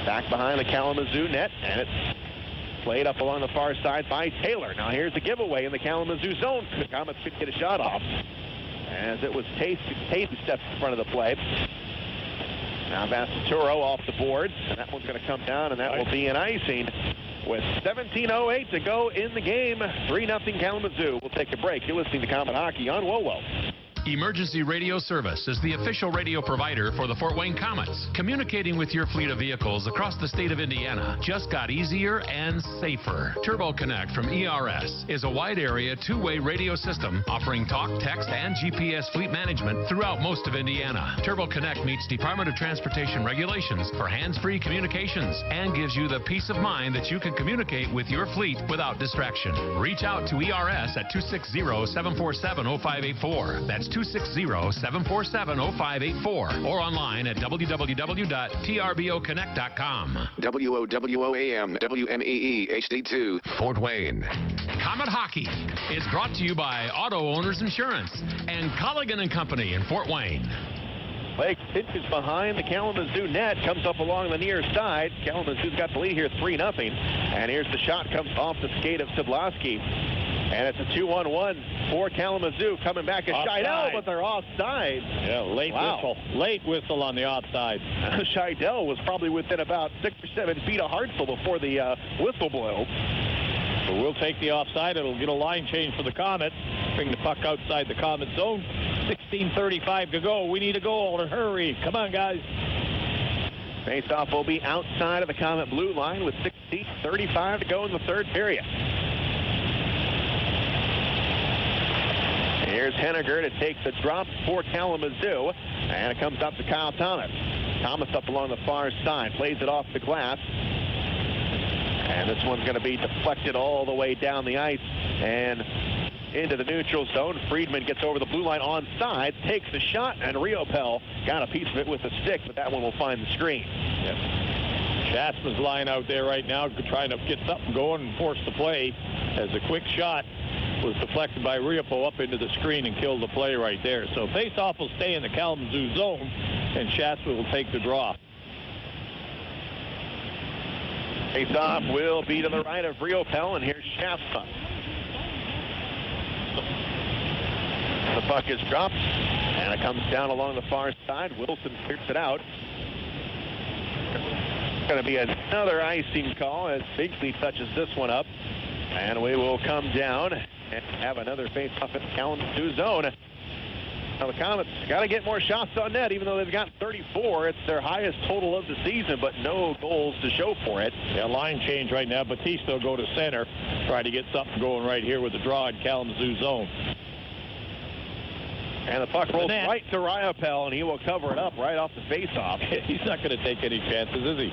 Back behind the Kalamazoo net. And it's played up along the far side by Taylor. Now here's the giveaway in the Kalamazoo zone. The Komets couldn't get a shot off. As it was Tate who steps in front of the play. Now Bastaturo off the boards. And that one's going to come down, and that will be an icing. With 17:08 to go in the game, 3-0 Kalamazoo. We'll take a break. You're listening to Komet Hockey on WoWo. Emergency Radio Service is the official radio provider for the Fort Wayne Komets. Communicating with your fleet of vehicles across the state of Indiana just got easier and safer. Turbo Connect from ERS is a wide area two-way radio system offering talk, text, and GPS fleet management throughout most of Indiana. Turbo Connect meets Department of Transportation regulations for hands-free communications and gives you the peace of mind that you can communicate with your fleet without distraction. Reach out to ERS at 260-747-0584. That's 260-747-0584 or online at www.trboconnect.com. WOWOAM, WMEE, HD2, Fort Wayne. Comet Hockey is brought to you by Auto Owners Insurance and Colligan & Company in Fort Wayne. Blake pitches behind the Kalamazoo net, comes up along the near side. Kalamazoo's got the lead here 3-0. And here's the shot, comes off the skate of Sidlowski. And it's a 2-on-1 for Kalamazoo. Coming back is Scheidel, but they're offside. Yeah, late whistle. Late whistle on the offside. Scheidel was probably within about 6 or 7 feet of Hartzell before the whistle blew. So we'll take the offside. It'll get a line change for the Komets. Bring the puck outside the Komet zone. 16:35 to go. We need a goal. Hurry. Come on, guys. Face-off will be outside of the Komet blue line with 16:35 to go in the third period. Here's Henniger to take the drop for Kalamazoo. And it comes up to Kyle Thomas. Thomas up along the far side. Plays it off the glass. And this one's going to be deflected all the way down the ice and into the neutral zone. Friedmann gets over the blue line onside, takes the shot, and Riopel got a piece of it with the stick, but that one will find the screen. Yep. Jasper's line out there right now trying to get something going and force the play as a quick shot was deflected by Riopel up into the screen and killed the play right there. So face-off will stay in the Kalamazoo zone, and Jasper will take the draw. Face-off will be to the right of Riopel, and here's Shasta. The puck is dropped, and it comes down along the far side. Wilson clears it out. It's going to be another icing call as Bigsby touches this one up. And we will come down and have another face-off in the Kalamazoo zone. Now the Komets got to get more shots on net, even though they've got 34. It's their highest total of the season, but no goals to show for it. Yeah, line change right now. Batista will go to center, try to get something going right here with the draw in Kalamazoo zone. And the puck rolls right to Riopel, and he will cover it up right off the face-off. He's not going to take any chances, is he?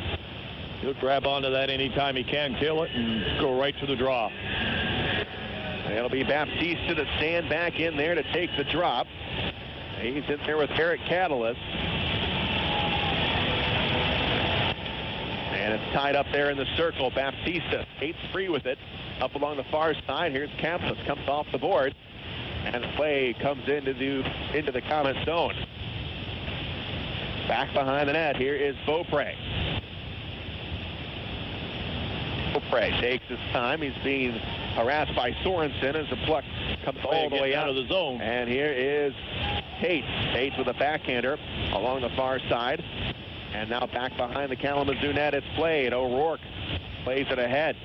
He'll grab onto that anytime he can, kill it, and go right to the draw. It'll be Baptista to stand back in there to take the drop. He's in there with Eric Catalyst. And it's tied up there in the circle. Baptista skates free with it. Up along the far side, here's Catalyst, comes off the board. And the play comes into the Komet zone. Back behind the net, here is Beaupre. Beaupre takes his time. He's being harassed by Sorensen as the puck comes all the way out of the zone. And here is Tate. Tate with a backhander along the far side. And now back behind the Kalamazoo net, it's played. O'Rourke plays it ahead.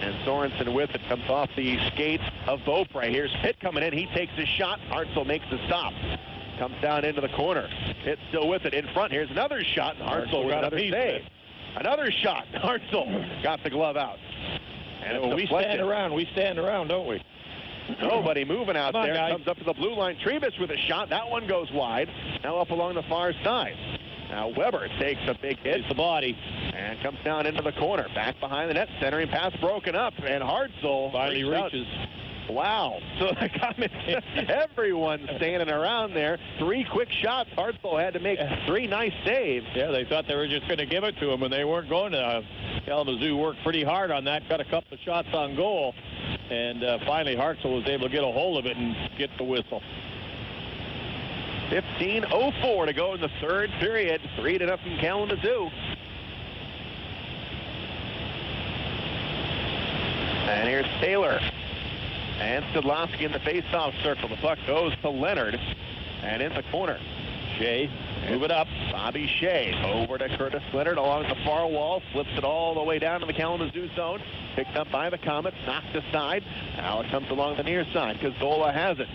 And Sorensen with it comes off the skates of Beaupre. Here's Pitt coming in. He takes his shot. Hartzell makes the stop. Comes down into the corner. Pitt still with it in front. Here's another shot. And Hartzell got another save. Another shot. Hartzell got the glove out. And we stand around, don't we? Nobody moving out there. Guys. Comes up to the blue line. Trevis with a shot. That one goes wide. Now up along the far side. Now Weber takes a big hit. It's the body. And comes down into the corner. Back behind the net. Centering pass broken up. And Hartzell finally reaches. Wow. So the Komets, everyone's standing around there. 3 quick shots. Hartzell had to make 3 nice saves. Yeah, they thought they were just going to give it to him, and they weren't going to. Kalamazoo worked pretty hard on that, got a couple of shots on goal, and finally Hartzell was able to get a hold of it and get the whistle. 15:04 to go in the third period. 3-0 Kalamazoo. And here's Taylor. And Sidlowski in the face-off circle. The puck goes to Leonard. And in the corner, Shea, move it up. Bobby Shea over to Curtis Leonard along the far wall. Flips it all the way down to the Kalamazoo zone. Picked up by the Komets. Knocked aside. Now it comes along the near side. Cazzola has it.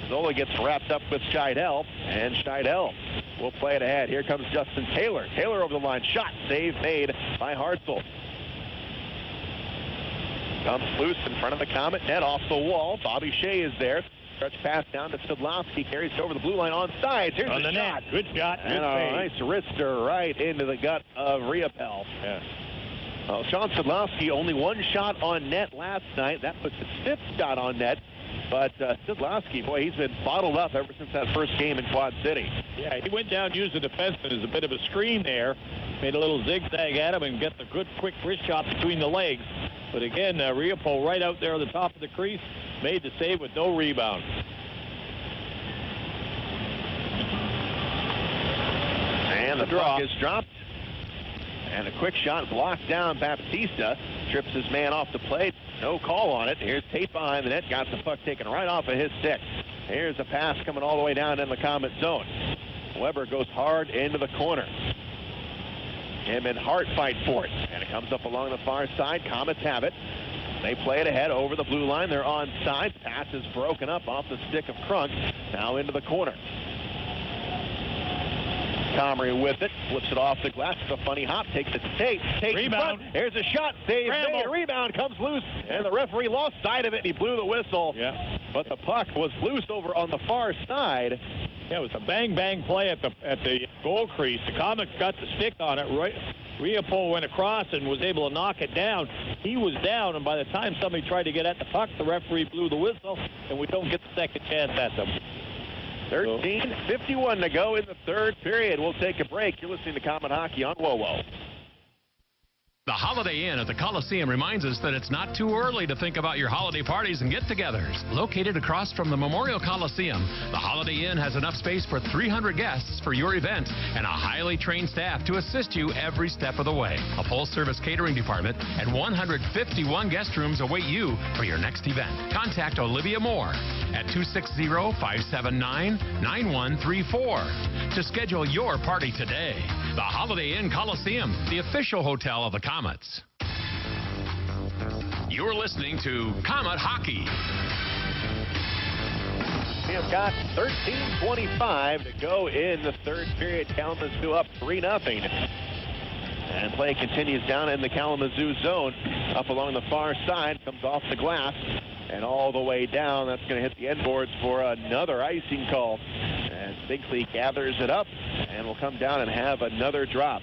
Zola gets wrapped up with Scheidel, and Scheidel will play it ahead. Here comes Justin Taylor. Taylor over the line. Shot. Save made by Hartzell. Comes loose in front of the Comet net off the wall. Bobby Shea is there. Stretch pass down to Stadlowski. Carries it over the blue line on sides. Here's on the shot. net. Good shot. And a nice wrister right into the gut of Riopel. Yeah. Sean Stadlowski only one shot on net last night. That puts his fifth shot on net. But Stadlowski, boy, he's been bottled up ever since that first game in Quad City. Yeah, he went down, used the defenseman as a bit of a screen there. Made a little zigzag at him and get the good, quick wrist shot between the legs. But again, Riopel right out there on the top of the crease. Made the save with no rebound. And the puck is dropped. And a quick shot blocked down. Baptista trips his man off the plate. No call on it. Here's Tate behind the net. Got the puck taken right off of his stick. Here's a pass coming all the way down in the Comet zone. Weber goes hard into the corner. Him and Hart fight for it. And it comes up along the far side. Comets have it. They play it ahead over the blue line. They're on side. Pass is broken up off the stick of Crunk. Now into the corner. Comrie with it. Flips it off the glass. It's a funny hop. Takes it to Tate. Tate Rebound. Here's a shot. Save made. Rebound comes loose. And the referee lost sight of it. And he blew the whistle. Yeah. But the puck was loose over on the far side. Yeah, it was a bang-bang play at the goal crease. The Comets got the stick on it. Right. Riopel went across and was able to knock it down. He was down, and by the time somebody tried to get at the puck, the referee blew the whistle, and we don't get the second chance at them. 13:51 to go in the third period. We'll take a break. You're listening to Comet Hockey on WoWo. The Holiday Inn at the Coliseum reminds us that it's not too early to think about your holiday parties and get-togethers. Located across from the Memorial Coliseum, the Holiday Inn has enough space for 300 guests for your event and a highly trained staff to assist you every step of the way. A full-service catering department and 151 guest rooms await you for your next event. Contact Olivia Moore at 260-579-9134 to schedule your party today. The Holiday Inn Coliseum, the official hotel of the Comets. You're listening to Comet Hockey. We have got 13:25 to go in the third period. Kalamazoo up 3-0. And play continues down in the Kalamazoo zone. Up along the far side, comes off the glass and all the way down. That's going to hit the end boards for another icing call. And Binkley gathers it up and will come down and have another drop.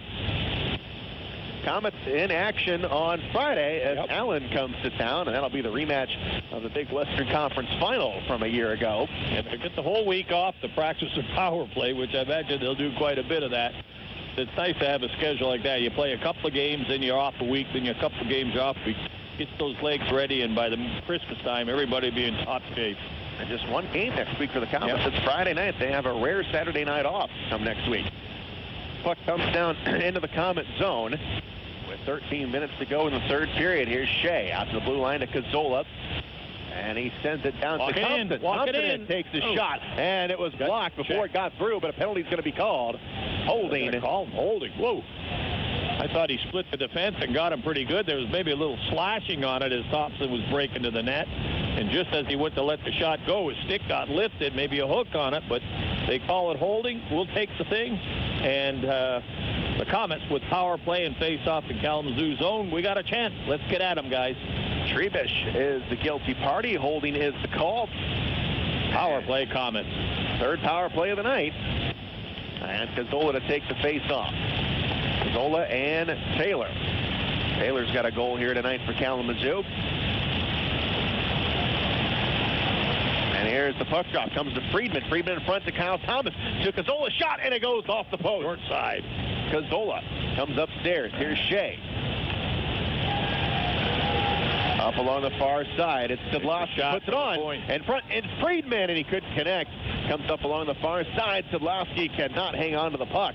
Comets in action on Friday as Allen comes to town, and that'll be the rematch of the Big Western Conference Final from a year ago. And they get the whole week off to practice their power play, which I imagine they'll do quite a bit of that. It's nice to have a schedule like that. You play a couple of games, then you're off a week, then you're a couple of games off a week. Get those legs ready, and by the Christmas time, everybody will be in top shape. And just one game next week for the Comets. It's Friday night. They have a rare Saturday night off come next week. Puck comes down into the Comet zone with 13 minutes to go in the third period. Here's Shea out to the blue line to Cazzola. And he sends it down to Thompson. Thompson takes the shot, and it was blocked before it got through, but a penalty's going to be called. Holding. Holding. Whoa. I thought he split the defense and got him pretty good. There was maybe a little slashing on it as Thompson was breaking to the net. And just as he went to let the shot go, his stick got lifted, maybe a hook on it, but they call it holding. We'll take the thing. And the Comets with power play and face-off in Kalamazoo zone, we got a chance. Let's get at them, guys. Trebish is the guilty party. Holding is the call. Power play, Comets. Third power play of the night. And Cazzola to take the face-off. Cazzola and Taylor. Taylor's got a goal here tonight for Kalamazoo. And here's the puck drop. Comes to Friedman. Friedman in front to Kyle Thomas. To Cazzola. Shot, and it goes off the post. Short side. Cazzola comes upstairs. Here's Shea. Up along the far side. It's Stadlowski. Puts it on. In front. It's Friedman, and he couldn't connect. Comes up along the far side. Stadlowski cannot hang on to the puck.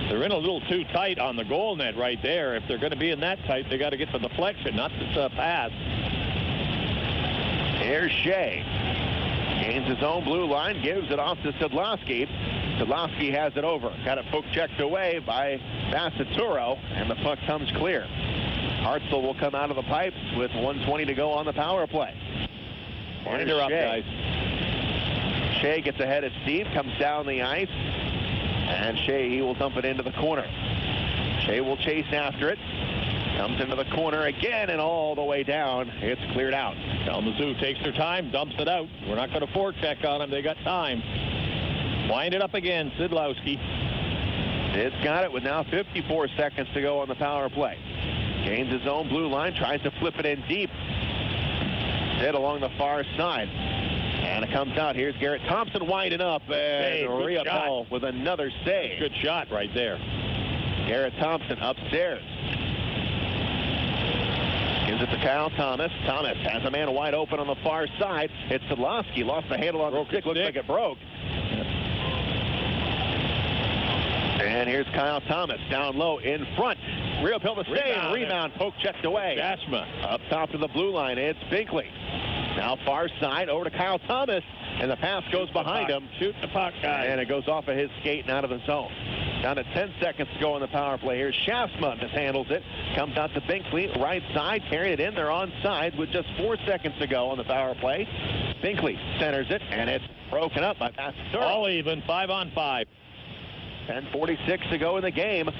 They're in a little too tight on the goal net right there. If they're going to be in that tight, they got to get the deflection, not this pass. Here's Shea. Gains his own blue line, gives it off to Stadlowski. Stadlowski has it over. Got it poke checked away by Bassaturo, and the puck comes clear. Hartzell will come out of the pipes with 1:20 to go on the power play. Wind her up, guys. Shea gets ahead of Steve, comes down the ice, and Shea, he will dump it into the corner. Shea will chase after it. Comes into the corner again and all the way down. It's cleared out. Kalamazoo takes their time, dumps it out. We're not going to forecheck on them. They got time. Wind it up again, Sidlowski. It's got it with now 54 seconds to go on the power play. Gains his own blue line, tries to flip it in deep. Hit along the far side. And it comes out. Here's Garrett Thompson winding up. And Riopel with another save. Good shot right there. Garrett Thompson upstairs. Gives it to Kyle Thomas. Thomas has a man wide open on the far side. It's Sidlowski. Lost the handle on the stick. Looks like it broke. And here's Kyle Thomas down low in front. Riopel the save. Rebound. Poke checked away. Jasma. Up top to the blue line. It's Binkley. Now far side over to Kyle Thomas. And the pass goes behind him. Shoot the puck, guys. And it goes off of his skate and out of the zone. Down to 10 seconds to go on the power play. Here's Shafsma mishandles it. Comes out to Binkley. Right side. Carrying it in. They're onside with just 4 seconds to go on the power play. Binkley centers it. And it's broken up by Pastor. All even. 5-on-5. 10:46 to go in the game. And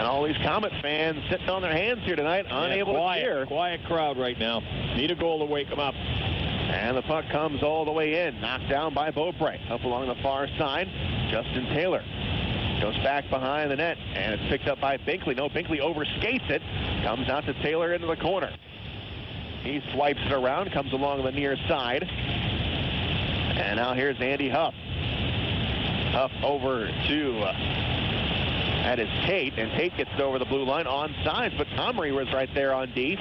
all these Komets fans sitting on their hands here tonight, unable to cheer. Quiet crowd right now. Need a goal to wake them up. And the puck comes all the way in. Knocked down by Beaupre. Up along the far side, Justin Taylor goes back behind the net. And it's picked up by Binkley. No, Binkley overskates it. Comes out to Taylor into the corner. He swipes it around, comes along the near side. And now here's Andy Huff. Huff over to that is Tate, and Tate gets it over the blue line on sides, but Comrie was right there on D.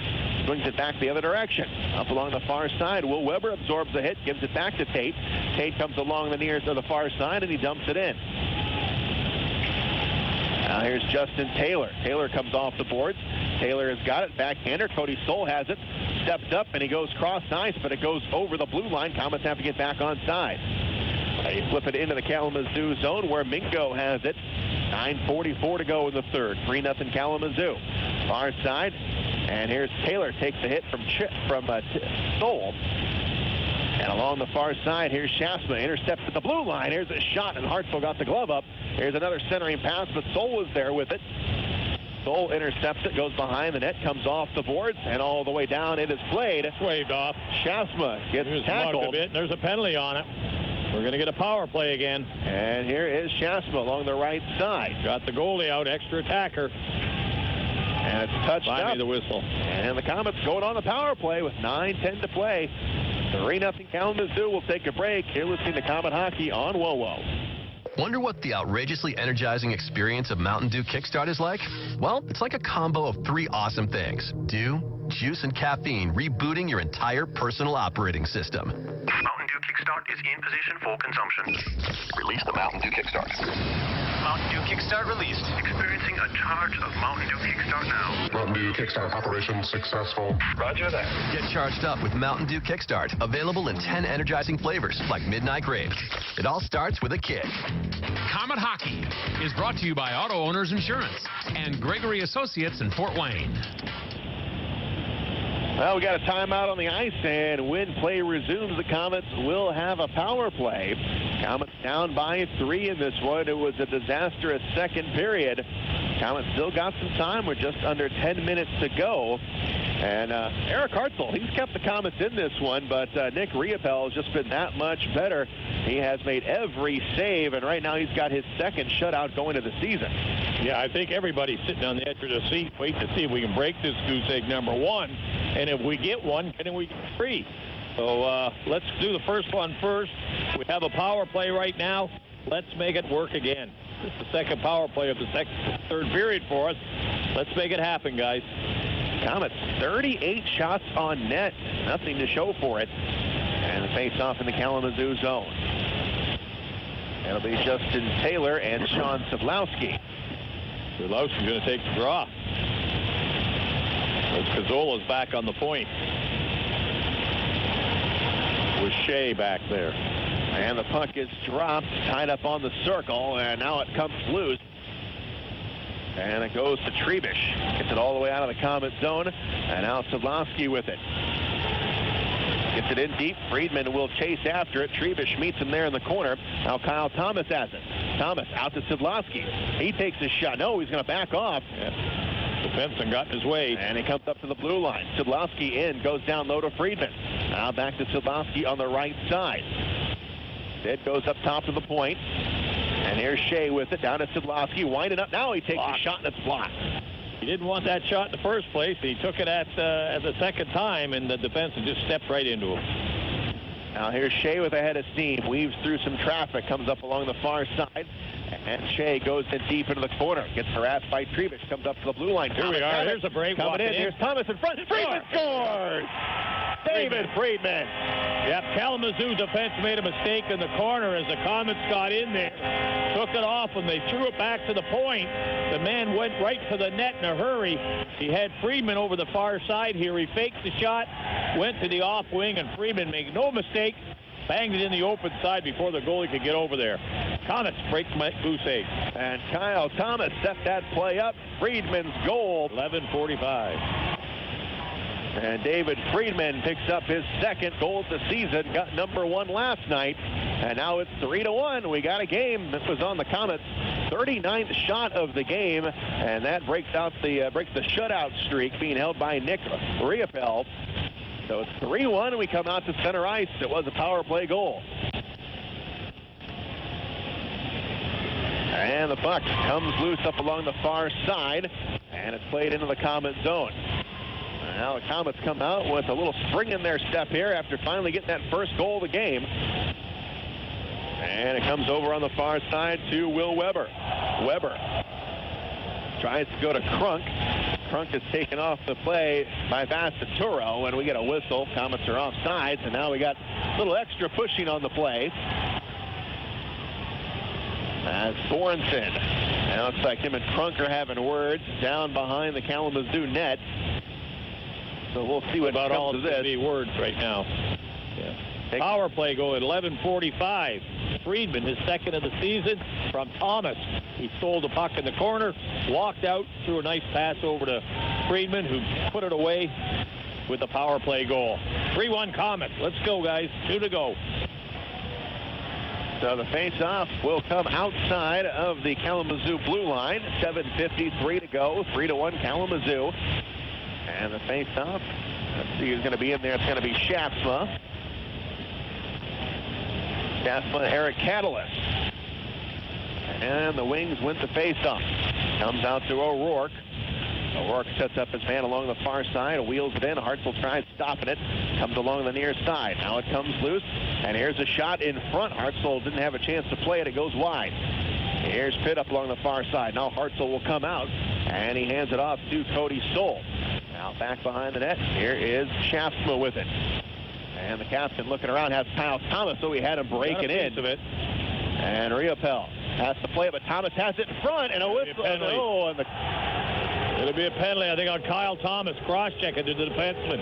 Swings it back the other direction. Up along the far side, Will Weber absorbs the hit, gives it back to Tate. Tate comes along the near to the far side, and he dumps it in. Now here's Justin Taylor. Taylor comes off the boards. Taylor has got it. Backhander. Cody Stoll has it. Steps up, and he goes cross ice, but it goes over the blue line. Komets have to get back on side. They flip it into the Kalamazoo zone where Mingo has it. 9:44 to go in the third. 3-0 Kalamazoo. Far side. And here's Taylor. Takes the hit from Stoll. And along the far side, here's Shafsma. Intercepts at the blue line. Here's a shot, and Hartzell got the glove up. Here's another centering pass, but Stoll was there with it. Stoll intercepts it, goes behind the net, comes off the boards, and all the way down it is played. It's waved off. Shafsma gets tackled. A bit, and there's a penalty on it. We're going to get a power play again. And here is Shafsma along the right side. Got the goalie out, extra attacker. And it's touched up. Finally the whistle. And the Komets going on the power play with 9:10 to play. 3-0 Kalamazoo. Will take a break. You're listening to Komet Hockey on WoWo. Wonder what the outrageously energizing experience of Mountain Dew Kickstart is like? Well, it's like a combo of 3 awesome things. Dew, juice, and caffeine rebooting your entire personal operating system. Mountain Dew Kickstart is in position for consumption. Release the Mountain Dew Kickstart. Mountain Dew Kickstart released. Experiencing a charge of Mountain Dew Kickstart now. Mountain Dew Kickstart operation successful. Roger that. Get charged up with Mountain Dew Kickstart. Available in 10 energizing flavors like Midnight Grape. It all starts with a kick. Komet Hockey is brought to you by Auto Owners Insurance and Gregory Associates in Fort Wayne. Well, we got a timeout on the ice, and when play resumes, the Komets will have a power play. Komets down by 3 in this one. It was a disastrous second period. Komets still got some time. We're just under 10 minutes to go. And Eric Hartzell, he's kept the Komets in this one, but Nick Riopel has just been that much better. He has made every save, and right now he's got his second shutout going into the season. Yeah, I think everybody's sitting on the edge of their seat, waiting to see if we can break this goose egg number 1. And if we get 1, can we get 3? So let's do the first one first. We have a power play right now. Let's make it work again. This is the second power play of the third period for us. Let's make it happen, guys. Komets, 38 shots on net. Nothing to show for it. And the face-off in the Kalamazoo zone. It'll be Justin Taylor and Sean Sidlowski. Sidlowski's going to take the draw. Kazzola's back on the point. With Shea back there. And the puck is dropped, tied up on the circle, and now it comes loose. And it goes to Trebish. Gets it all the way out of the Komet zone, and now Sidlowski with it. Gets it in deep. Friedman will chase after it. Trebish meets him there in the corner. Now Kyle Thomas has it. Thomas out to Sidlowski. He takes a shot. No, he's going to back off. Defenseman got in his way. And he comes up to the blue line. Sidlowski in, goes down low to Friedman. Now back to Sidlowski on the right side. Sid goes up top to the point. And here's Shea with it, down to Sidlowski, winding up. Now he takes a shot, and it's blocked. He didn't want that shot in the first place. He took it at the second time, and the defenseman just stepped right into him. Now here's Shea with a head of steam. Weaves through some traffic, comes up along the far side. And Shea goes in deep into the corner. Gets harassed by Trebish. Comes up to the blue line. Here we are. Here's a break. Coming in. Here's Thomas in front. Friedman scores! David Friedman. Yep, Kalamazoo defense made a mistake in the corner as the Komets got in there. Took it off, and they threw it back to the point. The man went right to the net in a hurry. He had Friedman over the far side here. He faked the shot, went to the off wing, and Friedman made no mistake. Banged it in the open side before the goalie could get over there. Komets break goose egg. And Kyle Thomas set that play up. Friedman's goal. 11:45. And David Friedman picks up his second goal of the season. Got number 1 last night. And now it's 3-1. We got a game. This was on the Komets' 39th shot of the game. And that breaks the shutout streak being held by Nick Riepel. So it's 3-1, and we come out to center ice. It was a power play goal. And the puck comes loose up along the far side, and it's played into the Komet zone. Now the Komets come out with a little spring in their step here after finally getting that first goal of the game. And it comes over on the far side to Will Weber. Weber tries to go to Crunk. Crunk is taken off the play by Vastaturo, and we get a whistle. Komets are offsides, and now we got a little extra pushing on the play. As Sorensen. Now it looks like him and Crunk are having words down behind the Kalamazoo net. So we'll see what about all comes of this. Be words right now. Yeah. Power play goal at 11:45. Friedman, his second of the season, from Thomas. He stole the puck in the corner, walked out, threw a nice pass over to Friedman, who put it away with the power play goal. 3-1 Komets. Let's go, guys. 2 to go. So the face-off will come outside of the Kalamazoo blue line. 7:53 to go. 3-1 Kalamazoo. And the face-off, let's see who's going to be in there. It's going to be Schaafsma. Schaafsma, Eric Catalyst. And the Wings win the face-off. Comes out to O'Rourke. O'Rourke sets up his man along the far side, wheels it in. Hartzell tries stopping it. Comes along the near side. Now it comes loose, and here's a shot in front. Hartzell didn't have a chance to play it. It goes wide. Here's Pitt up along the far side. Now Hartzell will come out, and he hands it off to Cody Stoll. Now back behind the net. Here is Schaafsma with it. And the captain looking around has Kyle Thomas, so he had him breaking in. Of it. And Riepel has to play it, but Thomas has it in front, and a whistle. It'll be a penalty, I think, on Kyle Thomas, cross-checking to the defenseman.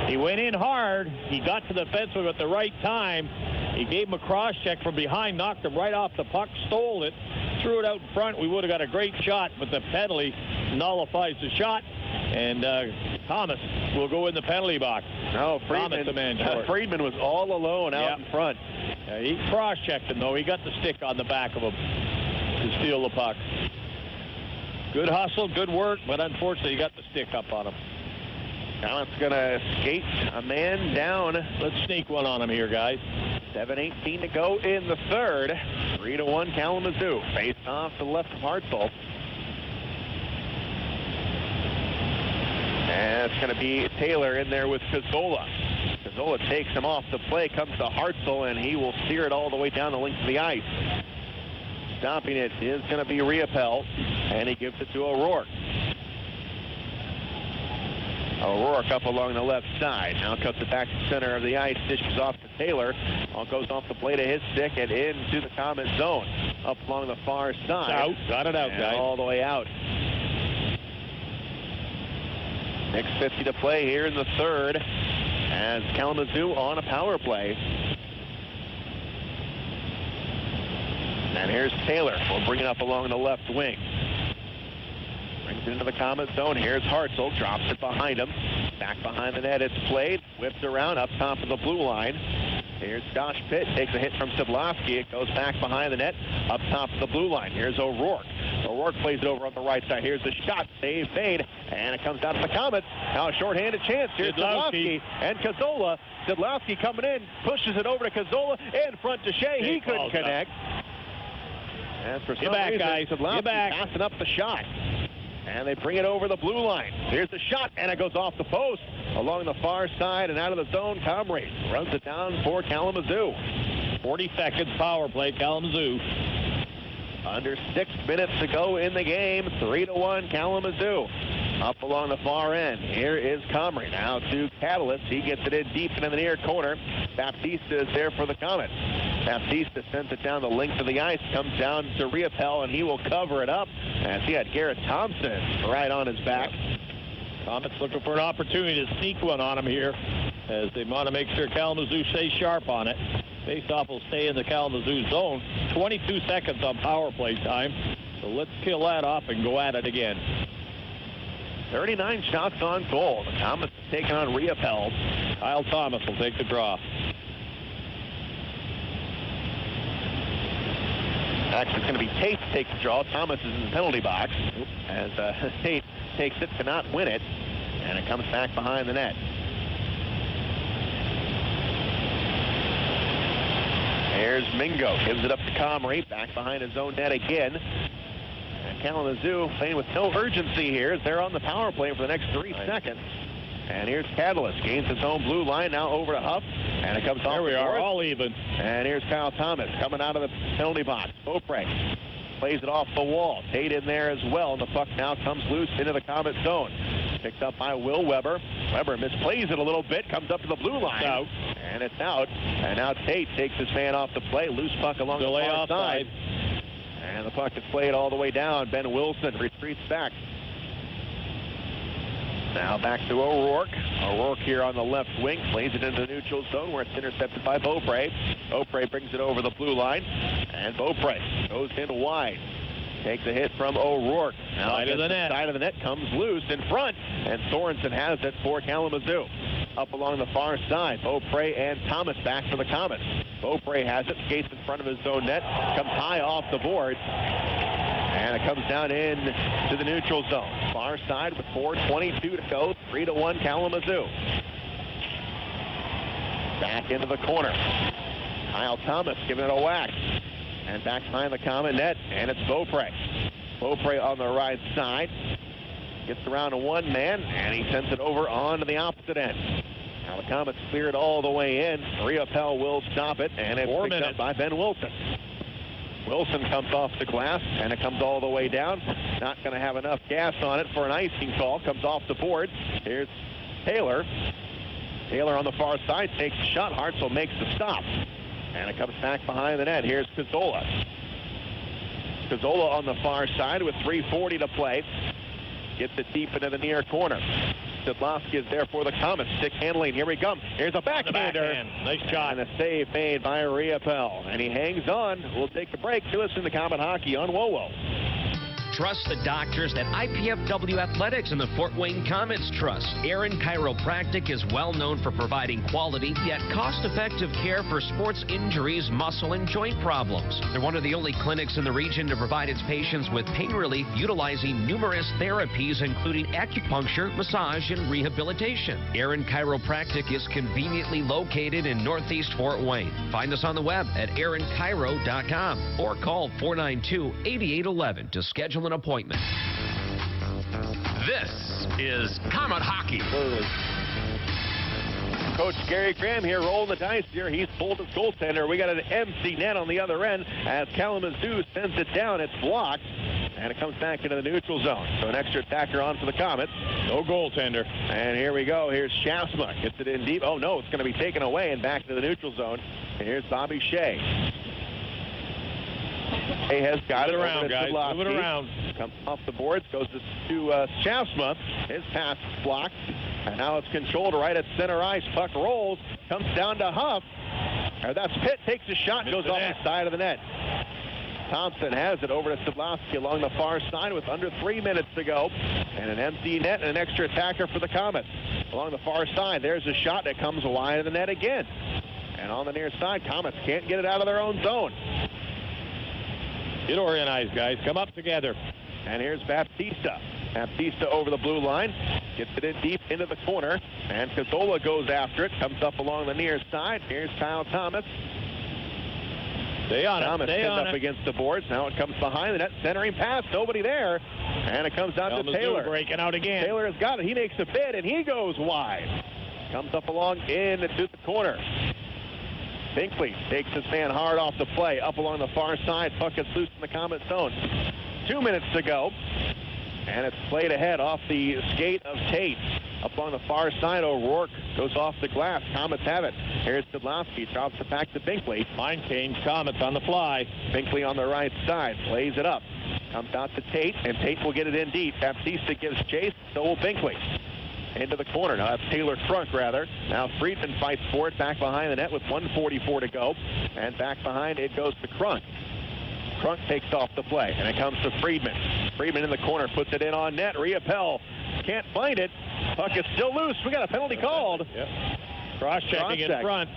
He went in hard. He got to the defenseman at the right time. He gave him a cross-check from behind, knocked him right off the puck, stole it, threw it out in front. We would have got a great shot, but the penalty nullifies the shot. And Thomas will go in the penalty box. No, Friedman, the man short. Friedman was all alone out in front. He cross-checked him, though. He got the stick on the back of him to steal the puck. Good hustle, good work, but unfortunately he got the stick up on him. Now it's going to skate a man down. Let's sneak one on him here, guys. 7:18 to go in the third. 3-1 Kalamazoo. Face off to the left of Hartzell. And it's going to be Taylor in there with Cazzola. Cazzola takes him off the play, comes to Hartzell, and he will steer it all the way down the length of the ice. Stopping it is going to be Riepel, and he gives it to O'Rourke. O'Rourke up along the left side. Now cuts it back to center of the ice. Dishes off to Taylor. All goes off the blade of his stick and into the Komet zone. Up along the far side. Out. Got it out, guys. All the way out. 6:50 to play here in the third as Kalamazoo on a power play. And here's Taylor. We'll bring it up along the left wing. Brings it into the Komet zone. Here's Hartzell. Drops it behind him. Back behind the net, it's played. Whips around up top of the blue line. Here's Josh Pitt, takes a hit from Sidlowski. It goes back behind the net, up top of the blue line. Here's O'Rourke. O'Rourke plays it over on the right side. Here's the shot, save, fade, and it comes out to the Komets. Now a shorthanded chance. Here's Sidlowski and Cazzola. Sidlowski coming in, pushes it over to Cazzola, in front to Shea. He couldn't connect. And for some reason, Sidlowski passing up the shot. And they bring it over the blue line. Here's the shot, and it goes off the post along the far side and out of the zone. Comrie runs it down for Kalamazoo. 40 seconds power play, Kalamazoo. Under 6 minutes to go in the game. 3-1 Kalamazoo. Up along the far end. Here is Comrie. Now to Catalyst. He gets it in deep into the near corner. Baptista is there for the Komets. Baptista sends it down the length of the ice. Comes down to Riopel, and he will cover it up as he had Garrett Thompson right on his back. Komets looking for an opportunity to sneak one on him here as they want to make sure Kalamazoo stays sharp on it. Faceoff will stay in the Kalamazoo zone. 22 seconds on power play time. So let's kill that off and go at it again. 39 shots on goal. The Komets taking on Riopel. Kyle Thomas will take the draw. Actually, it's going to be Tate to take the draw. Thomas is in the penalty box as Tate takes it to not win it, and it comes back behind the net. There's Mingo, gives it up to Comrie, back behind his own net again. And Kalamazoo playing with no urgency here as they're on the power play for the next 3 seconds. And here's Catalyst, gains his own blue line, now over to Huff, and it comes off. There we are, all even. And here's Kyle Thomas coming out of the penalty box. Beaupre plays it off the wall. Tate in there as well, and the puck now comes loose into the Komet zone. Picked up by Will Weber. Weber misplays it a little bit, comes up to the blue line. Out. And it's out. And now Tate takes his man off the play. Loose puck along the far side. And the puck is played all the way down. Ben Wilson retreats back. Now back to O'Rourke. O'Rourke here on the left wing. Plays it into the neutral zone where it's intercepted by Beaupre. Beaupre brings it over the blue line. And Beaupre goes in wide. Takes a hit from O'Rourke. Now side of the net. Side of the net comes loose in front. And Sorensen has it for Kalamazoo. Up along the far side. Beaupre and Thomas back for the Komets. Beaupre has it. Skates in front of his own net. Comes high off the board. And it comes down in to the neutral zone. Far side with 4:22 to go. 3-1 Kalamazoo. Back into the corner. Kyle Thomas giving it a whack. And back behind the Komet net. And it's Beaupre. Beaupre on the right side. Gets around to one man. And he sends it over onto the opposite end. Now the Komets clear it all the way in. Riopel will stop it. And it's picked up by Ben Wilson. Wilson comes off the glass, and it comes all the way down. Not going to have enough gas on it for an icing call. Comes off the board. Here's Taylor. Taylor on the far side takes a shot. Hartzell makes the stop. And it comes back behind the net. Here's Cazzola. Cazzola on the far side with 3:40 to play. Gets it deep into the near corner. Sidlowski is there for the Komets. Stick handling. Here we come. Here's a backhander. Nice shot. And a save made by Riopel. And he hangs on. We'll take a break to listen to Komet Hockey on WoWo. Trust the doctors that IPFW Athletics and the Fort Wayne Komets trust. Aaron Chiropractic is well known for providing quality yet cost-effective care for sports injuries, muscle, and joint problems. They're one of the only clinics in the region to provide its patients with pain relief utilizing numerous therapies, including acupuncture, massage, and rehabilitation. Aaron Chiropractic is conveniently located in Northeast Fort Wayne. Find us on the web at aaronchiro.com or call 492-8811 to schedule an appointment. This is Komet Hockey. Coach Gary Graham here rolling the dice here. He's pulled his goaltender. We got an empty net on the other end as Kalamazoo sends it down. It's blocked, and it comes back into the neutral zone. So an extra attacker on for the Komets. No goaltender. And here we go. Here's Shasma. Gets it in deep. Oh, no, it's going to be taken away and back into the neutral zone. And here's Bobby Shea. He has got it around, guys. Move it around. Comes off the boards, goes to Shasma. His pass blocked, and now it's controlled right at center ice. Puck rolls, comes down to Huff. That's Pitt, takes a shot, goes off the side of the net. Thompson has it over to Sidlowski along the far side with under 3 minutes to go. And an empty net and an extra attacker for the Komets. along the far side. There's a shot that comes wide of the net again. And on the near side, Komets can't get it out of their own zone. Get organized, guys. Come up together. And here's Baptista. Baptista over the blue line. Gets it in deep into the corner. And Cazzola goes after it. Comes up along the near side. Here's Kyle Thomas. Stay on it. Thomas Stay pinned on up it. against the boards. Now it comes behind the net. Centering pass. Nobody there. And it comes out to Kalamazoo Taylor. breaking out again. Taylor has got it. He makes a bid, and he goes wide. Comes up along into the corner. Binkley takes his man hard off the play. Up along the far side. Puck gets loose in the Komet zone. 2 minutes to go. And it's played ahead off the skate of Tate. Up on the far side, O'Rourke goes off the glass. Komets have it. Here's Sidlowski. Drops it back to Binkley. Mind change. Komets on the fly. Binkley on the right side. Plays it up. Comes out to Tate, and Tate will get it in deep. Baptista gives chase. So will Binkley. Into the corner. Now that's Taylor Crunk, rather. Now Friedmann fights for it. Back behind the net with 1:44 to go. And back behind it goes to Crunk. Crunk takes off the play, and it comes to Friedmann. Friedmann in the corner, puts it in on net. Riopelle can't find it. Puck is still loose. We got a penalty called. Yep. Cross-checking in front.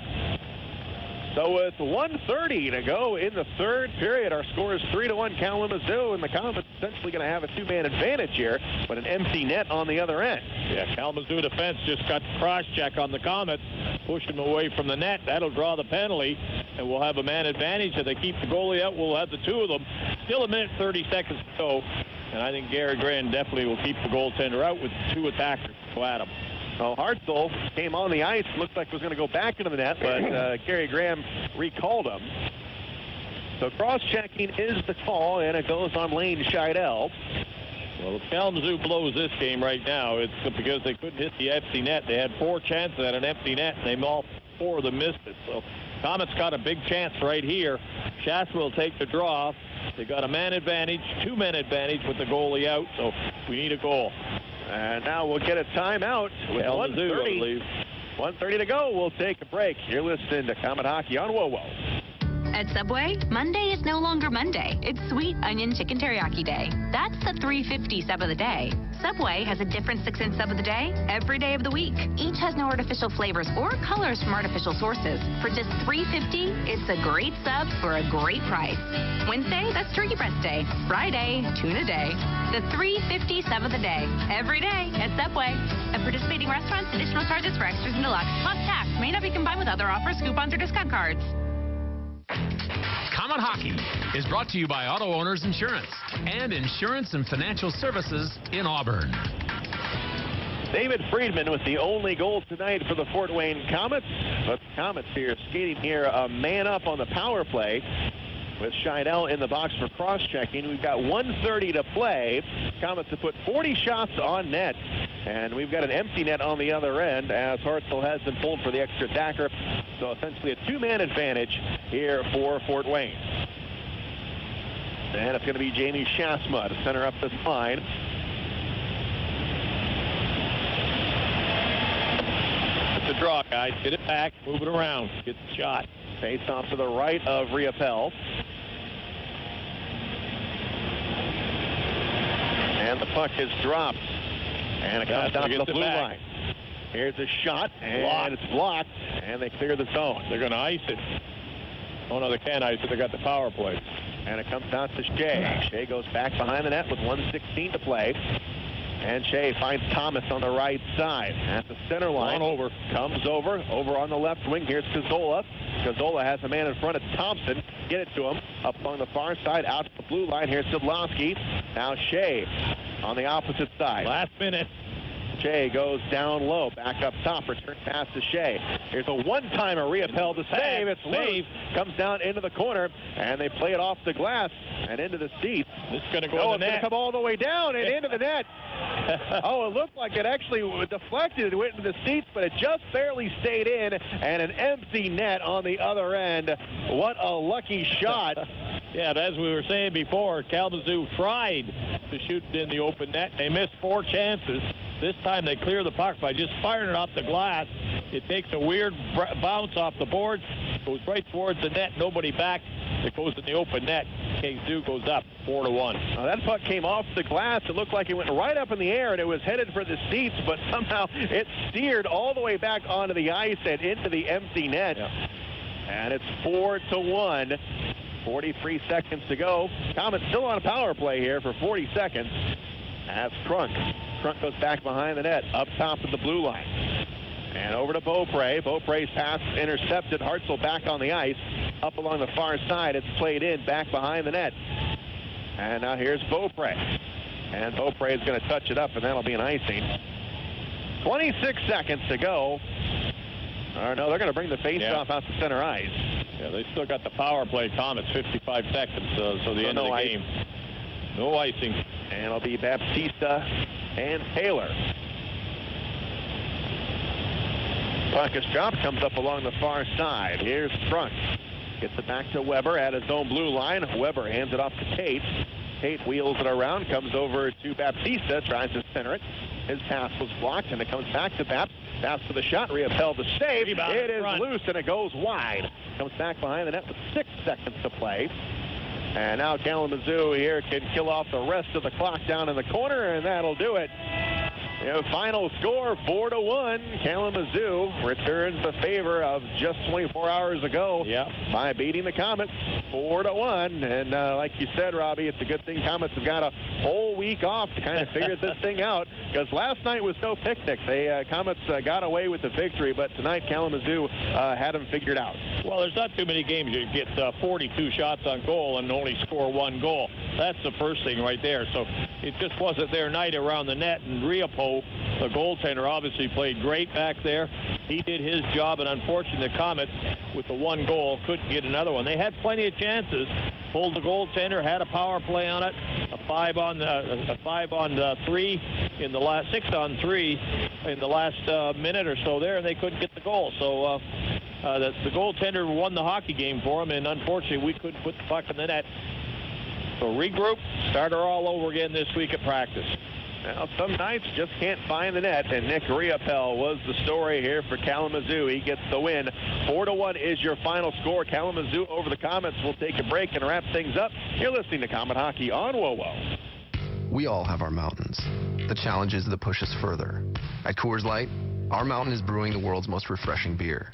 So with 1:30 to go in the third period, our score is 3-1 Kalamazoo, and the Komets essentially going to have a two-man advantage here, but an empty net on the other end. Yeah, Kalamazoo defense just got cross-check on the Komets, pushed them away from the net. That'll draw the penalty, and we'll have a man advantage. If they keep the goalie out, we'll have the two of them. Still a minute 30 seconds to go, and I think Gary Graham definitely will keep the goaltender out with two attackers to go at him. Well, Hartzell came on the ice, looked like it was going to go back into the net, but Gary Graham recalled him. So cross-checking is the call, and it goes on Lane Scheidel. Well, if Kalamazoo blows this game right now, it's because they couldn't hit the empty net. They had 4 chances at an empty net, and they all 4 of them missed it. So Komets got a big chance right here. Shasta will take the draw. They got a man advantage, 2-man advantage with the goalie out, so we need a goal. And now we'll get a timeout with 1:30 to go. We'll take a break. You're listening to Komet Hockey on WoWo. At Subway, Monday is no longer Monday. It's Sweet Onion Chicken Teriyaki Day. That's the $3.50 sub of the day. Subway has a different 6-cent sub of the day every day of the week. Each has no artificial flavors or colors from artificial sources. For just $3.50, it's a great sub for a great price. Wednesday, that's Turkey Breast Day. Friday, Tuna Day. The $3.50 sub of the day every day at Subway. At participating restaurants, additional charges for extras and deluxe plus tax may not be combined with other offers, coupons, or discount cards. Komet Hockey is brought to you by Auto Owners Insurance and Insurance and Financial Services in Auburn. David Friedmann with the only goal tonight for the Fort Wayne Komets. But the Komets here skating here a man up on the power play with Scheidel in the box for cross-checking. We've got 1:30 to play. Komets have put 40 shots on net, and we've got an empty net on the other end as Hartzell has been pulled for the extra attacker. So essentially a 2-man advantage here for Fort Wayne. And it's going to be Jamie Shasma to center up this line. It's a draw, guys. Get it back, move it around, get the shot. Face off to the right of Riopelle. And the puck is dropped. And it comes down to the blue line. Here's a shot, and it's blocked, and they clear the zone. They're going to ice it. Oh, no, they can't ice it. They got the power play. And it comes out to Shea. Shea goes back behind the net with 1:16 to play. And Shea finds Thomas on the right side. At the center line. Comes over on the left wing. Here's Cazzola. Cazzola has a man in front of Thompson. Get it to him. Up on the far side, out to the blue line. Here's Sidlowski. Now Shea on the opposite side. Last minute. Shea goes down low, back up top, return pass to Shea. Here's a one-timer, Riopelle to save. It's loose. Comes down into the corner, and they play it off the glass and into the seats. This is going to go in the net. It's going to come all the way down and into the net. Oh, it looked like it actually deflected and went into the seats, but it just barely stayed in, and an empty net on the other end. What a lucky shot. Yeah, but as we were saying before, Kalamazoo tried to shoot it in the open net. They missed 4 chances. This time they clear the puck by just firing it off the glass. It takes a weird bounce off the boards, goes right towards the net, nobody back. It goes in the open net. Zoo goes up 4-1. That puck came off the glass. It looked like it went right up in the air, and it was headed for the seats, but somehow it steered all the way back onto the ice and into the empty net. Yeah. And it's 4-1. 43 seconds to go. Komets still on a power play here for 40 seconds. That's Crunk. Crunk goes back behind the net, up top of the blue line. And over to Beaupre. Beaupre's pass intercepted. Hartzell back on the ice. Up along the far side. It's played in, back behind the net. And now here's Beaupre. And Beaupre is going to touch it up, and that'll be an icing. 26 seconds to go. Or no, they're going to bring the face-off out to center ice. Yeah, they still got the power play, Komets, 55 seconds, so the end of the game. No icing. And it'll be Baptista and Taylor. Puck is dropped, comes up along the far side. Here's Crunk. Gets it back to Weber at his own blue line. Weber hands it off to Tate. Tate wheels it around, comes over to Baptista, tries to center it. His pass was blocked, and it comes back to Bap. Pass for the shot, Riopel the save. It is loose, and it goes wide. Comes back behind the net with 6 seconds to play. And now Kalamazoo here can kill off the rest of the clock down in the corner, and that'll do it. Final score, 4-1. Kalamazoo returns the favor of just 24 hours ago by beating the Komets 4-1. And like you said, Robbie, it's a good thing Komets have got a whole week off to kind of figure this thing out, because last night was no picnic. Komets got away with the victory, but tonight Kalamazoo had them figured out. Well, there's not too many games you get 42 shots on goal and only score 1 goal. That's the first thing right there. So it just wasn't their night around the net, and Riopel, the goaltender, obviously played great back there. He did his job, and unfortunately the Komets, with the 1 goal, couldn't get another one. They had plenty of chances. Pulled the goaltender, had a power play on it, a 5-on-3 in the last 6-on-3 in the last minute or so there, and they couldn't get the goal. So the goaltender won the hockey game for them, and unfortunately we couldn't put the puck in the net. So regroup, start her all over again this week at practice. Now, some nights just can't find the net, and Nick Riopel was the story here for Kalamazoo. He gets the win. 4-1 is your final score. Kalamazoo over the Komets. We'll take a break and wrap things up. You're listening to Komet Hockey on WOWO. We all have our mountains, the challenges that push us further. At Coors Light, our mountain is brewing the world's most refreshing beer.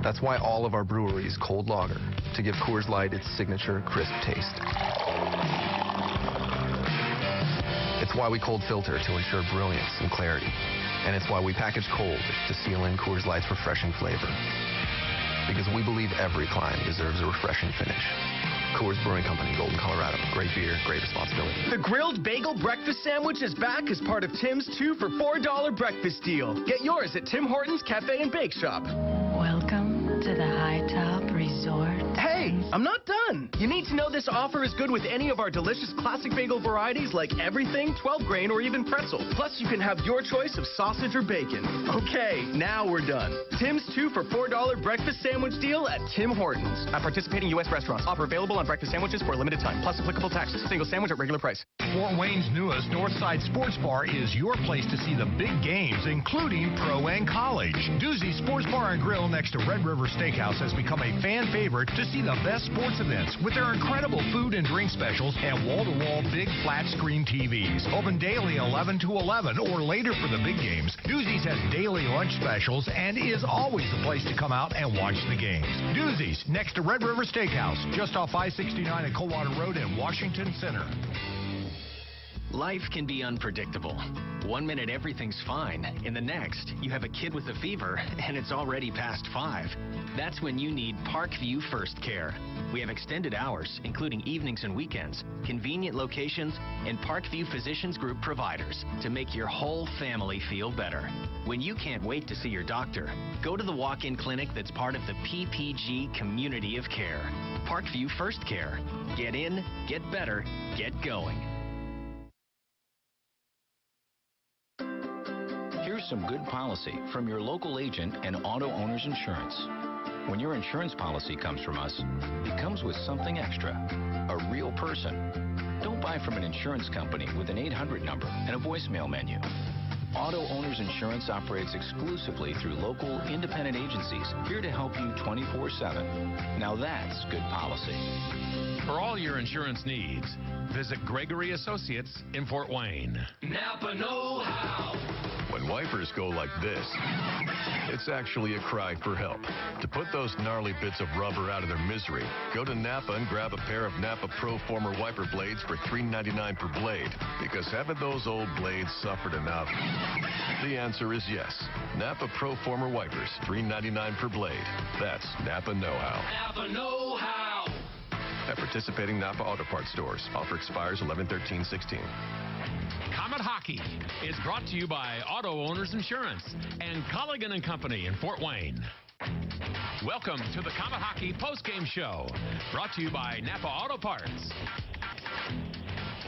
That's why all of our breweries cold lager, to give Coors Light its signature crisp taste. It's why we cold filter to ensure brilliance and clarity. And it's why we package cold to seal in Coors Light's refreshing flavor. Because we believe every climb deserves a refreshing finish. Coors Brewing Company, Golden, Colorado. Great beer, great responsibility. The grilled bagel breakfast sandwich is back as part of Tim's 2 for $4 breakfast deal. Get yours at Tim Hortons Cafe and Bake Shop. Welcome to the High Top Resort. Hey, I'm not done. You need to know this offer is good with any of our delicious classic bagel varieties like everything, 12 grain, or even pretzel. Plus, you can have your choice of sausage or bacon. Okay, now we're done. Tim's 2 for $4 breakfast sandwich deal at Tim Hortons. At participating U.S. restaurants. Offer available on breakfast sandwiches for a limited time. Plus applicable taxes. Single sandwich at regular price. Fort Wayne's newest Northside Sports Bar is your place to see the big games, including pro and college. Doozy Sports Bar and Grill next to Red River Steakhouse has become a fan favorite to see the best sports events with their incredible food and drink specials and wall-to-wall big flat screen TVs. Open daily 11 to 11 or later for the big games. Doozy's has daily lunch specials and is always the place to come out and watch the games. Doozy's next to Red River Steakhouse, just off I-69 at Coldwater Road in Washington Center. Life can be unpredictable. 1 minute everything's fine. In the next, you have a kid with a fever and it's already past 5. That's when you need Parkview First Care. We have extended hours, including evenings and weekends, convenient locations, and Parkview Physicians Group providers to make your whole family feel better. When you can't wait to see your doctor, go to the walk-in clinic that's part of the PPG community of care. Parkview First Care. Get in, get better, get going. Here's some good policy from your local agent and Auto Owners Insurance. When your insurance policy comes from us, it comes with something extra, a real person. Don't buy from an insurance company with an 800 number and a voicemail menu. Auto Owners Insurance operates exclusively through local, independent agencies here to help you 24/7. Now that's good policy. For all your insurance needs, visit Gregory Associates in Fort Wayne. Napa know-how. When wipers go like this, it's actually a cry for help. To put those gnarly bits of rubber out of their misery, go to Napa and grab a pair of Napa Pro Former wiper blades for $3.99 per blade. Because haven't those old blades suffered enough? The answer is yes. Napa Pro Former wipers, $3.99 per blade. That's Napa know-how. Napa know-how. At participating Napa Auto Parts stores. Offer expires 11/13/16. Comet Hockey is brought to you by Auto Owners Insurance and Colligan & Company in Fort Wayne. Welcome to the Comet Hockey postgame show, brought to you by Napa Auto Parts.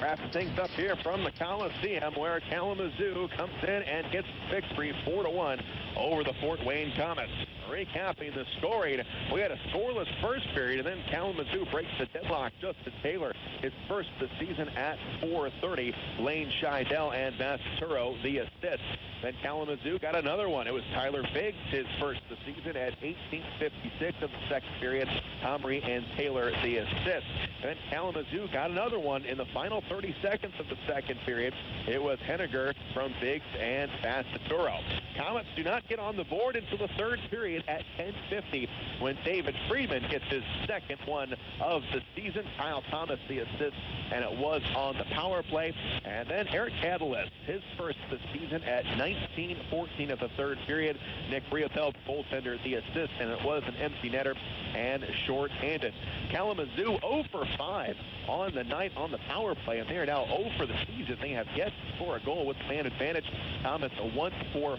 Wraps things up here from the Coliseum, where Kalamazoo comes in and gets victory 4-1 over the Fort Wayne Komets. Recapping the scoring, we had a scoreless first period, and then Kalamazoo breaks the deadlock. Justin Taylor, his first of the season at 4:30. Lane Scheidel and Masturo, the assists. Then Kalamazoo got another one. It was Tyler Biggs, his first of the season at 18:56 of the second period. Comrie and Taylor, the assists. Then Kalamazoo got another one in the final 30 seconds of the second period. It was Henniger from Biggs and Masturo. Komets do not get on the board until the third period at 10:50 when David Friedmann gets his second one of the season. Kyle Thomas the assist, and it was on the power play. And then Eric Catalyst, his first of the season at 19:14 of the third period. Nick Friedmann, goaltender, the assist, and it was an empty netter and short-handed. Kalamazoo 0 for 5 on the night on the power play, and they are now 0 for the season. They have yet to score a goal with man advantage. Komets a 1-4